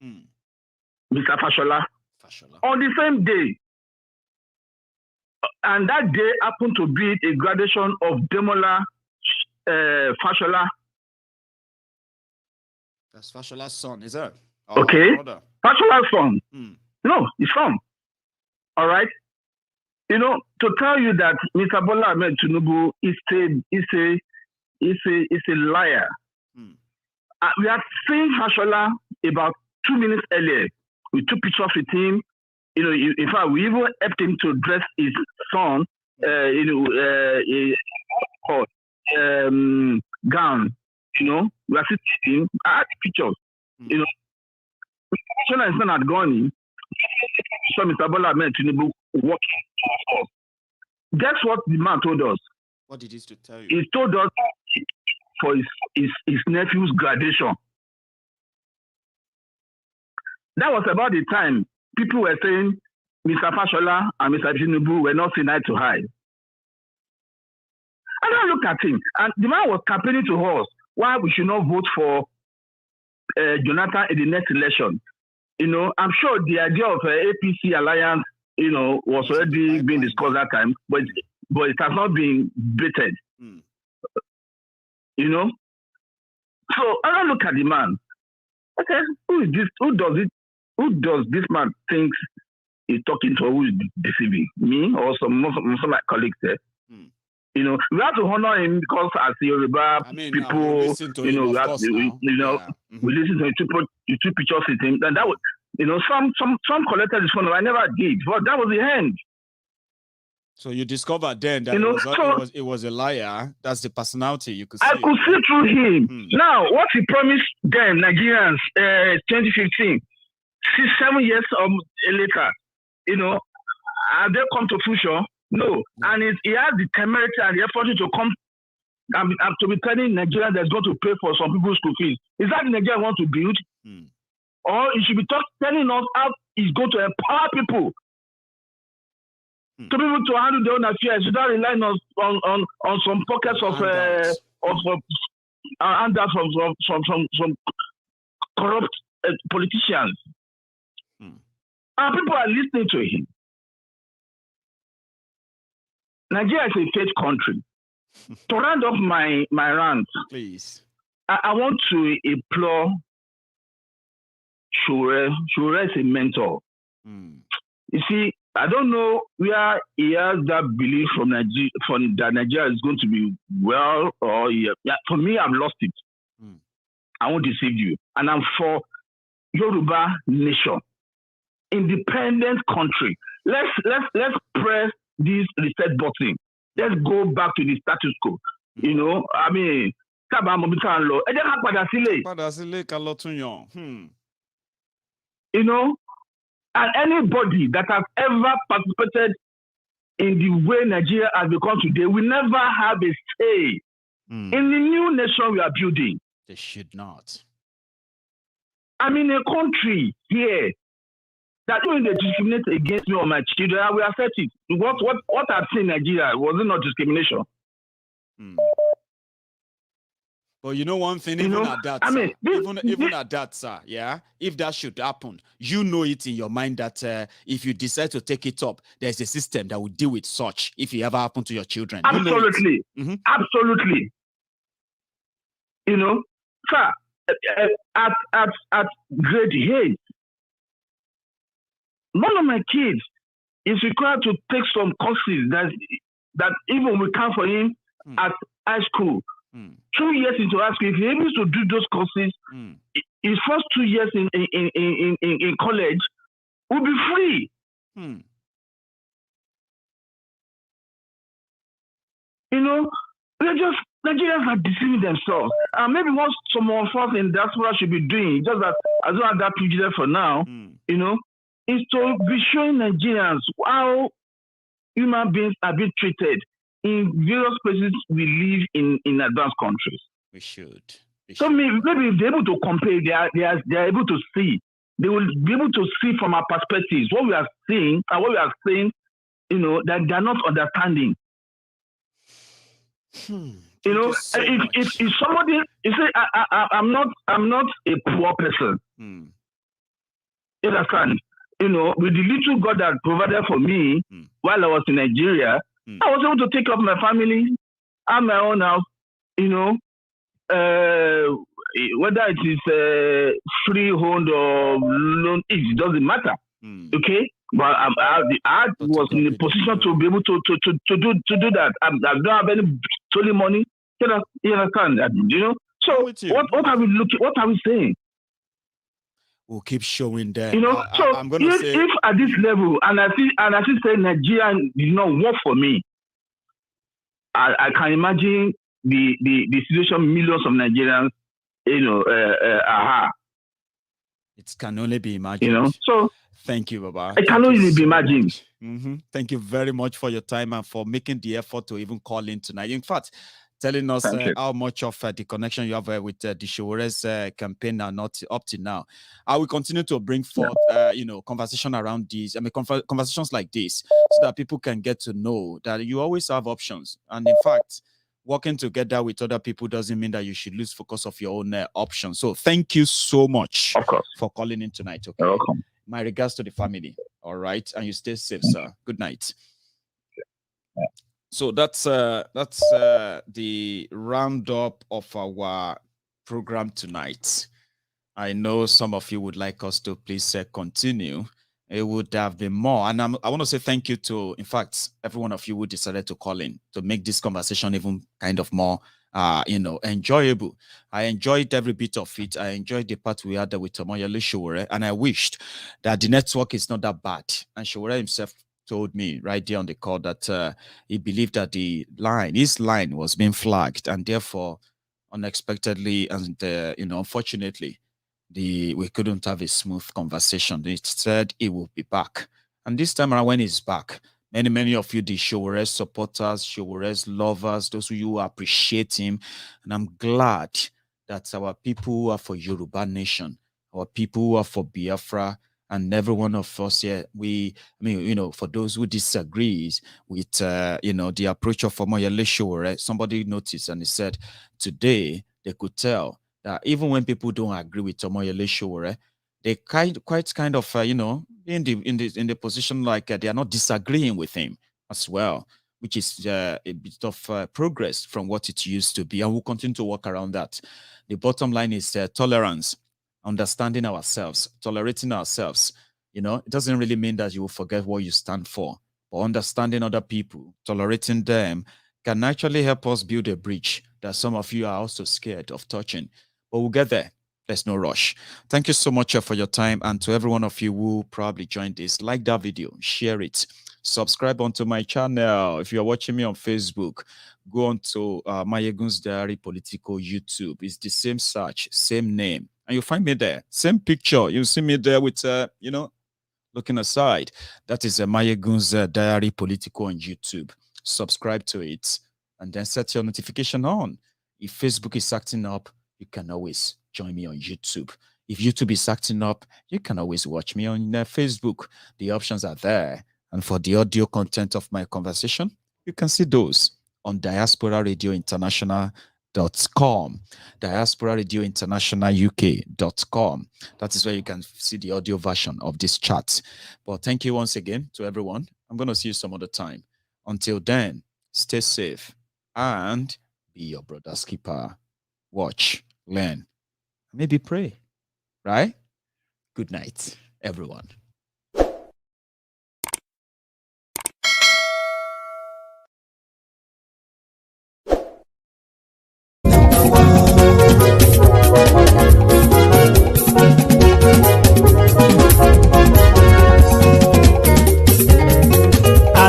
Mr. Fashola. On the same day, and that day happened to be a graduation of Demola Fashola. That's Fashola's son, is that? Okay, Fashola's son. No, his son. All right. You know, to tell you that Mr. Bola Ahmed Tinubu is a liar. We had seen Fashola about 2 minutes earlier. We took pictures with him. You know, in fact, we even helped him to dress his son, gown. You know, we are sitting. I had pictures. You know, Fashola and son had gone in. So Mr. Bola Ahmed Tinubu walking to us. Guess what the man told us? What did he tell you? He told us for his nephew's graduation. That was about the time people were saying Mr. Fashola and Mr. Tinubu were not seeing eye to eye. And I looked at him, and the man was campaigning to us why we should not vote for Jonathan in the next election. You know, I'm sure the idea of APC alliance, you know, was already being discussed that time, but it has not been debated. You know? So I look at the man. Okay, who is this? Who does this man think is talking to? Who is deceiving? Me or some of my colleagues there? You know, we have to honor him because as Yoruba people, you know, we listen to him, we two pictures with him, and that was You know, some collected his phone. I never did, but that was the end. So you discovered then that it was a liar. That's the personality you could see. I could see through him. Now, what he promised them, Nigerians, 2015, 7 years later, you know, have they come to fruition? No. And he has the temerity and the effort to come and to be telling Nigerians that's going to pay for some people's school fees. Is that the Nigeria want to build? Or he should be telling us how he's going to empower people to be able to handle their own affairs without relying on some pockets of handouts from corrupt politicians. And people are listening to him. Nigeria is a faith country. To round off my rant, please, I want to implore Sowore. Sowore is a mentor. You see, I don't know where he has that belief from Nigeria, that Nigeria is going to be well, or for me, I've lost it. I won't deceive you, and I'm for Yoruba nation, independent country. Let's press this reset button. Let's go back to the status quo. You know, I mean, you know, and anybody that has ever participated in the way Nigeria has become today will never have a say in the new nation we are building. They should not. I'm in a country here that when they discriminate against me or my children, I will accept it. What I've seen in Nigeria, was it not discrimination? But you know one thing, even at that, even at that, sir, yeah, if that should happen, you know it in your mind that if you decide to take it up, there's a system that will deal with such if it ever happen to your children. Absolutely. You know Absolutely. You know, sir, at grade 8, none of my kids is required to take some courses that even we count for him at high school. 2 years into high school, if he's able to do those courses, his first 2 years in college will be free. You know, Nigerians are deceiving themselves. And maybe what some of us in diaspora should be doing, just that I don't have that privilege for now, you know, is to be showing Nigerians how human beings are being treated in various places we live in advanced countries. We should. So maybe if they're able to compare, they are able to see. They will be able to see from our perspectives what we are seeing and what we are saying, you know, that they are not understanding. You know, if somebody, you say, I'm not a poor person. You understand? You know, with the little God that provided for me while I was in Nigeria, I was able to take care of my family, have my own house, you know, whether it is freehold or loan, it doesn't matter. Okay? But I was in a position to be able to do that. I don't have any stolen money. You understand that? You know? So what are we looking? What are we saying? We'll keep showing that. You know, so I'm gonna say, if at this level, and I see say Nigeria did not work for me, I can imagine the situation millions of Nigerians, you know, it can only be imagined. You know, so thank you, Baba. It can only be imagined. Thank you very much for your time and for making the effort to even call in tonight. In fact, telling us how much of the connection you have with the Sowore's campaign are not up to now. I will continue to bring forth, you know, conversation around these. I mean, conversations like this, so that people can get to know that you always have options. And in fact, working together with other people doesn't mean that you should lose focus of your own options. So thank you so much for calling in tonight. Okay. You're welcome. My regards to the family. All right. And you stay safe, sir. Good night. So that's the roundup of our program tonight. I know some of you would like us to please continue. It would have been more. And I want to say thank you to, in fact, every one of you who decided to call in to make this conversation even kind of more enjoyable. I enjoyed every bit of it. I enjoyed the part we had with Omoyele Sowore, and I wished that the network is not that bad. And Sowore himself told me right there on the call that he believed that his line was being flagged, and therefore, unexpectedly and unfortunately, we couldn't have a smooth conversation. It said he will be back, and this time around, when he's back, many of you, the Sowore supporters, Sowore's lovers, those who appreciate him, and I'm glad that our people who are for Yoruba Nation, our people who are for Biafra, and every one of us here, for those who disagrees with, the approach of Omoyele Sowore, somebody noticed and he said, today they could tell that even when people don't agree with Omoyele Sowore, they quite kind of, in the position like they are not disagreeing with him as well, which is a bit of progress from what it used to be, and we'll continue to work around that. The bottom line is tolerance, understanding ourselves, tolerating ourselves. It doesn't really mean that you will forget what you stand for, but understanding other people, tolerating them, can actually help us build a bridge that some of you are also scared of touching. But we'll get there. There's no rush. Thank you so much for your time. And to every one of you who probably joined this, like that video, share it, subscribe onto my channel. If you're watching me on Facebook, go on to Maiyegun's Diary Political YouTube. It's the same search, same name. And you'll find me there. Same picture. You'll see me there with, looking aside. That is Maiyegun's Diary Political on YouTube. Subscribe to it and then set your notification on. If Facebook is acting up, you can always join me on YouTube. If YouTube is acting up, you can always watch me on Facebook. The options are there. And for the audio content of my conversation, you can see those on diasporaradiointernational.com, diasporaradiointernationaluk.com. That is where you can see the audio version of this chat. But thank you once again to everyone. I'm going to see you some other time. Until then, stay safe and be your brother's keeper. Watch, learn, maybe pray, right? Good night, everyone.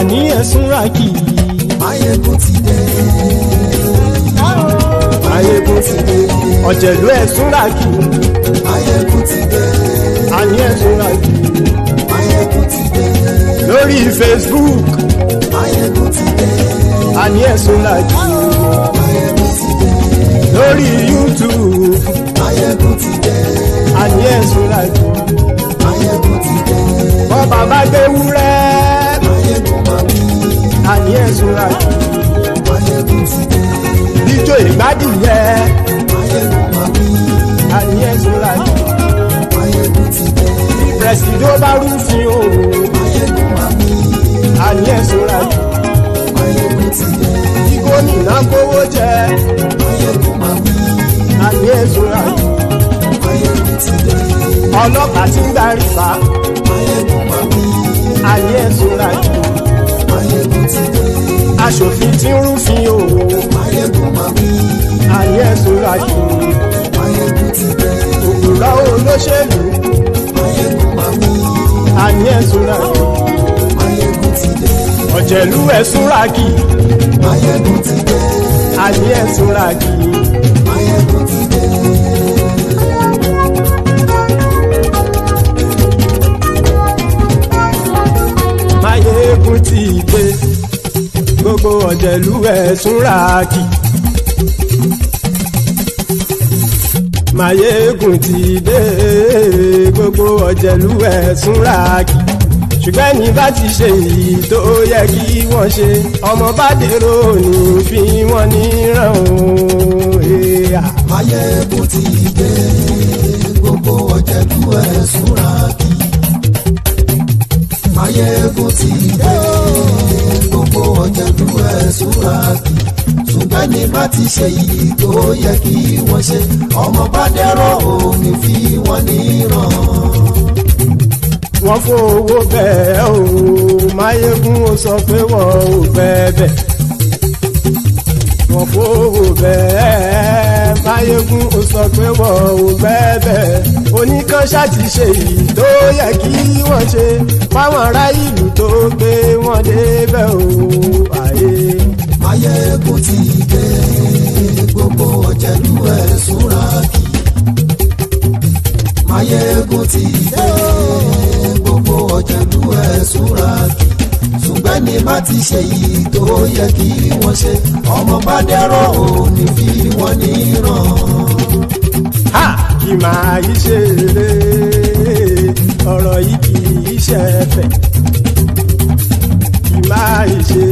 Àní ẹ̀sùn rákì. Maiyegun ti dé. Maiyegun ti dé. Ọ̀jẹ̀lú ẹ̀sùn rákì. Maiyegun ti dé. Àní ẹ̀sùn rákì. Maiyegun ti dé. Lórí Facebook. Maiyegun ti dé. Àní ẹ̀sùn rákì. Maiyegun ti dé. Lórí YouTube. Maiyegun ti dé. Àní ẹ̀sùn rákì. Maiyegun ti dé. Bọ́ bàbá gbé wúrẹ́. Àní ẹ̀sùn rákì. Maiyegun ti dé. Ijó ìgbádìyẹ. Maiyegun máa wí. Àní ẹ̀sùn rákì. Maiyegun ti dé. Pẹ̀sìdó bá rúfin o. Maiyegun máa wí. Àní ẹ̀sùn rákì. Maiyegun ti dé. Tí gómìnà kówó jẹ. Maiyegun máa wí. Àní ẹ̀sùn rákì. Maiyegun ti dé. Ọlọ́pàá tí ń darí bá. Maiyegun máa wí. Àní ẹ̀sùn rákì. Maiyegun ti dé. Aṣòfin tí ń rúfin o. Maiyegun máa wí. Àní ẹ̀sùn rákì. Maiyegun ti dé. Òkúra olóṣèlú. Maiyegun máa wí. Àní ẹ̀sùn rákì. Maiyegun ti dé. Ọ̀jẹ̀lú ẹ̀sùn rákì. Maiyegun ti dé. Àní ẹ̀sùn rákì. Maiyegun ti dé. Maiyegun ti dé. Gbogbo ọ̀jẹ̀lú ẹ̀sùn rákì. Maiyegun ti dé. Gbogbo ọ̀jẹ̀lú ẹ̀sùn rákì. Ṣùgbọ́n ní bá ti ṣe èyí tó yẹ kí wọ́n ṣe, ọmọ bá dèrò ní fi wọ́n níran o. Maiyegun ti dé. Gbogbo ọ̀jẹ̀lú ẹ̀sùn rákì. Maiyegun ti dé. Gbogbo ọ̀jẹ̀lú ẹ̀sùn rákì. Ṣùgbọ́n ní bá ti ṣe èyí tó yẹ kí wọ́n ṣe, ọmọ bá dèrò ní fi wọ́n níran. Wọ́n fowó bẹ́ẹ̀ o. Maiyegun ó sọ pé wọ́n ò fẹ́ bẹ́ẹ̀. wọ́n fowó bẹ́ẹ̀ Maiyegun ó sọ pé wọ́n ò gbẹ́bẹ̀ oníkan ṣáàtì ṣe èyí tó yẹ kí wọ́n ṣe fáwọn ará ìlú tó gbé wọn débẹ̀ o àyè. Maiyegun ti dé gbogbo ọ̀jẹ̀lú ẹ̀ súnra kì Maiyegun ti dé gbogbo ọ̀jẹ̀lú ẹ̀ súnra kì ṣùgbọ́n ní má ti ṣe yìí tó yẹ kí wọ́n ṣe ọmọ bá dẹ́rọ̀ ò ní fi wọ́n níran. Kì máa yí ṣe eré ọ̀rọ̀ yìí kì í ṣe ẹ̀fẹ̀ kì máa yí ṣe